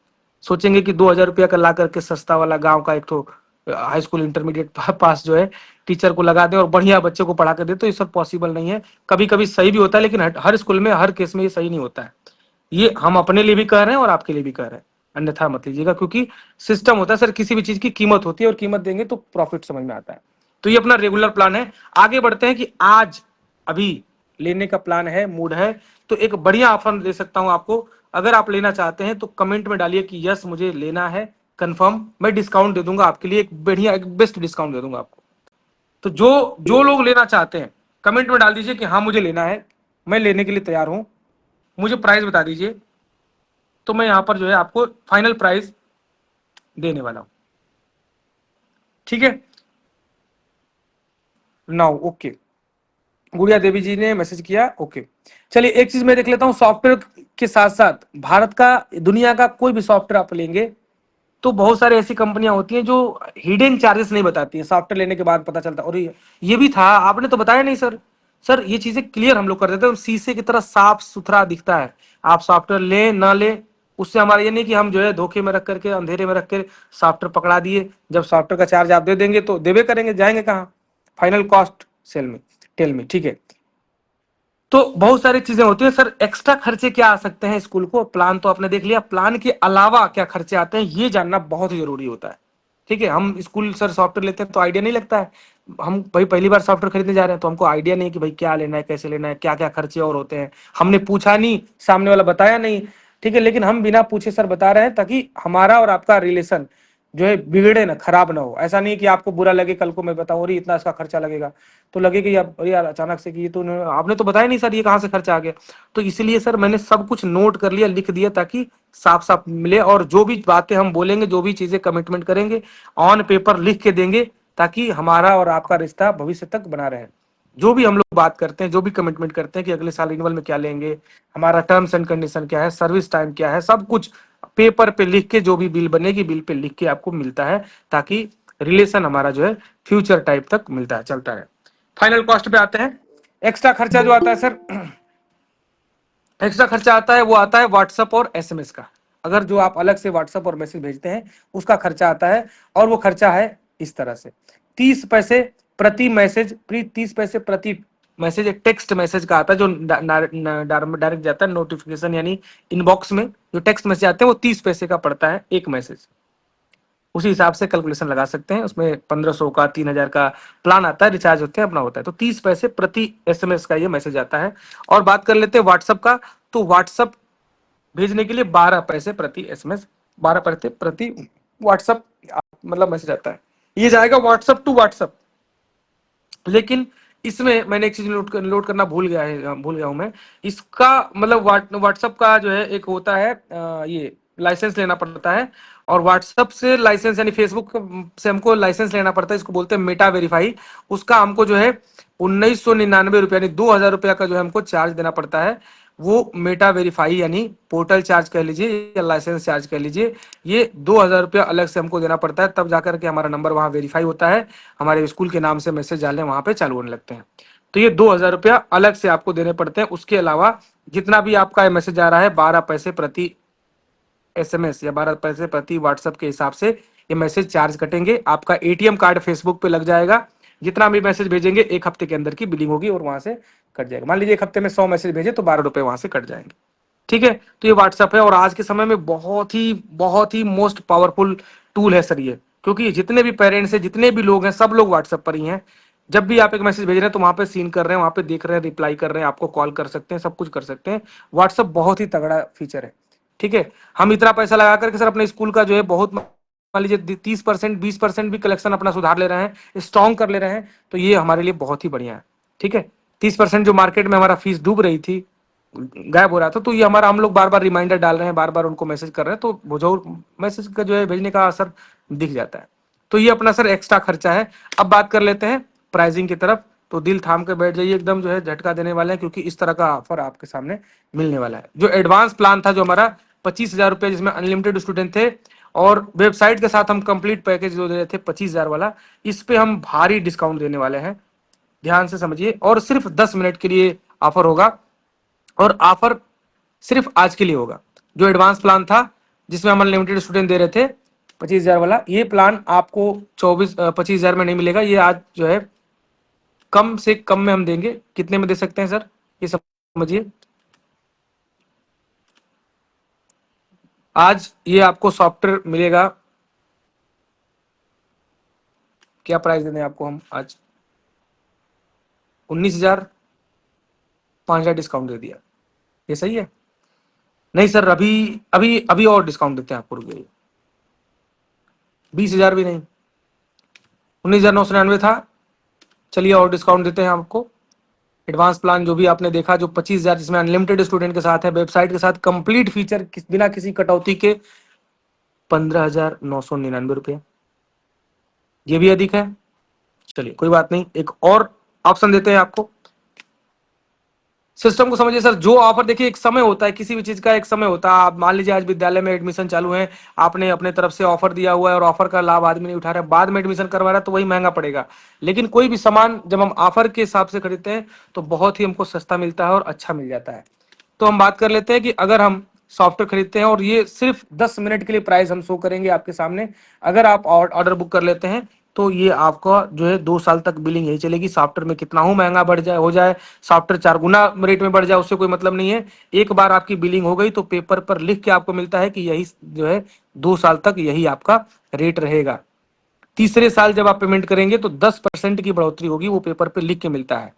सोचेंगे कि 2,000 रुपया का ला करके सस्ता वाला गाँव का एक तो हाई स्कूल इंटरमीडिएट पास जो है टीचर को लगा दे और बढ़िया बच्चे को पढ़ा कर दे, तो ये सब पॉसिबल नहीं है। कभी कभी सही भी होता है, लेकिन हर स्कूल में हर केस में ये सही नहीं होता है। ये हम अपने लिए भी कह रहे हैं और आपके लिए भी कह रहे हैं, अन्यथा मत लीजिएगा, क्योंकि सिस्टम होता है सर, किसी भी चीज की कीमत होती है और कीमत देंगे तो प्रॉफिट समझ में आता है। तो ये अपना रेगुलर प्लान है। आगे बढ़ते हैं कि आज अभी लेने का प्लान है, मूड है, तो एक बढ़िया ऑफर दे सकता हूं आपको। अगर आप लेना चाहते हैं तो कमेंट में डालिए कि यस मुझे लेना है कंफर्म, मैं डिस्काउंट दे दूंगा आपके लिए, एक बढ़िया एक बेस्ट डिस्काउंट दे दूंगा आपको। तो जो जो लोग लेना चाहते हैं कमेंट में डाल दीजिए कि हाँ मुझे लेना है, मैं लेने के लिए तैयार हूं, मुझे प्राइस बता दीजिए, तो मैं यहां पर जो है आपको फाइनल प्राइस देने वाला हूं। ठीक है, नाउ ओके, गुड़िया देवी जी ने मैसेज किया, ओके। चलिए एक चीज मैं देख लेता हूं, सॉफ्टवेयर के साथ साथ भारत का, दुनिया का कोई भी सॉफ्टवेयर आप लेंगे तो बहुत सारी ऐसी कंपनियां होती हैं जो हिडन चार्जेस नहीं बताती हैं, सॉफ्टवेयर लेने के बाद पता चलता है। और ये भी था, आपने तो बताया नहीं सर। सर ये चीजें क्लियर हम लोग कर देते हैं, शीशे की तरह साफ सुथरा दिखता है। आप सॉफ्टवेयर ले ना ले, उससे हमारा ये नहीं कि हम जो है धोखे में रख करके, अंधेरे में रख कर सॉफ्टवेयर पकड़ा दिए, जब सॉफ्टवेयर का चार्ज आप दे देंगे तो देवे करेंगे, जाएंगे कहाँ, फाइनल कॉस्ट सेल में, टेल में। ठीक है, तो बहुत सारी चीजें होती है सर। एक्स्ट्रा खर्चे क्या आ सकते हैं स्कूल को, प्लान तो आपने देख लिया, प्लान के अलावा क्या खर्चे आते हैं ये जानना बहुत ही जरूरी होता है। ठीक है, हम स्कूल सर सॉफ्टवेयर लेते हैं तो आइडिया नहीं लगता है, हम भाई पहली बार सॉफ्टवेयर खरीदने जा रहे हैं तो हमको आइडिया नहीं कि भाई क्या लेना है, कैसे लेना है, क्या क्या खर्चे और होते हैं, हमने पूछा नहीं, सामने वाला बताया नहीं। ठीक है, लेकिन हम बिना पूछे सर बता रहे हैं ताकि हमारा और आपका रिलेशन जो है बिगड़े ना, खराब ना हो। ऐसा नहीं कि आपको बुरा लगे कल को मैं बताऊं अरे इतना इसका खर्चा लगेगा, तो लगे कि यार अरे यार अचानक से कि ये तो आपने तो बताया नहीं सर ये कहाँ से खर्चा आ गया। तो इसलिए सर मैंने सब कुछ नोट कर लिया, लिख दिया, ताकि साफ साफ मिले, और जो भी बातें हम बोलेंगे, जो भी चीजें कमिटमेंट करेंगे, ऑन पेपर लिख के देंगे, ताकि हमारा और आपका रिश्ता भविष्य तक बना रहे। जो भी हम लोग बात करते हैं, जो भी कमिटमेंट करते हैं कि अगले साल रिन्यूअल में क्या लेंगे, हमारा टर्म्स एंड कंडीशन क्या है, सर्विस टाइम क्या है, सब कुछ पेपर पे लिख के, जो भी बिल बनेगी बिल पे लिख के आपको मिलता है, ताकि रिलेशन हमारा जो है फ्यूचर टाइप तक मिलता है, चलता है। फाइनल कॉस्ट पे आते हैं। एक्स्ट्रा खर्चा जो आता है सर, एक्स्ट्रा खर्चा आता है, वो आता है व्हाट्सएप और एसएमएस का। अगर जो आप अलग से व्हाट्सएप और मैसेज भेजते हैं उसका खर्चा आता है, और वो खर्चा है इस तरह से 30 पैसे प्रति मैसेज, 30 पैसे प्रति मैसेज, एक टेक्स्ट मैसेज का आता है जो डायरेक्ट जाता है नोटिफिकेशन यानी इनबॉक्स में, जो टेक्स्ट मैसेज आते हैं वो 30 पैसे का पड़ता है एक मैसेज। उसी हिसाब से कैलकुलेशन लगा सकते हैं, उसमें 1500 का 3000 का प्लान आता है, रिचार्ज होते हैं, अपना होता है। तो 30 पैसे प्रति एसएमएस का ये मैसेज आता है। और बात कर लेते हैं व्हाट्सएप का, तो व्हाट्सएप भेजने के लिए 12 पैसे प्रति एसएमएस, 12 पैसे प्रति व्हाट्सएप मतलब मैसेज आता है। ये जाएगा व्हाट्सएप टू व्हाट्सएप। लेकिन इसमें मैंने एक चीज नोट करना भूल गया हूं मैं। इसका मतलब व्हाट्सएप का जो है एक होता है ये लाइसेंस लेना पड़ता है, और व्हाट्सएप से लाइसेंस यानी फेसबुक से हमको लाइसेंस लेना पड़ता है, इसको बोलते हैं मेटा वेरीफाई। उसका हमको जो है 1999 रुपया यानी 2000 रुपया का जो है हमको चार्ज देना पड़ता है। वो मेटा वेरीफाई यानी पोर्टल चार्ज कह लीजिए या लाइसेंस चार्ज कह लीजिए, ये 2000 रुपया अलग से हमको देना पड़ता है, तब जाकर के हमारा नंबर वहां वेरीफाई होता है, हमारे स्कूल के नाम से मैसेज डालने वहां पे चालू होने लगते हैं। तो ये 2000 रुपया अलग से आपको देने पड़ते हैं। उसके अलावा जितना भी आपका मैसेज आ रहा है 12 पैसे प्रति एसएमएस या 12 पैसे प्रति व्हाट्सएप के हिसाब से ये मैसेज चार्ज कटेंगे। आपका एटीएम कार्ड फेसबुक पे लग जाएगा, जितना भी मैसेज भेजेंगे 1 हफ्ते के अंदर की बिलिंग होगी और वहां से कट जाएगा। मान लीजिए 1 हफ्ते में 100 मैसेज भेजे तो 12 रुपए वहां से कट जाएंगे। ठीक है, तो ये व्हाट्सएप है, और आज के समय में बहुत ही मोस्ट पावरफुल टूल है सर ये, क्योंकि जितने भी पेरेंट्स हैं, जितने भी लोग हैं, सब लोग व्हाट्सएप पर ही हैं। जब भी आप एक मैसेज भेज रहे हैं तो वहां पे सीन कर रहे हैं, वहां पे देख रहे हैं, रिप्लाई कर रहे हैं, आपको कॉल कर सकते हैं, सब कुछ कर सकते हैं। व्हाट्सएप बहुत ही तगड़ा फीचर है। ठीक है, हम इतना पैसा लगा करके सर अपने स्कूल का जो है बहुत, मान लीजिए 30% 20% भी कलेक्शन अपना सुधार ले रहे हैं, स्ट्रॉन्ग कर ले रहे हैं, तो ये हमारे लिए बहुत ही बढ़िया है। ठीक है, 30% जो मार्केट में हमारा फीस डूब रही थी, गायब हो रहा था, तो ये हमारा हम लोग बार बार रिमाइंडर डाल रहे हैं, बार बार उनको मैसेज कर रहे हैं, तो वो जो मैसेज का जो है भेजने का असर दिख जाता है। तो ये अपना सर एक्स्ट्रा खर्चा है। अब बात कर लेते हैं प्राइसिंग की तरफ। तो दिल थाम के बैठ जाइए, एकदम जो है झटका देने वाले हैं, क्योंकि इस तरह का ऑफर आपके सामने मिलने वाला है। जो एडवांस प्लान था जो हमारा 25,000 रुपये, जिसमें अनलिमिटेड स्टूडेंट थे और वेबसाइट के साथ हम कंप्लीट पैकेज जो दे रहे थे 25,000 वाला, इस पे हम भारी डिस्काउंट देने वाले हैं। ध्यान से समझिए, और सिर्फ 10 मिनट के लिए ऑफर होगा, और ऑफर सिर्फ आज के लिए होगा। जो एडवांस प्लान था जिसमें हम अनलिमिटेड स्टूडेंट दे रहे थे 25,000 वाला, ये प्लान आपको 25,000 में नहीं मिलेगा। ये आज जो है कम से कम में हम देंगे। कितने में दे सकते हैं सर, ये समझिए। आज ये आपको सॉफ्टवेयर मिलेगा, क्या प्राइस देने आपको हम आज, 19,500 डिस्काउंट दे दिया। ये सही है? नहीं सर, अभी अभी अभी और डिस्काउंट देते हैं आपको, रुकिए। 20,000 भी नहीं, 19,999 था, चलिए और डिस्काउंट देते हैं आपको। एडवांस प्लान जो भी आपने देखा, जो 25,000 जिसमें अनलिमिटेड स्टूडेंट के साथ है, वेबसाइट के साथ कंप्लीट फीचर बिना किसी कटौती के, 15,999 रुपये। ये भी अधिक है, चलिए कोई बात नहीं, एक और ऑप्शन देते हैं आपको। सिस्टम को समझिए सर, जो ऑफर, देखिए एक समय होता है, किसी भी चीज का एक समय होता है। आप मान लीजिए आज विद्यालय में एडमिशन चालू है, आपने अपने तरफ से ऑफर दिया हुआ है और ऑफर का लाभ आदमी नहीं उठा रहा है, बाद में एडमिशन करवा रहा है तो वही महंगा पड़ेगा। लेकिन कोई भी सामान जब हम ऑफर के हिसाब से खरीदते हैं तो बहुत ही हमको सस्ता मिलता है और अच्छा मिल जाता है। तो हम बात कर लेते हैं कि अगर हम सॉफ्टवेयर खरीदते हैं, और ये सिर्फ 10 मिनट के लिए प्राइस हम शो करेंगे आपके सामने। अगर आप ऑर्डर बुक कर लेते हैं तो ये आपका जो है 2 साल तक बिलिंग यही चलेगी। सॉफ्टवेयर में कितना हो महंगा बढ़ जाए हो जाए, सॉफ्टवेयर 4 गुना रेट में बढ़ जाए, उससे कोई मतलब नहीं है। एक बार आपकी बिलिंग हो गई तो पेपर पर लिख के आपको मिलता है कि यही जो है 2 साल तक यही आपका रेट रहेगा। तीसरे साल जब आप पेमेंट करेंगे तो 10% की बढ़ोतरी होगी, वो पेपर पे लिख के मिलता है।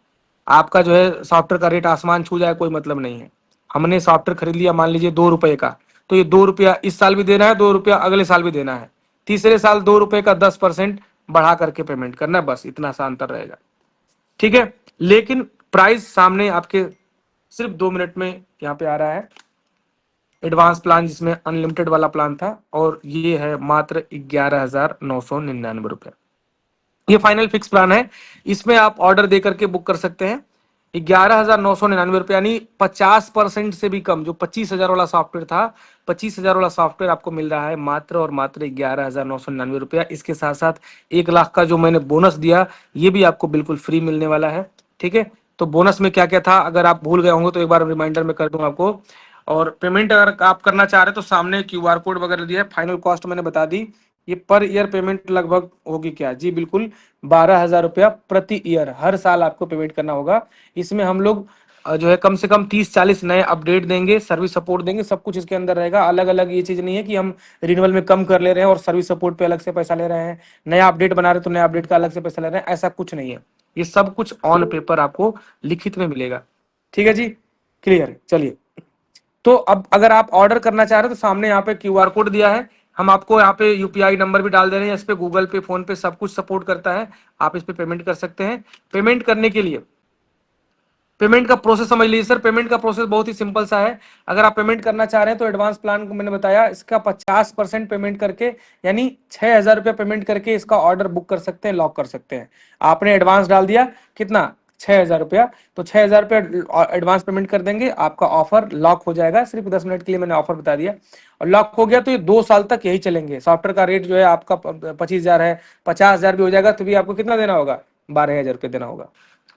आपका जो है सॉफ्टवेयर का रेट आसमान छू जाए कोई मतलब नहीं है। हमने सॉफ्टवेयर खरीद लिया मान लीजिए 2 रुपए का, तो ये 2 रुपया इस साल भी देना है, 2 रुपया अगले साल भी देना है। तीसरे साल 2 रुपए का 10% बढ़ा करके पेमेंट करना है, बस इतना सा अंतर रहेगा। ठीक है, लेकिन प्राइस सामने आपके सिर्फ 2 मिनट में यहाँ पे आ रहा है। एडवांस प्लान जिसमें अनलिमिटेड वाला प्लान था, और ये है मात्र 11,999 रुपए। ये फाइनल फिक्स प्लान है, इसमें आप ऑर्डर दे करके बुक कर सकते हैं। 11,999 रुपये, यानी 50% से भी कम। जो 25,000 वाला सॉफ्टवेयर था, 25,000 वाला सॉफ्टवेयर आपको मिल रहा है मात्र और मात्र 11,999 रुपया। इसके साथ साथ 1 लाख का जो मैंने बोनस दिया, ये भी आपको बिल्कुल फ्री मिलने वाला है। ठीक है, तो बोनस में क्या क्या था, अगर आप भूल गए होंगे तो एक बार रिमाइंडर में कर दूं आपको। और पेमेंट अगर आप करना चाह रहे हैं तो सामने क्यूआर कोड वगैरह दिया है। फाइनल कॉस्ट मैंने बता दी। ये पर ईयर पेमेंट लगभग होगी क्या जी, बिल्कुल 12,000 रुपया प्रति ईयर, हर साल आपको पेमेंट करना होगा। इसमें हम लोग जो है कम से कम 30-40 नए अपडेट देंगे, सर्विस सपोर्ट देंगे, सब कुछ इसके अंदर रहेगा। अलग अलग ये चीज नहीं है कि हम रिन्यूअल में कम कर ले रहे हैं और सर्विस सपोर्ट पे अलग से पैसा ले रहे हैं, नया अपडेट बना रहे हैं तो नया अपडेट का अलग से पैसा ले रहे हैं, ऐसा कुछ नहीं है। ये सब कुछ ऑन पेपर आपको लिखित में मिलेगा। ठीक है जी, क्लियर। चलिए, तो अब अगर आप ऑर्डर करना चाह रहे हो तो सामने यहाँ पे क्यूआर कोड दिया है, हम आपको यहाँ पे यूपीआई नंबर भी डाल दे रहे हैं। इस पे गूगल पे, फोन पे सब कुछ सपोर्ट करता है, आप इस पे पेमेंट कर सकते हैं। पेमेंट करने के लिए पेमेंट का प्रोसेस समझ लीजिए सर। पेमेंट का प्रोसेस बहुत ही सिंपल सा है। अगर आप पेमेंट करना चाह रहे हैं तो एडवांस प्लान को मैंने बताया, इसका 50% पेमेंट करके, यानी 6,000 रुपया पेमेंट करके इसका ऑर्डर बुक कर सकते हैं, लॉक कर सकते हैं। आपने एडवांस डाल दिया कितना, 6,000 रुपया, तो 6,000 रुपया एडवांस पेमेंट कर देंगे, आपका ऑफर लॉक हो जाएगा। सिर्फ 10 मिनट के लिए मैंने ऑफर बता दिया, और लॉक हो गया तो ये 2 साल तक यही चलेंगे। सॉफ्टवेयर का रेट जो है आपका 25,000 है, 50,000 भी हो जाएगा तो भी आपको कितना देना होगा, 12,000 रुपये देना होगा।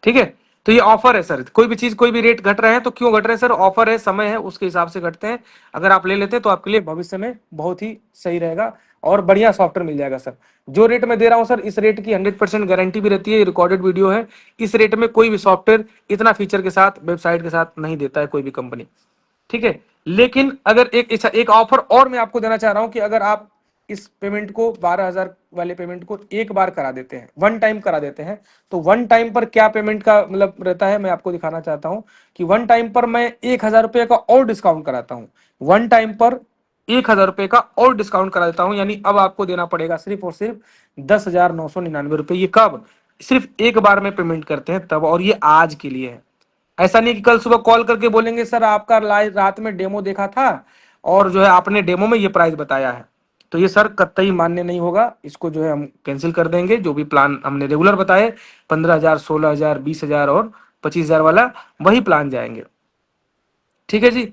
ठीक है, तो ये ऑफर है सर। कोई भी चीज, कोई भी रेट घट रहे हैं तो क्यों घट रहे हैं सर, ऑफर है, समय है, उसके हिसाब से घटते हैं। अगर आप ले लेते हैं तो आपके लिए भविष्य में बहुत ही सही रहेगा और बढ़िया सॉफ्टवेयर मिल जाएगा सर। जो रेट मैं दे रहा हूं सर, इस रेट की 100% गारंटी भी रहती है, रिकॉर्डेड वीडियो है। इस रेट में कोई भी सॉफ्टवेयर इतना फीचर के साथ, वेबसाइट के साथ नहीं देता है कोई भी कंपनी। ठीक है, लेकिन अगर एक ऑफर और मैं आपको देना चाह रहा हूं कि अगर आप इस पेमेंट को, 12,000 वाले पेमेंट को एक बार करा देते हैं, वन टाइम करा देते हैं, तो वन टाइम पर क्या पेमेंट का मतलब रहता है, मैं आपको दिखाना चाहता हूं कि वन टाइम पर मैं 1,000 रुपये का और डिस्काउंट कराता हूं। वन टाइम पर 1,000 रुपये का और डिस्काउंट करा देता हूं, यानी अब आपको देना पड़ेगा सिर्फ और सिर्फ 10,999 रुपये। ये कब, सिर्फ एक बार में पेमेंट करते हैं तब, और ये आज के लिए है। ऐसा नहीं कि कल सुबह कॉल करके बोलेंगे सर आपका लाइव रात में डेमो देखा था और जो है आपने डेमो में ये प्राइस बताया है, तो ये सर कतई मान्य नहीं होगा। इसको जो है हम कैंसिल कर देंगे। जो भी प्लान हमने रेगुलर बताए, 15,000, 16,000, 20,000 और 25,000 वाला, वही प्लान जाएंगे। ठीक है जी,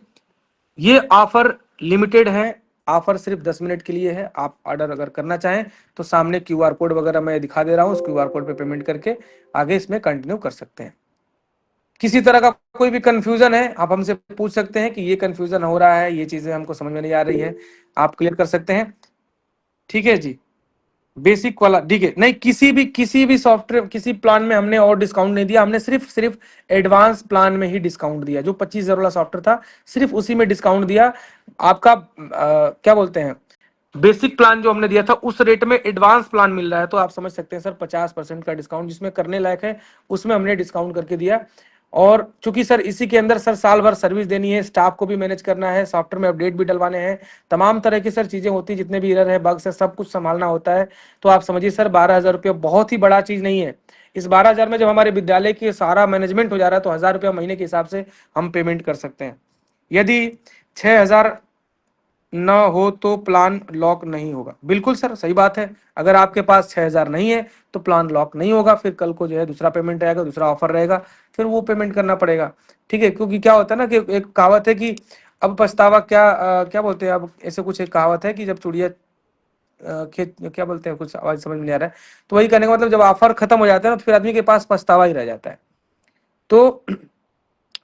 ये ऑफर लिमिटेड है, ऑफर सिर्फ 10 मिनट के लिए है। आप ऑर्डर अगर करना चाहें तो सामने क्यूआर कोड वगैरह मैं दिखा दे रहा हूं, उस क्यूआर कोड पे पेमेंट करके आगे इसमें कंटिन्यू कर सकते हैं। किसी तरह का कोई भी कंफ्यूजन है आप हमसे पूछ सकते हैं कि ये कंफ्यूजन हो रहा है, ये चीजें हमको समझ में नहीं आ रही है, आप क्लियर कर सकते हैं। ठीक है जी, बेसिक वाला ठीक है। नहीं, किसी भी सॉफ्टवेयर, किसी प्लान में हमने और डिस्काउंट नहीं दिया, हमने सिर्फ सिर्फ एडवांस प्लान में ही डिस्काउंट दिया। जो 25,000 वाला सॉफ्टवेयर था, सिर्फ उसी में डिस्काउंट दिया। आपका क्या बोलते हैं, बेसिक प्लान जो हमने दिया था उस रेट में एडवांस प्लान मिल रहा है, तो आप समझ सकते हैं सर 50% का डिस्काउंट जिसमें करने लायक है, उसमें हमने डिस्काउंट करके दिया। और चूंकि सर इसी के अंदर सर साल भर सर्विस देनी है, स्टाफ को भी मैनेज करना है, सॉफ्टवेयर में अपडेट भी डलवाने हैं, तमाम तरह की सर चीजें होती है, जितने भी एरर है, बग्स है, सब कुछ संभालना होता है। तो आप समझिए सर 12,000 रुपये बहुत ही बड़ा चीज नहीं है। इस 12,000 में जब हमारे विद्यालय की सारा मैनेजमेंट हो जा रहा है तो 1,000 रुपया महीने के हिसाब से हम पेमेंट कर सकते हैं। यदि 6,000 ना हो तो प्लान लॉक नहीं होगा। बिल्कुल सर, सही बात है। अगर आपके पास 6,000 नहीं है तो प्लान लॉक नहीं होगा, फिर कल को जो है दूसरा पेमेंट आएगा, दूसरा ऑफर रहेगा, फिर वो पेमेंट करना पड़ेगा। ठीक है, क्योंकि क्या होता है ना कि एक कहावत है कि अब पछतावा क्या, क्या बोलते हैं, अब ऐसे कुछ एक कहावत है कि जब चुड़िया खेत, क्या बोलते हैं, कुछ आवाज समझ में नहीं आ रहा है, तो वही कहने का मतलब जब ऑफर खत्म हो जाता है ना तो फिर आदमी के पास पछतावा ही रह जाता है। तो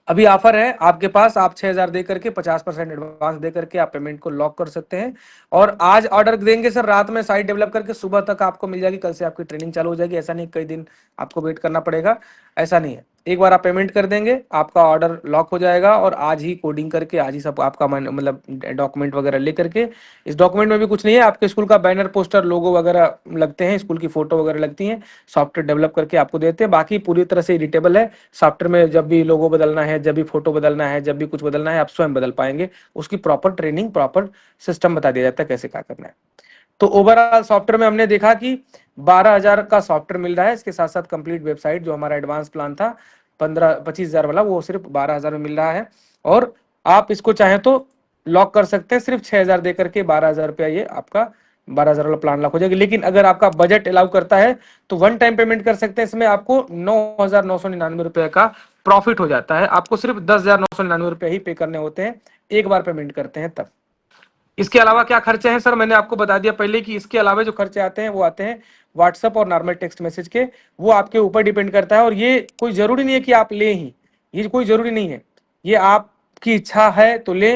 अभी ऑफर है आपके पास, आप 6,000 दे करके 50% एडवांस दे करके आप पेमेंट को लॉक कर सकते हैं। और आज ऑर्डर देंगे सर, रात में साइट डेवलप करके सुबह तक आपको मिल जाएगी, कल से आपकी ट्रेनिंग चालू हो जाएगी। ऐसा नहीं कई दिन आपको वेट करना पड़ेगा, ऐसा नहीं है। एक बार आप पेमेंट कर देंगे, आपका ऑर्डर लॉक हो जाएगा, और आज ही कोडिंग करके आज ही सब आपका मतलब डॉक्यूमेंट वगैरह ले करके, इस डॉक्यूमेंट में भी कुछ नहीं है, आपके स्कूल का बैनर, पोस्टर, लोगो वगैरह लगते हैं, स्कूल की फोटो वगैरह लगती हैं, सॉफ्टवेयर डेवलप करके आपको देते हैं। बाकी पूरी तरह से एडिटेबल है सॉफ्टवेयर में, जब भी लोगो बदलना है, जब भी फोटो बदलना है, जब भी कुछ बदलना है, आप स्वयं बदल पाएंगे। उसकी प्रॉपर ट्रेनिंग, प्रॉपर सिस्टम बता दिया जाता है कैसे क्या करना है। तो ओवरऑल सॉफ्टवेयर में हमने देखा कि 12,000 का सॉफ्टवेयर मिल रहा है, इसके साथ साथ कंप्लीट वेबसाइट जो हमारा एडवांस प्लान था 25,000 वाला, वो सिर्फ 12,000 में मिल रहा है। और आप इसको चाहें तो लॉक कर सकते हैं, सिर्फ 6,000 दे करके 12,000 रुपया ये आपका 12,000 वाला प्लान लॉक हो जाएगा। लेकिन अगर आपका बजट अलाउ करता है तो वन टाइम पेमेंट कर सकते हैं, इसमें आपको 9,999 रुपए का प्रॉफिट हो जाता है। आपको सिर्फ 10,999 रुपए ही पे करने होते हैं, एक बार पेमेंट करते हैं तब। इसके अलावा क्या खर्चे हैं सर, मैंने आपको बता दिया पहले कि इसके अलावा जो खर्चे आते हैं वो आते हैं व्हाट्सएप और नॉर्मल टेक्स्ट मैसेज के, वो आपके ऊपर डिपेंड करता है। और ये कोई जरूरी नहीं है कि आप ले ही, ये कोई जरूरी नहीं है, ये आपकी इच्छा है तो ले,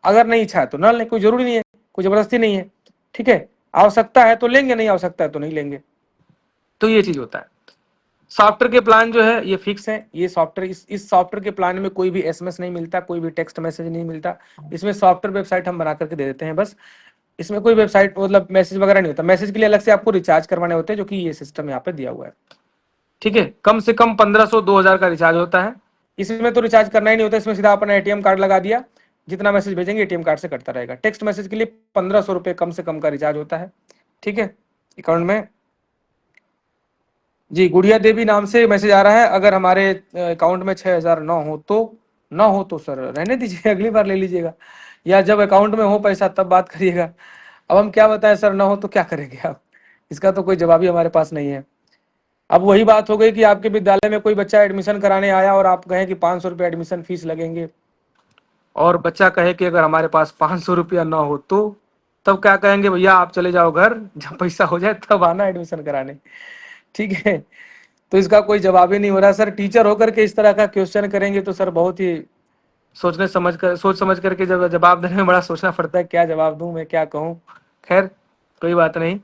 अगर नहीं इच्छा है तो ना ले, कोई जरूरी नहीं है, कोई जबरदस्ती नहीं है। ठीक है, आवश्यकता है तो लेंगे, नहीं आवश्यकता है तो नहीं लेंगे। तो ये चीज होता है। सॉफ्टवेयर के प्लान जो है ये फिक्स है। ये सॉफ्टवेयर, इस सॉफ्टवेयर के प्लान में कोई भी एसएमएस नहीं मिलता, कोई भी टेक्स्ट मैसेज नहीं मिलता। इसमें सॉफ्टवेयर वेबसाइट हम बना करके दे देते हैं बस। इसमें कोई वेबसाइट मतलब मैसेज वगैरह नहीं होता। मैसेज के लिए अलग से आपको रिचार्ज करवाने होते हैं, जो कि ये सिस्टम यहाँ पे दिया हुआ है। ठीक है, कम से कम 1,500 2,000 का रिचार्ज होता है। इसमें तो रिचार्ज करना ही नहीं होता, इसमें सीधा अपना एटीएम कार्ड लगा दिया, जितना मैसेज भेजेंगे एटीएम कार्ड से कटता रहेगा। टेक्स्ट मैसेज के लिए 1,500 रुपये कम से कम का रिचार्ज होता है। ठीक है, अकाउंट में जी गुड़िया देवी नाम से मैसेज आ रहा है, अगर हमारे अकाउंट में 6,000 ना हो तो सर रहने दीजिए, अगली बार ले लीजिएगा, या जब अकाउंट में हो पैसा तब बात करिएगा। अब हम क्या बताएं सर, ना हो तो क्या करेंगे आप, इसका तो कोई जवाब ही हमारे पास नहीं है। अब वही बात हो गई कि आपके विद्यालय में कोई बच्चा एडमिशन कराने आया और आप कहें कि 500 रुपये एडमिशन फीस लगेंगे, और बच्चा कहे कि अगर हमारे पास 500 रुपया ना हो तो, तब क्या कहेंगे, भैया आप चले जाओ घर, जब पैसा हो जाए तब आना एडमिशन कराने। ठीक है, तो इसका कोई जवाब ही नहीं हो रहा सर। टीचर होकर के इस तरह का क्वेश्चन करेंगे तो सर बहुत ही सोच समझ करके जब जवाब देने में बड़ा सोचना पड़ता है, क्या जवाब दूं मैं, क्या कहूं। खैर कोई बात नहीं,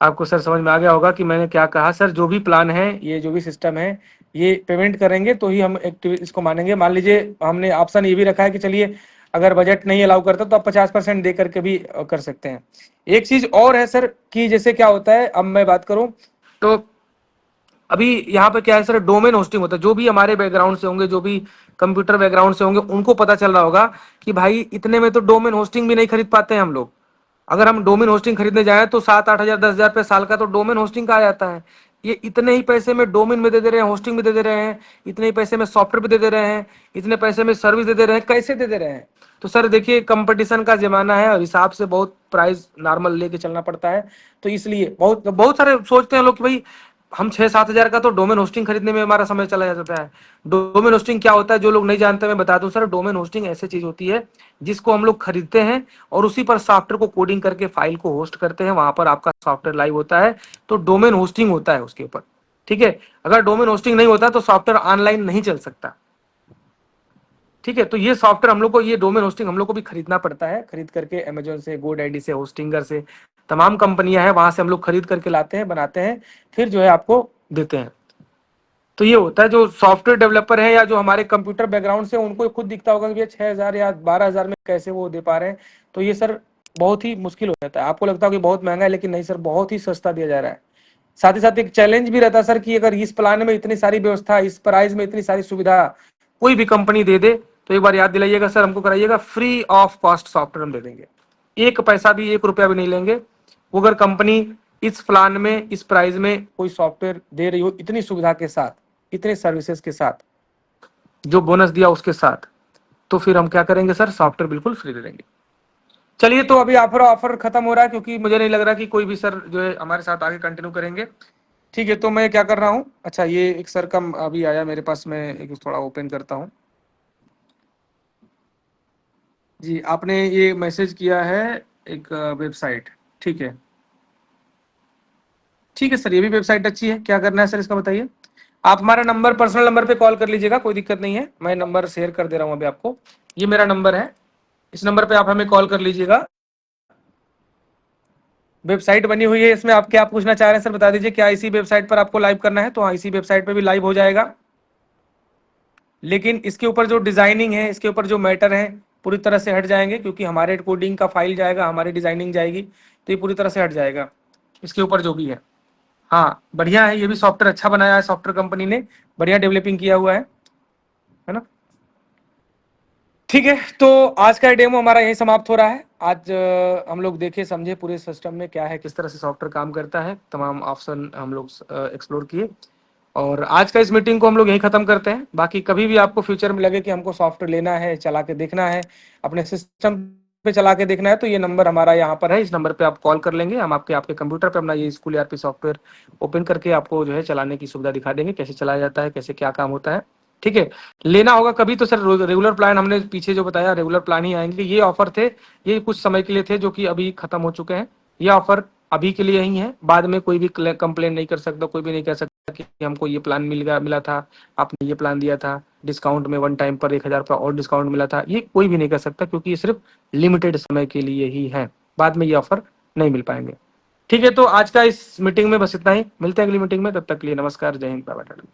आपको सर समझ में आ गया होगा कि मैंने क्या कहा। सर जो भी प्लान है, ये जो भी सिस्टम है, ये पेमेंट करेंगे तो ही हम एक्टिव इसको मानेंगे। मान लीजिए हमने ऑप्शन ये भी रखा है कि चलिए अगर बजट नहीं अलाउ करता तो आप 50% दे करके भी कर सकते हैं। एक चीज और है सर कि जैसे क्या होता है, अब मैं बात करूं तो अभी यहाँ पे क्या है सर, डोमेन होस्टिंग होता है। जो भी हमारे बैकग्राउंड से होंगे, जो भी कंप्यूटर बैकग्राउंड से होंगे, उनको पता चल रहा होगा कि भाई इतने में तो डोमेन होस्टिंग भी नहीं खरीद पाते हैं हम लोग। अगर हम डोमेन होस्टिंग खरीदने जाए तो 7-8 हजार 10,000 रुपये साल का तो डोमेन होस्टिंग का आ जाता है। ये इतने ही पैसे में डोमेन में दे दे रहे हैं, होस्टिंग में दे दे रहे हैं, इतने ही पैसे में सॉफ्टवेयर भी दे दे रहे हैं, इतने पैसे में सर्विस दे दे रहे हैं, कैसे दे दे रहे हैं। तो सर देखिए, कंपटीशन का जमाना है और हिसाब से बहुत प्राइस नॉर्मल लेके चलना पड़ता है। तो इसलिए बहुत बहुत सारे सोचते हैं लोग कि भाई हम 6-7 हजार का तो डोमेन होस्टिंग खरीदने में हमारा समय चला जाता है। डोमेन होस्टिंग क्या होता है, जो लोग नहीं जानते मैं बता दूं सर। डोमेन होस्टिंग ऐसी चीज होती है जिसको हम लोग खरीदते हैं और उसी पर सॉफ्टवेयर को कोडिंग करके फाइल को होस्ट करते हैं, वहां पर आपका सॉफ्टवेयर लाइव होता है, तो डोमेन होस्टिंग होता है उसके ऊपर। ठीक है, अगर डोमेन होस्टिंग नहीं होता तो सॉफ्टवेयर ऑनलाइन नहीं चल सकता। ठीक है, तो ये सॉफ्टवेयर हम लोग को, ये डोमेन होस्टिंग हम लोग को भी खरीदना पड़ता है। खरीद करके अमेजोन से, गोडैडी से, होस्टिंगर से, तमाम कंपनियां हैं, वहां से हम लोग खरीद करके लाते हैं, बनाते हैं, फिर जो है आपको देते हैं। तो ये होता है, जो सॉफ्टवेयर डेवलपर है या जो हमारे कंप्यूटर बैकग्राउंड से, उनको खुद दिखता होगा कि ये 6,000 या 12,000 में कैसे वो दे पा रहे हैं। तो ये सर बहुत ही मुश्किल हो जाता है। आपको लगता है कि बहुत महंगा है, लेकिन नहीं सर, बहुत ही सस्ता दिया जा रहा है। साथ ही साथ एक चैलेंज भी रहता है सर कि अगर इस प्लान में इतनी सारी व्यवस्था, इस प्राइस में इतनी सारी सुविधा कोई भी कंपनी दे दे, तो एक बार याद दिलाइएगा सर, हमको कराइएगा, फ्री ऑफ कॉस्ट सॉफ्टवेयर हम दे देंगे। एक पैसा भी, 1 रुपया भी नहीं लेंगे। वो अगर कंपनी इस प्लान में, इस प्राइस में कोई सॉफ्टवेयर दे रही हो, इतनी सुविधा के साथ, इतने सर्विसेज के साथ, जो बोनस दिया उसके साथ, तो फिर हम क्या करेंगे सर, सॉफ्टवेयर बिल्कुल फ्री दे देंगे। चलिए, तो अभी ऑफर ऑफर खत्म हो रहा है, क्योंकि मुझे नहीं लग रहा कि कोई भी सर जो है हमारे साथ आगे कंटिन्यू करेंगे। ठीक है, तो मैं क्या कर रहा हूँ, अच्छा ये एक सर का अभी आया मेरे पास, मैं एक थोड़ा ओपन करता हूँ। जी, आपने ये मैसेज किया है एक वेबसाइट, ठीक है। ठीक है सर, ये भी वेबसाइट अच्छी है। क्या करना है सर इसका बताइए। आप हमारा नंबर, पर्सनल नंबर पे कॉल कर लीजिएगा, कोई दिक्कत नहीं है। मैं नंबर शेयर कर दे रहा हूँ अभी आपको, ये मेरा नंबर है, इस नंबर पे आप हमें कॉल कर लीजिएगा। वेबसाइट बनी हुई है, इसमें आप क्या पूछना चाह रहे हैं सर बता दीजिए। क्या इसी वेबसाइट पर आपको लाइव करना है? तो हाँ, इसी वेबसाइट पे भी लाइव हो जाएगा, लेकिन इसके ऊपर जो डिजाइनिंग है, इसके ऊपर जो मैटर है, पूरी तरह से हट जाएंगे, क्योंकि हमारे कोडिंग का फाइल जाएगा, हमारी डिजाइनिंग जाएगी, तो ये पूरी तरह से हट जाएगा इसके ऊपर जो भी है। हाँ बढ़िया है, ये भी सॉफ्टवेयर अच्छा बनाया है, सॉफ्टवेयर कंपनी ने बढ़िया डेवलपिंग किया हुआ है ना। ठीक है, तो आज का डेमो हमारा यही समाप्त हो रहा है। आज हम लोग देखे समझे पूरे सिस्टम में क्या है, किस तरह से सॉफ्टवेयर काम करता है, तमाम ऑप्शन हम लोग एक्सप्लोर किए। और आज का इस मीटिंग को हम लोग यहीं खत्म करते हैं। बाकी कभी भी आपको फ्यूचर में लगे कि हमको सॉफ्टवेयर लेना है, चला के देखना है, अपने सिस्टम पे चला के देखना है, तो ये नंबर हमारा यहाँ पर है, इस नंबर पे आप कॉल कर लेंगे। हम आपके आपके कंप्यूटर पे अपना ये स्कूल ईआरपी सॉफ्टवेयर ओपन करके आपको जो है चलाने की सुविधा दिखा देंगे, कैसे चलाया जाता है, कैसे क्या काम होता है। ठीक है, लेना होगा कभी तो सर रेगुलर प्लान हमने पीछे जो बताया रेगुलर प्लान ही आएंगे। ये ऑफर थे, ये कुछ समय के लिए थे जो कि अभी खत्म हो चुके हैं। ये ऑफर अभी के लिए ही है, बाद में कोई भी कंप्लेन नहीं कर सकता, कोई भी नहीं कह सकता कि हमको ये प्लान मिला था, आपने ये प्लान दिया था डिस्काउंट में, वन टाइम पर 1,000 रुपये और डिस्काउंट मिला था। ये कोई भी नहीं कर सकता, क्योंकि ये सिर्फ लिमिटेड समय के लिए ही है, बाद में ये ऑफर नहीं मिल पाएंगे। ठीक है, तो आज का इस मीटिंग में बस इतना ही, मिलते हैं अगली मीटिंग में, तब तक के लिए नमस्कार, जय हिंद, बाय बाय।